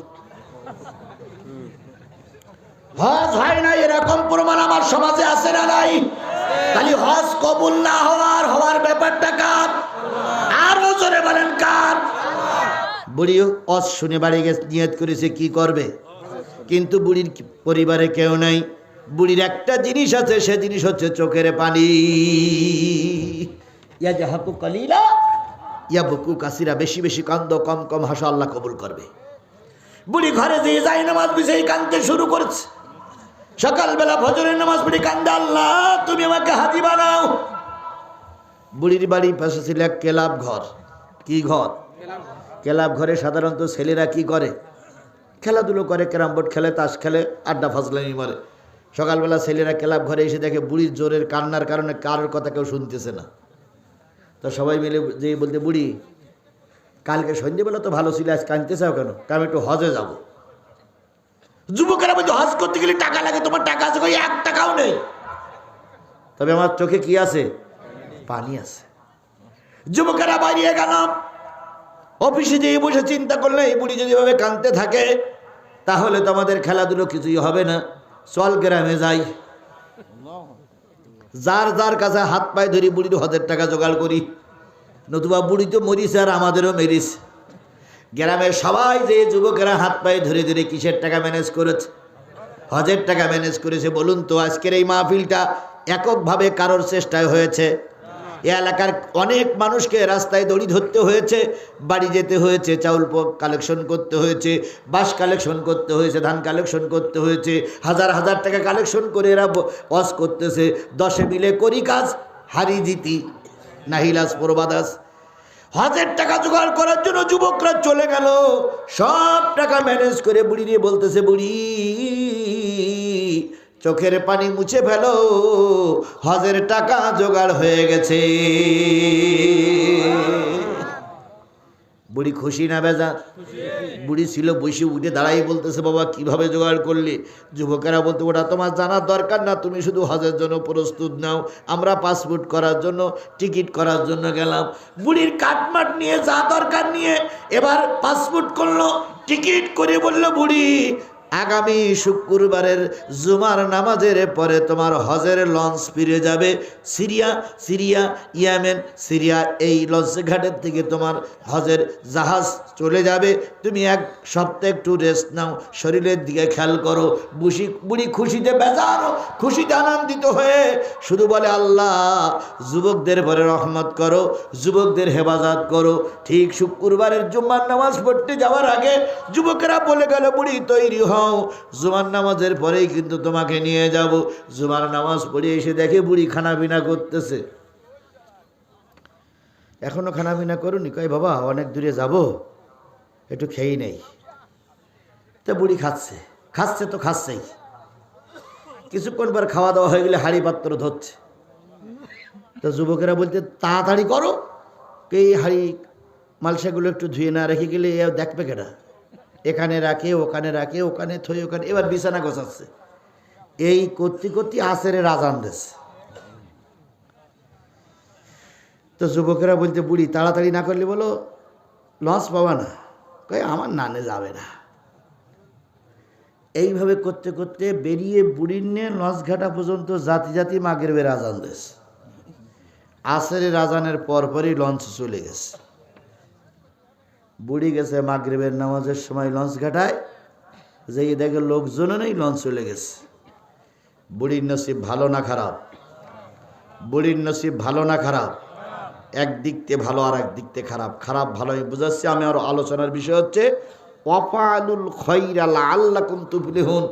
হজ হয় না এরকম প্রমাণ আমার সমাজে আছে না নাই? খালি হজ কবুল না হওয়ার ব্যাপারটা কার? আরো জোরে বলেন কার? বুড়িও হজ শুনে বাড়ি গেছে, নিয়ত করেছে কি করবে, কিন্তু বুড়ির পরিবারে কেউ নাই। বুড়ির একটা জিনিস আছে, সে জিনিস হচ্ছে চোখের পানি। ইয়াজহাকু কালিলা ইয়াবকু কাসিরা, বেশি বেশি কান্দ, কম কম হাসো, আল্লাহ কবুল করবে। বুড়ি ঘরে যে যায় নামাজ বিছাই কাঁদতে শুরু করেছে। সকালবেলা ফজরের নামাজ পড়ে কান্দে, আল্লাহ তুমি আমাকে হাজি বানাও। বুড়ির বাড়ির পাশে ছিল এক ক্লাব ঘর। কি ঘর? ক্লাব ঘরে সাধারণত ছেলেরা কি করে? খেলাধুলো করে, ক্যারাম বোর্ড খেলে, তাস খেলে, আড্ডা ফাজলামি মারে। সকালবেলা ছেলেরা ক্লাব ঘরে এসে দেখে বুড়ির জোরের কান্নার কারণে কারোর কথা কেউ শুনতেছে না। তো সবাই মিলে যে বলতে, বুড়ি কালকে সন্ধ্যেবেলা তো ভালো ছিল, আজ কাঁদতেছাও কেন? কারণ একটু হজে যাব। যুবকেরা বলছে হজ করতে গেলে টাকা লাগে, তোমার টাকা আছে? 1 টাকাও নেই। তবে আমার চোখে কি আছে? পানি আছে। যুবকেরা বাইরে গেল, অফিসে যেয়ে বসে চিন্তা করলে এই বুড়ি যদি এভাবে কাঁদতে থাকে তাহলে তো আমাদের খেলাধুলো কিছুই হবে না, চল গ্রামে যাই, যার যার কাছে হাত পায়ে ধরি বুড়ির হজের টাকা জোগাড় করি, নতুবা বুড়ি তো মরিছে আর আমাদেরও মেরিস। গ্রামের সবাই যে যুবকেরা হাত পায়ে ধরে ধরে কিসের টাকা ম্যানেজ করেছে? হজের টাকা ম্যানেজ করেছে। বলুন তো আজকের এই মাহফিলটা এককভাবে কারোর চেষ্টায় হয়েছে? এ এলাকার অনেক মানুষকে রাস্তায় দড়ি ধরতে হয়েছে, বাড়ি যেতে হয়েছে, চাউল কালেকশন করতে হয়েছে, বাঁশ কালেকশন করতে হয়েছে, ধান কালেকশন করতে হয়েছে, হাজার হাজার টাকা কালেকশন করে এরা ওয়াজ করতেছে। 10 মিলে করি কাজ, হারি জিতি নাহিলাস প্রবাদাস। হজের টাকা জোগাড় করার জন্য যুবকরা চলে গেল, সব টাকা ম্যানেজ করে বুড়ি নিয়ে বলতেছে, বুড়ি চোখের পানি মুছে ফেলো, হজের টাকা জোগাড় হয়ে গেছে। বুড়ি খুশি না বেজার? বুড়ি ছিল বসে, উঠে দাঁড়াই বলতেছে, বাবা কিভাবে জোগাড় করলি? যুবকেরা বলতে, ওটা তোমার জানার দরকার না, তুমি শুধু হজের জন্য প্রস্তুত নাও, আমরা পাসপোর্ট করার জন্য, টিকিট করার জন্য গেলাম। বুড়ির কাটমাট নিয়ে যা দরকার নিয়ে এবার পাসপোর্ট করলো, টিকিট করে বলল, বুড়ি আগামী শুক্রবারের জুমার নামাজের পরে তোমার হজের লঞ্চ ফিরে যাবে সিরিয়া ইয়েমেন সিরিয়া, এই লঞ্চ ঘাটের থেকে তোমার হজের জাহাজ চলে যাবে। তুমি 1 সপ্তাহ একটু রেস্ট নাও, শরীরের দিকে খেয়াল করো। বুড়ি খুশিতে বেজার, খুশিতে আনন্দিত হয়ে শুধু বলে, আল্লাহ যুবকদের পরে রহমত করো, যুবকদের হেফাজত করো। ঠিক শুক্রবারের জুম্মার নামাজ পড়তে যাওয়ার আগে যুবকেরা বলে গেল, বুড়ি তৈরি হও, জুমার নামাজের পরেই কিন্তু তোমাকে নিয়ে যাব। জুমার নামাজ পড়ে এসে দেখে বুড়ি খানা পিনা করতেছে। এখনো খানা পিনা করুনি? কয় বাবা অনেক দূরে যাব, একটু খেয়েই নেই। তো বুড়ি খাচ্ছে তো খাচ্ছেই। কিছুক্ষণ পর খাওয়া দাওয়া হয়ে গেলে হাঁড়ি পাত্র ধরছে। তো যুবকেরা বলতে, তাড়াতাড়ি করো, এই হাঁড়ি মালসাগুলো একটু ধুয়ে না রেখে গেলে দেখবে কেটা, এখানে রাখে ওখানে রাখে, ওখানে থই ওখানে, এবার বিছানা গোছাচ্ছে। এই করতে করতে আসরের আজান দিচ্ছে। তো যুবকেরা বলতে, বুড়ি তাড়াতাড়ি না করলে বলো লঞ্চ পাবা না। কয় আমার নানে যাবে না। এইভাবে করতে করতে বেরিয়ে বুড়ির নিয়ে লঞ্চ ঘাটা পর্যন্ত জাতি মাগরিবের আজান দিচ্ছে। আসরের আজানের পরপরই লঞ্চ চলে গেছে। বুড়ি গেছে মাগরিবের নামাজের সময় লঞ্চ ঘাটায়, যেই দেখে লোকজনও নেই, লঞ্চ চলে গেছে। বুড়ির নসিব ভালো না খারাপ? বুড়ির নসিব ভালো না খারাপ? একদিক থেকে ভালো আর একদিক থেকে খারাপ। খারাপ ভালো আমি বুঝাচ্ছি। আমি আরো আলোচনার বিষয় হচ্ছে ওয়াফালুল খায়রা লাআল্লাকুম তুফলিহুন।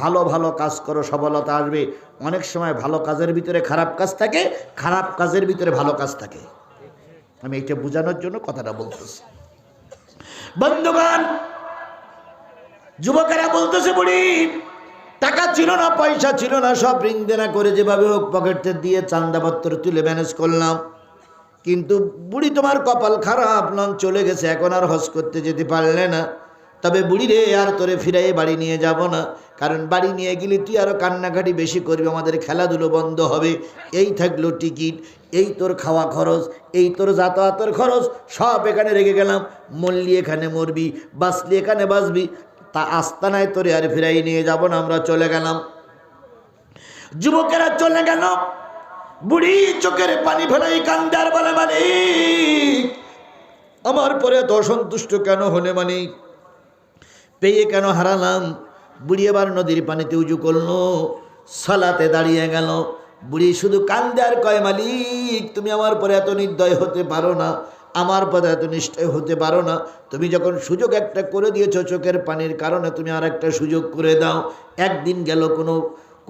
ভালো ভালো কাজ করো, সফলতা আসবে। অনেক সময় ভালো কাজের ভিতরে খারাপ কাজ থাকে, খারাপ কাজের ভিতরে ভালো কাজ থাকে। আমি এটা বোঝানোর জন্য কথাটা বলতেছি। বন্ধুগণ, যুবকেরা বলতেছে, বুড়ি টাকা ছিল না, পয়সা ছিল না, সব ঋণ দেনা করে যেভাবে হোক পকেটে দিয়ে চান্দাপত্র তুলে ম্যানেজ করলাম। কিন্তু বুড়ি তোমার কপাল খারাপ, লঞ্চ চলে গেছে, এখন আর হজ করতে যেতে পারলে না। তবে বুড়ি রে, আর তোরে ফিরাই বাড়ি নিয়ে যাব না, কারণ বাড়ি নিয়ে গেলে তুই আরো কান্নাকাটি বেশি করবি, আমাদের খেলাধুলো বন্ধ হবে। এই থাকলো টিকিট, এই তোর খাওয়া খরচ, এই তোর যাতায়াতের খরচ, সব এখানে রেখে গেলাম। মরলি এখানে মরবি, বাঁচলি এখানে বাঁচবি, তা আস্তানায় তোরে আর ফিরাই নিয়ে যাব না, আমরা চলে গেলাম। যুবকেরা চলে গেল। বুড়ি চোখের পানি ফেলাই কান্দে আর বলে, মালিক আমার পরে এত অসন্তুষ্ট কেন হলে, মালিক পেয়ে কেন হারালাম? বুড়ি এবার নদীর পানিতে উজু করলো, সালাতে দাঁড়িয়ে গেল। বুড়ি শুধু কান্দে আর কয়, মালিক তুমি আমার পরে এত নির্দয় হতে পারো না, আমার পরে এত নিশ্চয় হতে পারো না। তুমি যখন সুযোগ একটা করে দিয়েছো চোখের পানির কারণে, তুমি আর একটা সুযোগ করে দাও। একদিন গেল,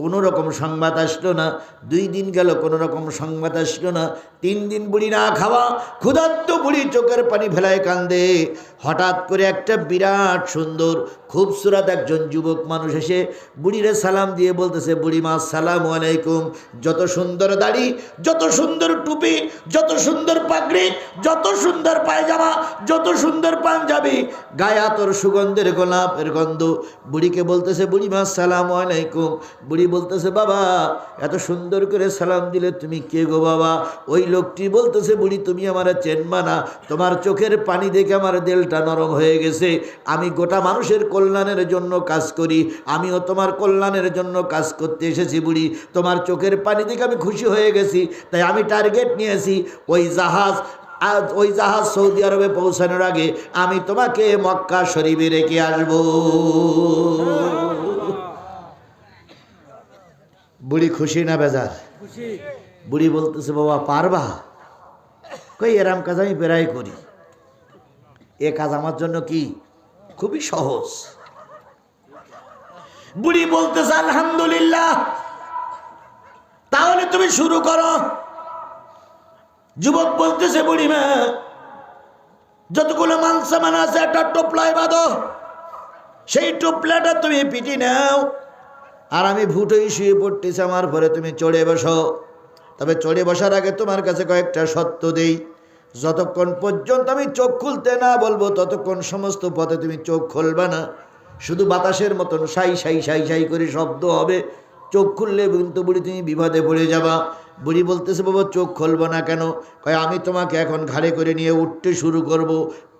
কোনো রকম সংবাদ আসলো না। 2 দিন গেল, কোনো রকম সংবাদ আসলো না। 3 দিন বুড়ি না খাওয়া, ক্ষুধার্ত বুড়ি চোখের পানি ফেলায় কান্দে। হঠাৎ করে একটা বিরাট সুন্দর খুবসুরত একজন যুবক মানুষ এসে বুড়িরে সালাম দিয়ে বলতেছে, বুড়িমা আসসালামু আলাইকুম। যত সুন্দর দাড়ি, যত সুন্দর টুপি, যত সুন্দর পাগড়ি, যত সুন্দর পায়জামা, যত সুন্দর পাঞ্জাবি, গায়ে তোর সুগন্ধের গোলাপের গন্ধ। বুড়িকে বলতেছে, বুড়িমা আসসালামু আলাইকুম। বুড়ি বলতেছে, বাবা এত সুন্দর করে সালাম দিলে তুমি কে গো বাবা? ওই লোকটি বলতেছে, বুড়ি তুমি আমার চেনবা না, তোমার চোখের পানি দেখে আমার দিলটা নরম হয়ে গেছে। আমি গোটা মানুষের কল্যাণের জন্য কাজ করি, আমিও তোমার কল্যাণের জন্য কাজ করতে এসেছি বুড়ি। তোমার চোখের পানি দেখে আমি খুশি হয়ে গেছি, তাই আমি টার্গেট নিয়েছি ওই জাহাজ সৌদি আরবে পৌঁছানোর আগে আমি তোমাকে মক্কা শরীফে রেখে আসবো। বুড়ি খুশি না বেজার? বুড়ি বলতেছে, বাবা পারবা? কই এরাম কাজ আমি প্রায় করি, এ কাজ আমার জন্য কি খুবই সহজ। বুড়ি বলতেছে আলহামদুলিল্লাহ, তাহলে তুমি শুরু করো। যুবক বলতেছে বুড়িমা, যতগুলো মানসামান আছে একটা টোপলায় বাঁধো, সেই টোপলাটা তুমি পিটি নাও, আর আমি ভুটোই শুয়ে পড়তেছি, আমার পরে তুমি চড়ে বসো। তবে চড়ে বসার আগে তোমার কাছে কয়েকটা সত্য দেই, যতক্ষণ পর্যন্ত আমি চোখ খুলতে না বলবো ততক্ষণ সমস্ত পথে তুমি চোখ খুলবা না। শুধু বাতাসের মতন সাই সাই সাই সাই করে শব্দ হবে, চোখ খুললে কিন্তু বুড়ি তুমি বিপদে পড়ে যাবা। বুড়ি বলতেছে বাবা চোখ খুলবো না কেন? কয় আমি তোমাকে এখন ঘাড়ে করে নিয়ে উঠতে শুরু করব,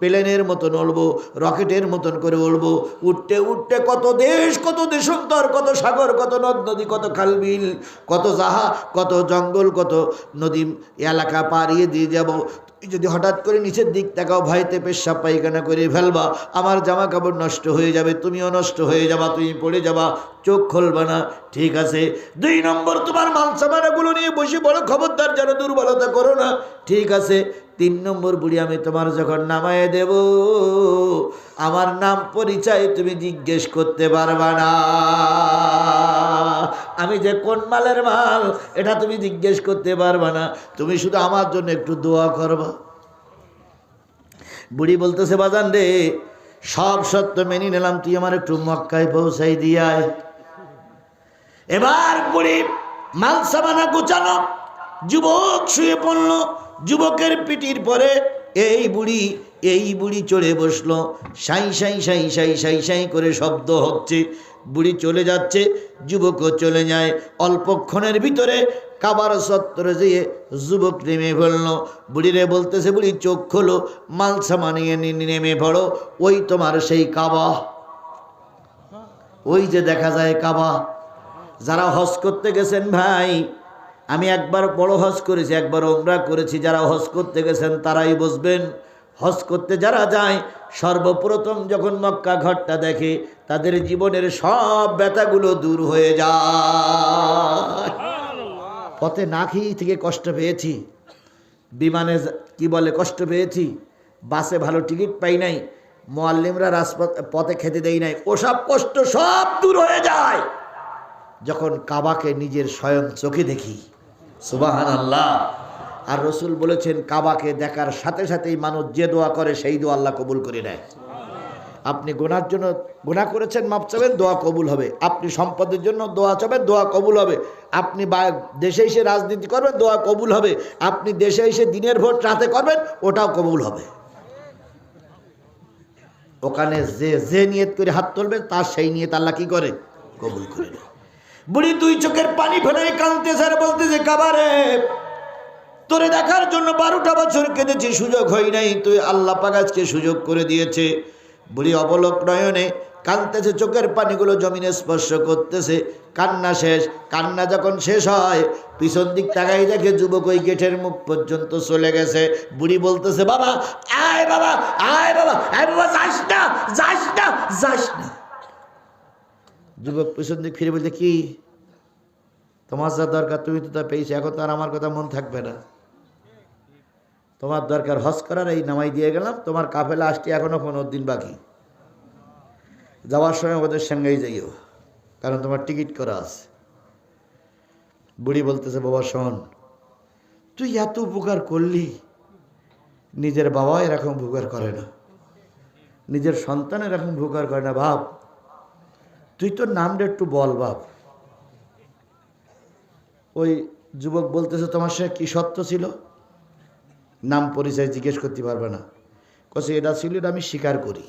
প্লেনের মতন উড়বো, রকেটের মতন করে উড়বো। উঠতে উঠতে কত দেশ, কত দেশান্তর, কত সাগর, কত নদ নদী, কত খালবিল, কত জাহা, কত জঙ্গল, কত নদী এলাকা পাড়িয়ে দিয়ে যাব। তুই যদি হঠাৎ করে নিচের দিক তাকাও, ভয়তে পেশাব পায়খানা করে ফেলবা, আমার জামা কাপড় নষ্ট হয়ে যাবে, তুমিও নষ্ট হয়ে যাবা, তুমি পড়ে যাবা, চোখ খুলবা না। ঠিক আছে। 2 নম্বর, তোমার মালসামানাগুলো নিয়ে বসে বড় খবরদার যেন দুর্বলতা করো না। ঠিক আছে। 3 নম্বর, বুড়ি আমি তোমার যখন নামায় দেব, আমার নাম পরিচয় তুমি জিজ্ঞেস করতে পারবা না, আমি যে কোন মালের মাল এটা তুমি জিজ্ঞেস করতে পারবা না, তুমি শুধু আমার জন্য একটু দোয়া করবা। বুড়ি বলতেছে বাজান রে, সব সত্য মেনে নিলাম, তুই আমার একটু মক্কায় পৌঁছাই দিয়ায়। এবার বুড়ি মালসামানা গুছানো, যুবক শুয়ে পড়ল, যুবকের পিঠির পরে এই বুড়ি চড়ে বসলো। সাই সাই সাই সাই সাই সাই করে শব্দ হচ্ছে, বুড়ি চলে যাচ্ছে, যুবকও চলে যায়। অল্পক্ষণের ভিতরে কাবার চত্বরে যেয়ে যুবক নেমে ফেললো। বুড়িরে বলতেছে বুড়ি চোখ খোলো, মালসামা নিয়ে নেমে পড়ো, ওই তোমার সেই কাবা, ওই যে দেখা যায় কাবা। যারা হজ করতে গেছেন ভাই, আমি একবার বড় হজ করেছি, একবার ওমরা করেছি, যারা হজ করতে গেছেন তারাই বুঝবেন। হজ করতে যারা যায় সর্বপ্রথম যখন মক্কা ঘরটা দেখে, তাদের জীবনের সব ব্যথাগুলো দূর হয়ে যায়। পথে না খেয়ে থেকে কষ্ট পেয়েছি, বিমানে কি বলে কষ্ট পেয়েছি, বাসে ভালো টিকিট পাই নাই, মুআল্লিমরা পথে খেতে দেয় নাই, ওসব কষ্ট সব দূর হয়ে যায় যখন কাবাকে নিজের স্বয়ং চোখে দেখি। সুবহানাল্লাহ। আর রসুল বলেছেন কাবাকে দেখার সাথে সাথেই মানুষ যে দোয়া করে সেই দোয়া আল্লাহ কবুল করে নেয়। আপনি গুনার জন্য গুনাহ করেছেন, মাপ চাবেন, দোয়া কবুল হবে। আপনি সম্পদের জন্য দোয়া চাবেন, দোয়া কবুল হবে। আপনি দেশে এসে রাজনীতি করবেন, দোয়া কবুল হবে। আপনি দেশে এসে দিনের ভোট রাতে করবেন, ওটাও কবুল হবে। ওখানে যে নিয়ত করে হাত তুলবেন তার সেই নিয়ত আল্লাহ কি করে? কবুল করে নেয়। বুড়ি 2 চোখের পানি ফেলে কাঁদতেছে আর বলতেছে কাবারে, তোরে দেখার জন্য 12টা বছর কেঁদেছি, সুযোগ হয় নাই, তুই আল্লাহ পাক আজকে সুযোগ করে দিয়েছে। বুড়ি অবলোক নয়নে কাঁদতেছে, চোখের পানিগুলো জমিনে স্পর্শ করতেছে। কান্না শেষ। কান্না যখন শেষ হয়, পিছন দিক তাকাই দেখে যুবক ওই গেটের মুখ পর্যন্ত চলে গেছে। বুড়ি বলতেছে বাবা আয়, বাবা আয়, বাবা আয়, বাবা যাস না, যাস না, যাস না। যুবক পিছন দিক ফিরে বলতে কি তোমার যা দরকার তুমি তো তা পেয়েছো, এখন তো আর আমার কথা মন থাকবে না। তোমার দরকার হজ করার, এই নামাই দিয়ে গেলাম, তোমার কাফেলা আসতে এখনো 15 দিন বাকি। যাওয়ার সময় ওদের সঙ্গেই যাইও, কারণ তোমার টিকিট করা আছে। বুড়ি বলতেছে বাবা শোন, তুই এত উপকার করলি, নিজের বাবা এরকম উপকার করে না, নিজের সন্তান এরকম উপকার করে না। ভাব, তুই তোর নামটা একটু বল বাপ। ওই যুবক বলতেছে তোমার সঙ্গে কি সত্য ছিল? নাম পরিচয় জিজ্ঞেস করতে পারবে না। কছে এটা ছিল, এটা আমি স্বীকার করি,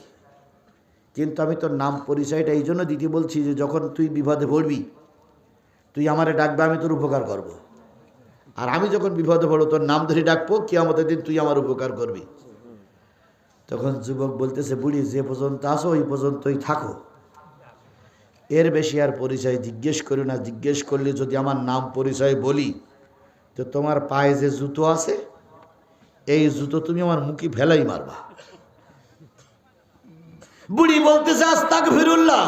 কিন্তু আমি তোর নাম পরিচয়টা এই জন্য দিতে বলছি যে যখন তুই বিপদে পড়বি তুই আমারে ডাকবে, আমি তোর উপকার করব। আর আমি যখন বিপদে পড়ব তোর নাম ধরে ডাকবো, কিয়ামতের দিন তুই আমার উপকার করবি। তখন যুবক বলতেছে বুড়ি যে পর্যন্ত আসো ওই পর্যন্তই থাকো, এর বেশি আর পরিচয় জিজ্ঞেস করি না। জিজ্ঞেস করলে যদি আমার নাম পরিচয় বলি তো তোমার পায়ে যে জুতো আছে এই জুতো তুমি আমার মুখে ফেলাই মারবা। বুড়ি বলতেছে আস্তাগফিরুল্লাহ,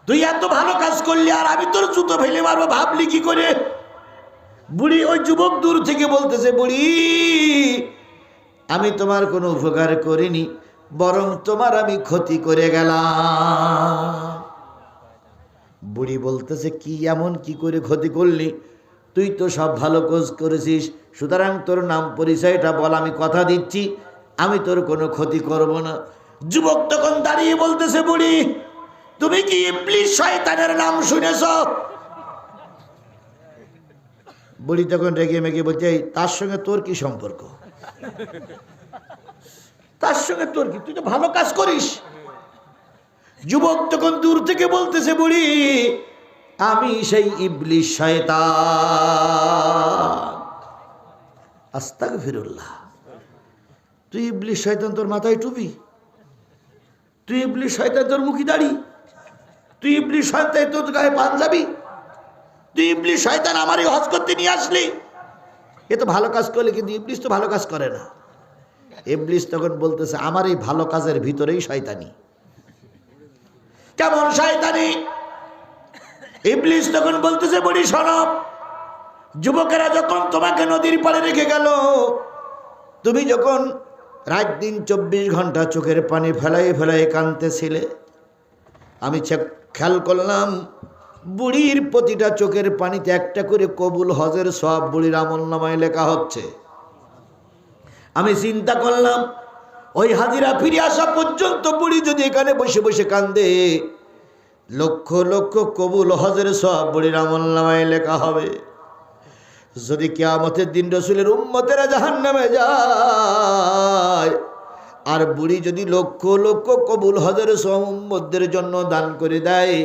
তুই এত ভালো কাজ করলি আর আমি তোর জুতো ফেলে মারবো, ভাবলি কি করে? বুড়ি ওই যুবক দূর থেকে বলতেছে, বুড়ি আমি তোমার কোনো উপকার করিনি, বরং তোমার আমি ক্ষতি করে গেলাম। বুড়ি বলতেছে, কি এমন কি করে ক্ষতি করলি? তুই তো সব ভালো কাজ করেছিস, সুতরাং তোর নাম পরিচয়টা বল, আমি কথা দিচ্ছি আমি তোর কোনো ক্ষতি করব না। যুবক তখন দাঁড়িয়ে বলতেছে, বুড়ি তুমি কি ইবলিস শয়তানের নাম শুনেছ? বুড়ি তখন রেগে মেগে বলছে, এই তার সঙ্গে তোর কি সম্পর্ক? তার সঙ্গে তোর কি? তুই তো ভালো কাজ করিস। যুবক তখন দূর থেকে বলতেছে, বুড়ি আমি সেই ইবলিস শয়তান। আস্তাগফিরুল্লাহ। তুই ইবলিস শয়তান, তোর মাথায় টুপি? তুই ইবলিস শয়তান, তোর মুখে দাড়ি? তুই ইবলিস শয়তান, তোর গায়ে পাঞ্জাবি? তুই ইবলিস শয়তান আমার এই হজ করতে নিয়ে আসলি? এ তো ভালো কাজ করলে, কিন্তু ইবলিস তো ভালো কাজ করে না। ইবলিস তখন বলতেছে, আমার এই ভালো কাজের ভিতরেই শয়তানি। কেমন শয়তানি? ইবলিস তখন বলতেছে, বড়ি শোনো, যুবকেরা যখন তোমাকে নদীর পাড়ে রেখে গেল, তুমি যখন রাত দিন 24 ঘন্টা চোখের পানি ফেলাই ফেলাই কাঁদতেছিলে, আমি খেয়াল করলাম বুড়ির প্রতিটা চোখের পানিতে একটা করে কবুল হজের সব বুড়ির আমলনামায় লেখা হচ্ছে। আমি চিন্তা করলাম, ওই হাজিরা ফিরে আসা পর্যন্ত বুড়ি যদি এখানে বসে বসে কান্দে, লক্ষ লক্ষ কবুল হজের সব বুড়ির আমলনামায় লেখা হবে। যদি কিয়ামতের দিন রসুলের উম্মতেরা জাহান্নামে যায়, আর বুড়ি যদি লক্ষ লক্ষ কবুল হজের সব উম্মতদের জন্য দান করে দেয়,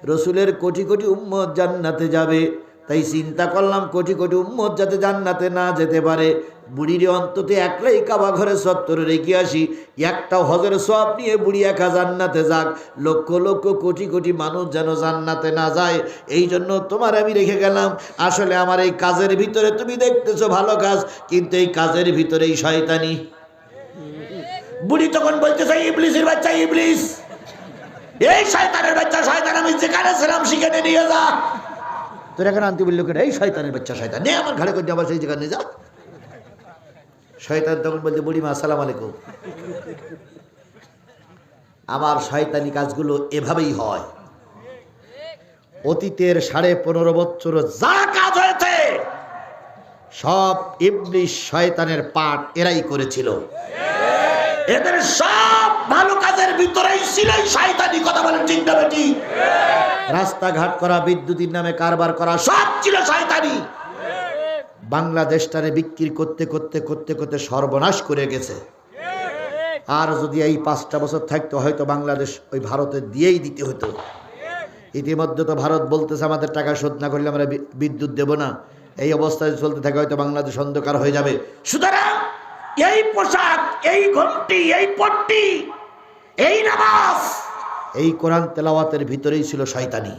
রসুলের কোটি কোটি উম্মত জান্নাতে যাবে। তাই চিন্তা করলাম, কোটি কোটি উম্মত যাতে জান্নাতে না যেতে পারে, বুড়ির অন্তত একলাই কাবা ঘরে চত্বরে রেখে আসি, একটা হজের সব নিয়ে বুড়ি একা জান্নাতে যাক, লক্ষ লক্ষ কোটি কোটি মানুষ যেন জান্নাতে না যায়। এই জন্য তোমার আমি রেখে গেলাম। আসলে আমার এই কাজের ভিতরে তুমি দেখতেছো ভালো কাজ, কিন্তু এই কাজের ভিতরেই শয়তানি। বুড়ি তখন বলতেছে, ইবলিসের বাচ্চা ইবলিস, এই শয়তানের বাচ্চা শয়তান, আমি যেখানে ছিলাম সেখানে নিয়ে যা। তোর এখন আনতে বললো কেন? এই শয়তানের বাচ্চা শয়তান, নে আমার ঘাড়ে করে আবার সেই জায়গায় নিয়ে যা। শয়তান তখন বলছে, বুড়িমা আসসালামু আলাইকুম। আমার শয়তানি কাজগুলো এভাবেই হয়। অতীতের 15.5 বছর যা কাজ হয়েছে সব ইবলিস শয়তানের পাঠ এরাই করেছিল। এদের সব ভালো কাজের ভিতরেই ছিল শয়তানি। কথা বলেন ঠিক না বেটি? রাস্তাঘাট করা, বিদ্যুতের নামে কারবার করা, সব ছিল শয়তানি। বাংলাদেশটারে বিক্রি করতে করতে করতে করতে সর্বনাশ করে গেছে। আর যদি এই 5টা বছর থাকতো, হয়তো বাংলাদেশ ওই ভারতের দিয়েই দিতে হতো। ইতিমধ্যে তো ভারত বলতেছে, আমাদের টাকা শোধ না করলে আমরা বিদ্যুৎ দেব না। এই অবস্থায় চলতে থাকে, হয়তো বাংলাদেশ অন্ধকার হয়ে যাবে। সুতরাং এই পোশাক, এই ঘন্টি, এই পট্টি, এই নামাজ, এই কোরআন তেলাওয়াতের ভিতরেই ছিল শয়তানি।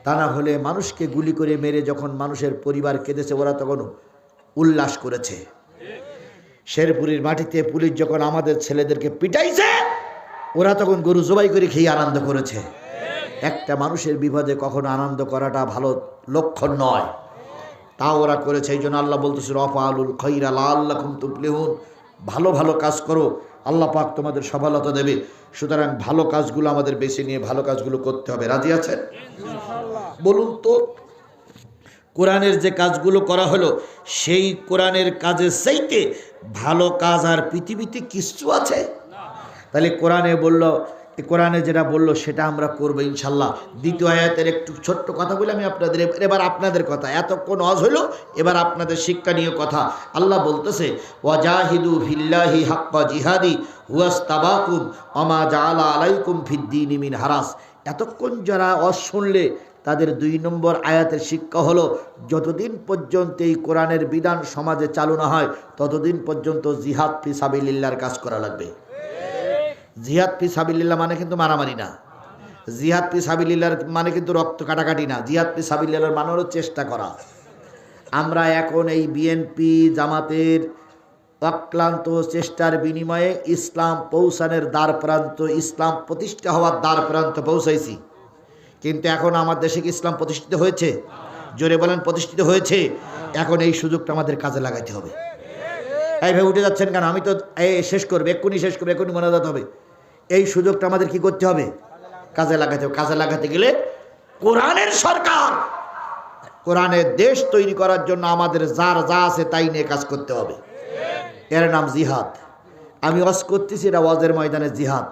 তা না হলে মানুষকে গুলি করে মেরে যখন মানুষের পরিবার কেঁদেছে, ওরা তখন উল্লাস করেছে। শেরপুরের মাটিতে পুলিশ যখন আমাদের ছেলেদেরকে পিটাইছে, ওরা তখন গরু জবাই করে খেয়ে আনন্দ করেছে। একটা মানুষের বিপদে কখনো আনন্দ করাটা ভালো লক্ষণ নয়, তা ওরা করেছে। এই জন্য আল্লাহ বলতেছে, রফালুল খৈরা লাআল্লাকুম তুফলিহুন, ভালো ভালো কাজ করো, আল্লাহ পাক তোমাদের সফলতা দেবে। সুতরাং ভালো কাজগুলো আমাদের বেছে নিয়ে ভালো কাজগুলো করতে হবে। রাজি আছেন? বলুন তো, কোরআনের যে কাজগুলো করা হলো, সেই কোরআনের কাজের চাইতে ভালো কাজ আর পৃথিবীতে কিছু আছে? তাহলে কোরআনে বলল, কোরআনে যেটা বললো সেটা আমরা করবো ইনশাল্লাহ। দ্বিতীয় আয়াতের একটু ছোট্ট কথা বলে আমি এবার আপনাদের কথা, এতক্ষণ ওয়াজ হলো, এবার আপনাদের শিক্ষা নিয়ে কথা। আল্লাহ বলতেছে, ওয়াজাহিদু ফিল্লাহি হাক্কা জিহাদি হুয়াস্তাবাকুম ওমা জাআলা আলাইকুম ফিদ্দীনি মিন হারাস। এতক্ষণ যারা ওয়াজ শুনলে, তাদের 2 নম্বর আয়াতের শিক্ষা হলো, যতদিন পর্যন্ত এই কোরআনের বিধান সমাজে চালু না হয়, ততদিন পর্যন্ত জিহাদ ফি সাবিলিল্লাহর কাজ করা লাগবে। জিহাদ ফি সাবিলিল্লাহ মানে কিন্তু মারামারি না। জিহাদ ফি সাবিলিল্লাহর মানে কিন্তু রক্ত কাটাকাটি না। জিহাদ ফি সাবিলিল্লাহর মানে হলো চেষ্টা করা। আমরা এখন এই বিএনপি জামাতের অক্লান্ত চেষ্টার বিনিময়ে ইসলাম পৌঁছানোর দ্বার প্রান্ত, ইসলাম প্রতিষ্ঠা হওয়ার দ্বার প্রান্ত পৌঁছাইছি। কিন্তু এখন আমার দেশে কি ইসলাম প্রতিষ্ঠিত হয়েছে? জোরে বলেন প্রতিষ্ঠিত হয়েছে। এখন এই সুযোগটা আমাদের কাজে লাগাইতে হবে। এই ভাই উঠে যাচ্ছেন কেন? আমি তো শেষ করবো, এক্ষুনি শেষ করবো, এক্ষুনি মোনাজাত হবে। এই সুযোগটা আমাদের কি করতে হবে? কাজে লাগাতে হবে। কাজে লাগাতে গেলে কোরআনের সরকার, কোরআনের দেশ তৈরি করার জন্য আমাদের যার যা আছে তাই নিয়ে কাজ করতে হবে। এর নাম জিহাদ। আমি ওয়াজ করতেছি, এটা ওয়াজের ময়দানে জিহাদ।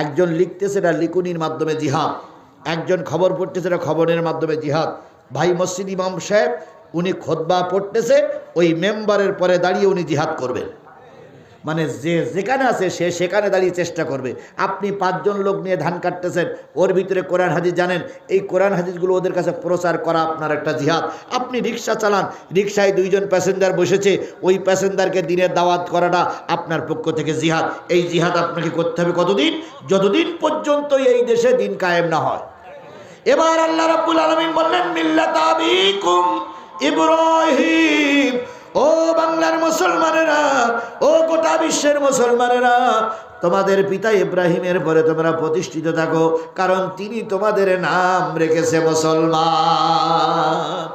একজন লিখতেছে, এটা লিখুনির মাধ্যমে জিহাদ। একজন খবর পড়তেছে, এটা খবরের মাধ্যমে জিহাদ। ভাই মসজিদ ইমাম সাহেব উনি খুতবা পড়তেছে, ওই মেম্বারের পরে দাঁড়িয়ে উনি জিহাদ করবেন। মানে যে যেখানে আছে সে সেখানে দাঁড়িয়ে চেষ্টা করবে। আপনি 5 জন লোক নিয়ে ধান কাটতেছেন, ওর ভিতরে কোরআন হাদিস জানেন, এই কোরআন হাদিসগুলো ওদের কাছে প্রচার করা আপনার একটা জিহাদ। আপনি রিক্সা চালান, রিক্সায় 2 জন প্যাসেঞ্জার বসেছে, ওই প্যাসেঞ্জারকে দিনের দাওয়াত করাটা আপনার পক্ষ থেকে জিহাদ। এই জিহাদ আপনাকে করতে হবে কতদিন? যতদিন পর্যন্ত এই দেশে দিন কায়েম না হয়। এবার আল্লাহ রাব্বুল আলামিন বললেন মিল্লাত আবিকুম ইব্রাহিম। ও বাংলার মুসলমানেরা, ও গোটা বিশ্বের মুসলমানেরা, তোমাদের পিতা ইব্রাহিমের পরে তোমরা প্রতিষ্ঠিত থাকো, কারণ তিনি তোমাদের নাম রেখেছে মুসলমান।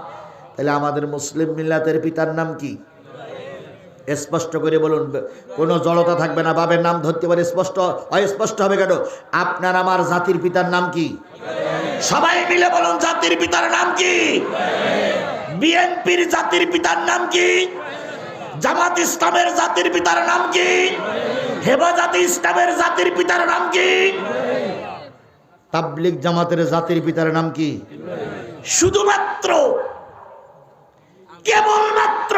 তাহলে আমাদের মুসলিম মিল্লাতের পিতার নাম কি? স্পষ্ট করে বলুন, কোনো জড়তা থাকবে না। বাবের নাম ধরতে পারে, স্পষ্ট অস্পষ্ট হবে কেন? আপনার আমার জাতির পিতার নাম কি? সবাই মিলে বলুন, জাতির পিতার নাম কি? বিএনপির জাতির পিতার নাম কি? জামাত ইসলামের জাতির পিতার নাম কি? হেফাজতে ইসলামের জাতির পিতার নাম কি? তাবলীগ জামাতের জাতির পিতার নাম কি? শুধুমাত্র, কেবলমাত্র,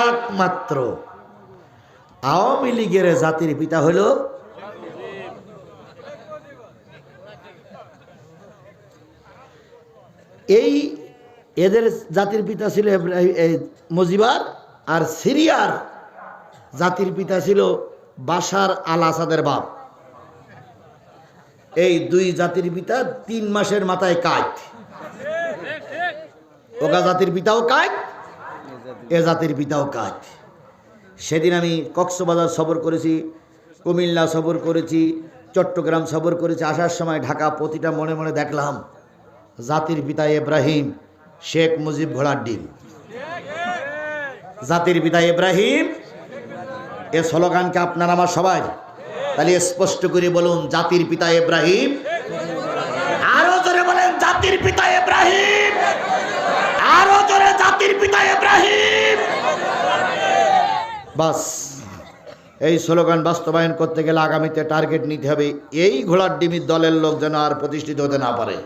একমাত্র আওয়ামী লীগের জাতির পিতা হলো এই, এদের জাতির পিতা ছিল মুজিবার, আর সিরিয়ার জাতির পিতা ছিল বাশার আল আসাদের বাপ। এই 2 জাতির পিতা 3 মাসের মাথায় কাজ। ওগা জাতির পিতাও কাজ, এ জাতির পিতাও কাজ। সেদিন আমি কক্সবাজার সফর করেছি, কুমিল্লা সফর করেছি, চট্টগ্রাম সফর করেছি। আসার সময় ঢাকা প্রতিটা মনে মনে দেখলাম জাতির পিতা ইব্রাহিম, শেখ মুজিব ঘোড়ার ডিম। জাতির পিতা ইব্রাহিম, এ স্লোগানকে আপনার আমার সবাই তাহলে স্পষ্ট করে বলুন, জাতির পিতা ইব্রাহিম। আরো জোরে বলেন, জাতির পিতা ইব্রাহিম। আরো জোরে, জাতির পিতা ইব্রাহিম। বাস, এই স্লোগান বাস্তবায়ন করতে গেলে আগামীতে টার্গেট নিতে হবে, এই ঘোড়ার ডিমের দলের লোক যেন আর প্রতিষ্ঠিত হতে না পারে।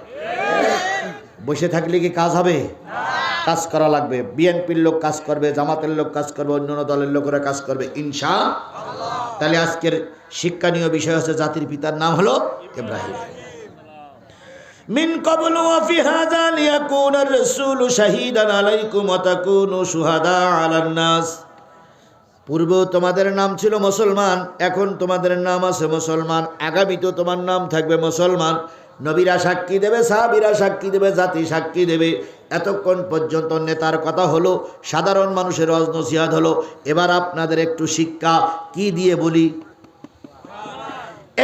বসে থাকলে কি কাজ হবে? কাজ করা লাগবে। বিএনপির লোক কাজ করবে, জামাতের লোক কাজ করবে, অন্যান্য দলের লোকেরা কাজ করবে ইনশাআল্লাহ। তাহলে আজকের শিক্ষণীয় বিষয় হচ্ছে জাতির পিতার নাম হলো ইব্রাহিম। মিন ক্বাবলু ওয়া ফি হাযা লিয়াকুনার রাসূলু শাহীদান আলাইকুম ওয়া তাকুনু শুহাদা আলান নাস। পূর্বেও তোমাদের নাম ছিল মুসলমান, এখন তোমাদের নাম আছে মুসলমান, আগামীতেও তোমার নাম থাকবে মুসলমান। নবীরা সাক্ষী দেবে, সাহাবীরা সাক্ষী দেবে, জাতি সাক্ষী দেবে। এতক্ষণ পর্যন্ত নেতার কথা হলো, সাধারণ মানুষের ওয়াজ নসিহত হলো। এবার আপনাদের একটু শিক্ষা কি দিয়ে বলি।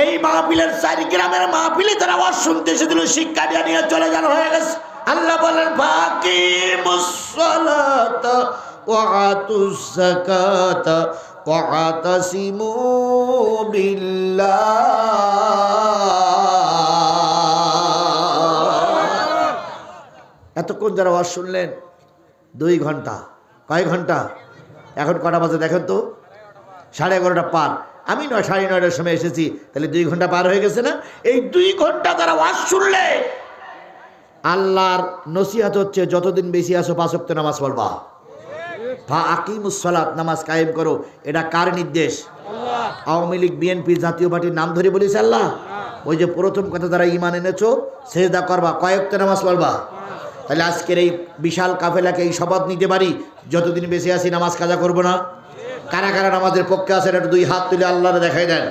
এই মাহফিলের 4 গ্রামের মাহফিলে যারা ওয়াজ শুনতে এসেছিল, শিক্ষা নিয়ে চলে যান, হয়ে গেছে। আল্লাহ বলেন ফাকিমুস সালাতা ওয়া আতুজ যাকাতা ওয়া আতাসিমু বিল্লাহ। এতক্ষণ যারা ওয়াজ শুনলেন 2 ঘন্টা, কয় ঘন্টা? এখন কটা বাজে দেখেন তো? 11:30 পার। আমি 9:30টার সময় এসেছি, তাহলে 2 ঘন্টা পার হয়ে গেছে না? এই 2 ঘন্টা যারা ওয়াজ শুনলে, আল্লাহর নসিহত হচ্ছে যতদিন বেশি আসো 5 ওয়াক্ত নামাজ পড়বা। আকিমুস সালাত, নামাজ কায়েম করো। এটা কার নির্দেশ? আওয়ামী লীগ, বিএনপি, জাতীয় পার্টির নাম ধরে বলেছে আল্লাহ। ওই যে প্রথম কথা, যারা ঈমান এনেছো সেজদা করবা, কয় ওয়াক্ত নামাজ পড়বা। তাহলে আজকের এই বিশাল কাফেলাকে এই শপথ নিতে পারি, যতদিন বেঁচে আছি নামাজ কাজা করবো না। কারা কারা নামাজের পক্ষে আছেন একটু 2 হাত তুলে আল্লাহরে দেখাই দেন।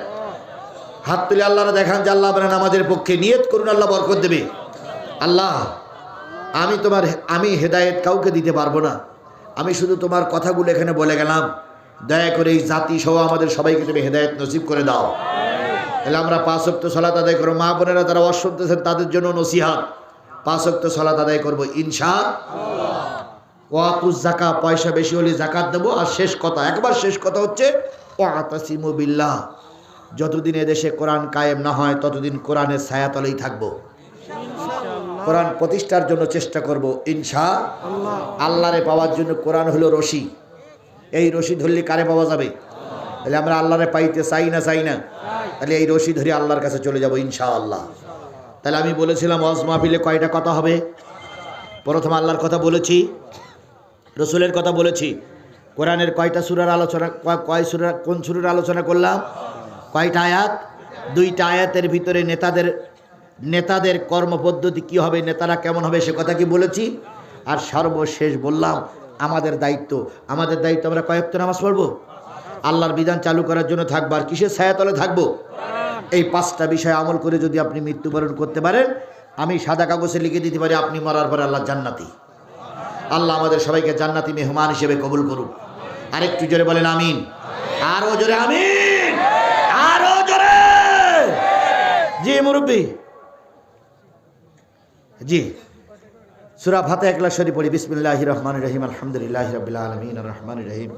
হাত তুলে আল্লাহরে দেখান যে আল্লাহ আপনার নামাজের পক্ষে। নিয়ত করুন, আল্লাহ বরকত দেবে। আল্লাহ, আমি হেদায়েত কাউকে দিতে পারবো না, আমি শুধু তোমার কথাগুলো এখানে বলে গেলাম। দয়া করে এই জাতি সহ আমাদের সবাইকে তুমি হেদায়েত নসিব করে দাও। তাহলে আমরা 5 ওয়াক্ত সালাত আদায় করো। মা বোনেরা যারা ওয়াজ শুনতেছেন তাদের জন্য নসিহত, 5 ওয়াক্ত সালাত আদায় করব ইনশাআল্লাহ। ওয়াতুজ যাকাত, পয়সা বেশি হলে যাকাত দেব। আর শেষ কথা, একবার শেষ কথা হচ্ছে ওয়াতাসিমু বিল্লাহ, যতদিন এদেশে কোরআন কায়েম না হয় ততদিন কোরআনের ছায়াতলেই থাকবো। কোরআন প্রতিষ্ঠার জন্য চেষ্টা করব ইনশাআল্লাহ। আল্লাহরে পাওয়ার জন্য কোরআন হলো রশি, এই রশি ধরলে কারে পাওয়া যাবে? তাহলে আমরা আল্লাহরে পাইতে চাই না চাই না? তাহলে এই রশি ধরে আল্লাহর কাছে চলে যাব ইনশাআল্লাহ। তাহলে আমি বলেছিলাম ওয়াজ মাহফিলে কয়টা কথা হবে? প্রথম আল্লাহর কথা বলেছি, রসুলের কথা বলেছি, কোরআনের কয়টা সূরার আলোচনা, কয় সূরা, কোন সূরার আলোচনা করলাম, কয়টা আয়াত? 2টা আয়াতের ভিতরে নেতাদের কর্মপদ্ধতি কি হবে, নেতারা কেমন হবে সে কথা কি বলেছি। আর সর্বশেষ বললাম আমাদের দায়িত্ব আমরা কয়েকটা নামাজ পড়বো, আল্লাহর বিধান চালু করার জন্য থাকবো। আর কিসের ছায়াতলে থাকবো? এই 5টা বিষয় আমল করে যদি আপনি মৃত্যুবরণ করতে পারেন, আমি সাদা কাগজে লিখে দিতে পারি আপনি মরার পর আল্লাহ জান্নাতি। আল্লাহ আমাদের সবাইকে জান্নাতি মেহমান হিসেবে কবুল করুক। আরেকটু জোরে বলেন আমিন, আরো জোরে আমিন, আরো জোরে। জি মুরব্বী, জি সূরা ফাতিহা ইখলাস শরীফ পড়ি। বিসমিল্লাহির রহমানির রহিম, আলহামদুলিল্লাহি রাব্বিল আলামিন, আর রহমানির রহিম,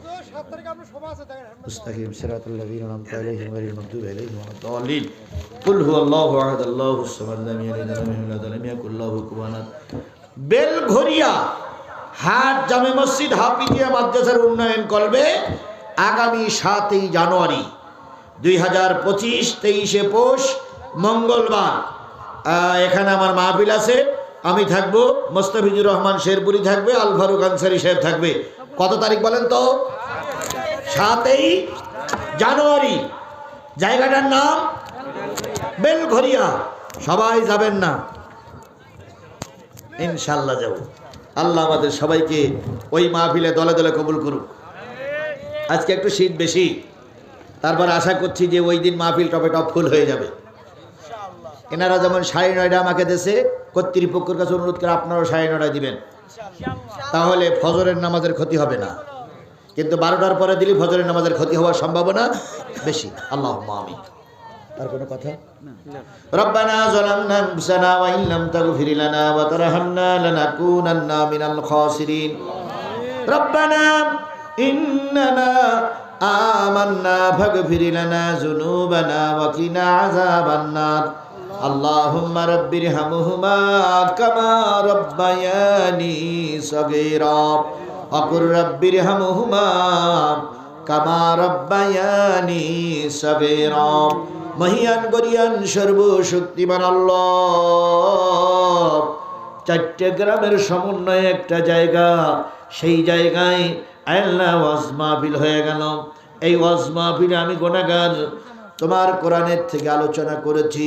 মুস্তাকিম সিরাতাল লাযিনা আন'আমতা আলাইহিম গায়রিল মাগদুবি আলাইহিম ওয়ালাদ-দাল্লিন। কুল হুয়াল্লাহু আহাদ, আল্লাহুস সামাদ, লাম ইয়ালিদ ওয়া লাম ইউলাদ ওয়া লাম ইয়াকুল লাহু কুফুয়ান আহাদ। বেলঘরিয়া হাট জামে মসজিদ হাফিজিয়া মাদ্রাসার উন্নয়ন করবে আগামী 7ই জানুয়ারি 2025, 23শে পৌষ মঙ্গলবার। এখানে আমার মাহফিল আছে, আমি থাকবো, মোস্তাফিজুর রহমান শেরপুরি থাকবে, আল ফারুক আনসারী সাহেব থাকবে। কত তারিখ বলেন তো? 7ই জানুয়ারি। জায়গাটার নাম বেলঘরিয়া। সবাই যাবেন না? ইনশাআল্লাহ যাব। আল্লাহ আমাদের সবাইকে ওই মাহফিলে দলে দলে কবুল করুক। আজকে একটু শীত বেশি, তারপর আশা করছি যে ওই দিন মাহফিল টপে টপ ফুল হয়ে যাবে। এনারা যেমন 9:30 আমাকে দেশে, কর্তৃপক্ষের কাছে অনুরোধ করে আপনারাও 9:30 দিবেন, তাহলে ফজরের নামাজের ক্ষতি হবে না। কিন্তু 12টার পরে দিলে ফজরের নামাজের ক্ষতি হওয়ার সম্ভাবনা বেশি। আল্লাহুম্মা আমিন। আর কোনো কথা? রব্বানা যালামনা আনফুসানা ওয়া ইন লাম তাগফির লানা ওয়া তারহামনা লানাকুনান্না মিনাল খাসিরিন। রব্বানা ইন্নানা আমান্না ফাগফির লানা যুনুবানা ওয়া কিনা আযাবান নার। আল্লাহুম্মা রাব্বিরহামহুমা কামা রাব্বায়ানি সগীরা ওয়া কুর রাব্বিরহামহুমা কামা রাব্বায়ানি সগীরা। মহিয়ান গরিয়ান সর্বশক্তিমান আল্লাহ, 4টে গ্রামের সমন্বয়ে একটা জায়গা, সেই জায়গায় আল্লাহ ওয়াজ মাহফিল হয়ে গেল। এই ওয়াজ মাহফিলে আমি গুনাহগার, তোমার কোরআনের থেকে আলোচনা করেছি,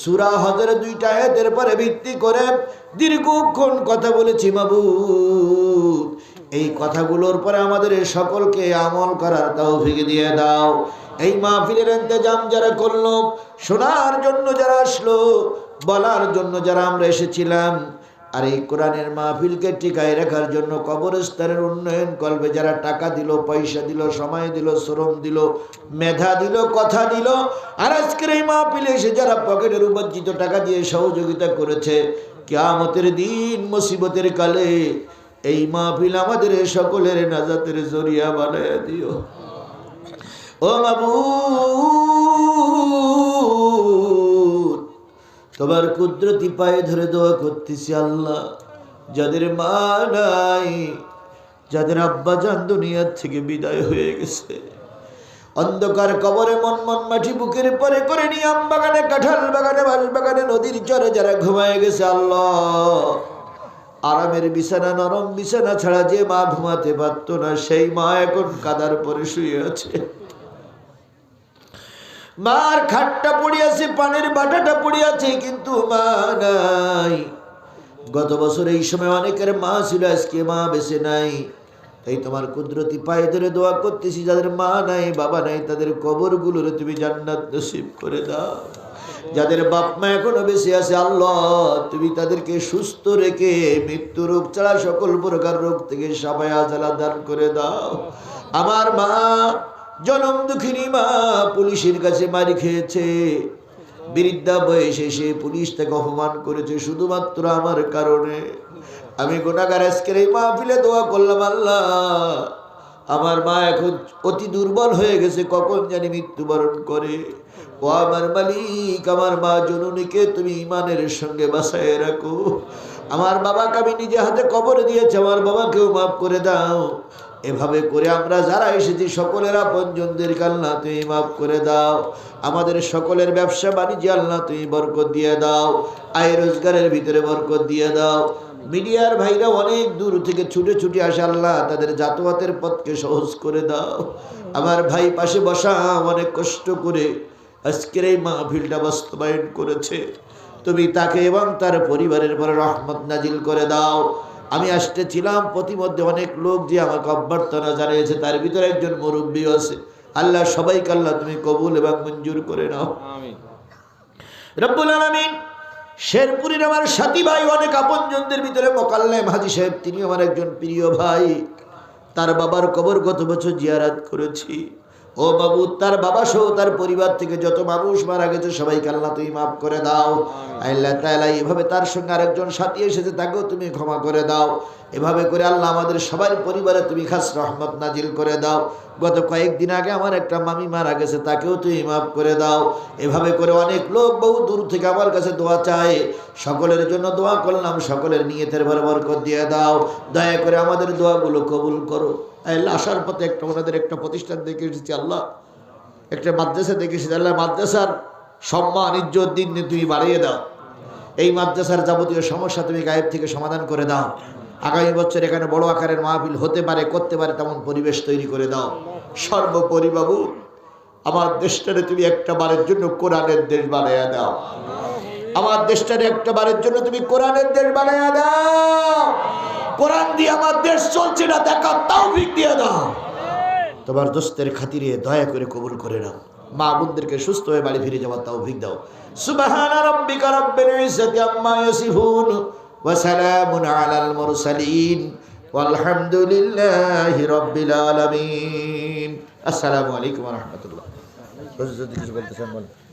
সূরা হজরের 2টা আয়াতের পরে ভিত্তি করে দীর্ঘক্ষণ কথা বলেছি। মাবুদ, এই কথাগুলোর পরে আমাদের সকলকে আমল করার তৌফিক দিয়ে দাও। এই মাহফিলের ইন্তজাম যারা করলো, শোনার জন্য যারা আসলো, বলার জন্য যারা আমরা এসেছিলাম, আর এই কোরআনের মাহফিলকে টিকায় রাখার জন্য কবরস্থানের উন্নয়ন করবে যারা টাকা দিল, পয়সা দিল, সময় দিল, শ্রম দিল, মেধা দিল, কথা দিল, আর আজকের এই মাহফিলে এসে যারা পকেটের উপার্জিত টাকা দিয়ে সহযোগিতা করেছে, কিয়ামতের দিন মুসিবতের কালে এই মাহফিল আমাদের সকলের নাজাতের জরিয়া বানায় দিও। ও মাবুদ, তোমার কুদরতি পায়ে ধরে দোয়া করতেছি আল্লাহ, যাদের মা নাই, যাদের আব্বা জান দুনিয়ার থেকে বিদায় হয়ে গেছে, অন্ধকার কবরে মন মাটি বুকের পরে করে নিয়ে আম বাগানে, কাঁঠাল বাগানে, বাঁশ বাগানে, নদীর চরে যারা ঘুমায় গেছে আল্লাহ, আরামের বিছানা, নরম বিছানা ছাড়া যে মা ঘুমাতে পারত না, সেই মা এখন কাদার পরে শুয়ে আছে। মার খাটটা পড়ে আছে, পানির বাটাটা পড়ে আছে, কিন্তু মা নাই। গত বছর এই সময় অনেকের মা ছিল, আজকে মা বেঁচে নাই। তাই তোমার কুদরতি পায়ে ধরে দোয়া করতেছি, যাদের মা নাই, বাবা নাই, তাদের কবরগুলোরে তুমি জান্নাত নসিব করে দাও। যাদের বাপ মা এখনো বেঁচে আছে আল্লাহ, তুমি তাদেরকে সুস্থ রেখে মৃত্যু রোগ ছাড়া সকল প্রকার রোগ থেকে সাফায়া জালা দান করে দাও। আমার মা জনম দুঃখিনী মা, পুলিশের কাছে মারি খেয়েছে, বৃদ্ধা বয়সে সে পুলিশ তাকে অপমান করেছে শুধুমাত্র আমার কারণে। আমি গুনাহগার, আজকের এই মাহফিলে দোয়া করলাম, আল্লাহ আমার মা এখন অতি দুর্বল হয়ে গেছে, কখন জানি মৃত্যুবরণ করে। ও আমার মালিক, আমার মা জননীকে তুমি ঈমানের সঙ্গে বাঁচায় রাখো। আমার বাবাকে আমি নিজে হাতে কবর দিয়েছি, আমার বাবাকেও মাফ করে দাও। এভাবে করে আমরা যারা এসেছি সকলের আপনজনদেরকে আল্লাহ তুমি মাফ করে দাও। আমাদের সকলের ব্যবসা বাণিজ্যে আল্লাহ তুমি বরকত দিয়ে দাও, আয় রোজগারের ভিতরে বরকত দিয়ে দাও। মিডিয়ার ভাইরা অনেক দূর থেকে ছুটে ছুটে আসে, আল্লাহ তাদের যাতায়াতের পথকে সহজ করে দাও। আমার ভাই পাশে বসা অনেক কষ্ট করে আজকের এই মাহফিলটা বাস্তবায়ন করেছে, তুমি তাকে এবং তার পরিবারের পরে রহমত নাজিল করে দাও। আমি আসতেছিলাম, প্রতিমধ্যে অনেক লোক যে আমাকে অভ্যর্থনা জানিয়েছে, তার ভিতরে একজন মুরব্বী আছে। আল্লাহ সবাইকে আল্লাহ তুমি কবুল এবং মঞ্জুর করে নাও। রব্বুল আলামিন, শেরপুরের আমার সাথী ভাই, অনেক আপনজনদের ভিতরে মোকাল্লেম হাজী সাহেব, তিনি আমার একজন প্রিয় ভাই। তার বাবার কবর গত বছর জিয়ারত করেছি। ও বাবু, তার বাবা সহ তার পরিবার থেকে যত মানুষ মারা গেছে সবাইকে আল্লাহ তুমি মাফ করে দাও। আল্লাহ তাআলা এভাবে তার সঙ্গে আরেকজন সাথী এসেছে, তাকেও তুমি ক্ষমা করে দাও। এভাবে করে আল্লাহ আমাদের সবার পরিবারে তুমি খাস রহমত নাজিল করে দাও। গত কয়েকদিন আগে আমার একটা মামি মারা গেছে, তাকেও তুমি মাফ করে দাও। এভাবে করে অনেক লোক বহু দূর থেকে আমার কাছে দোয়া চায়, সকলের জন্য দোয়া করলাম, সকলের নিয়তের ভরে বরকত দিয়ে দাও। দয়া করে আমাদের দোয়াগুলো কবুল করো। আল্লাহ আসার পথে ওনাদের একটা প্রতিষ্ঠান দেখে এসেছি, আল্লাহ একটা মাদ্রাসা দেখে এসেছি, আল্লাহ মাদ্রাসার সম্মান ইজ্জত দিন তুমি বাড়িয়ে দাও। এই মাদ্রাসার যাবতীয় সমস্যা তুমি গায়েব থেকে সমাধান করে দাও। আগামী বছর এখানে বড় আকারের মাহফিল হতে পারে, করতে পারে তেমন পরিবেশ তৈরি করে দাও। সর্বোপরি বাবু, আমার দেশটারে তুমি একটা বারের জন্য কোরআনের দেশ বানাইয়া দাও। আমার দেশটারে একটা বারের জন্য তুমি কোরআনের দেশ বানাইয়া দাও। কোরআন দিয়ে আমার দেশ চলছে না, দেখা তৌফিক দিয়ে দাও। তোমার দোস্তের খাতিরে দয়া করে কবুল করে নাও। মা বোনদেরকে সুস্থ হয়ে বাড়ি ফিরে যাওয়ার তৌফিক দাও। সুবহানা রাব্বিকা রাব্বিল ইজ্জাতি আম্মা ইয়াসিফুন ওয়া সালামুন আলাল মুরসালিন ওয়ালহামদুলিল্লাহি রাব্বিল আলামিন। আসসালামু আলাইকুম ওয়া রাহমাতুল্লাহ। কিছু বলতে চান বলেন।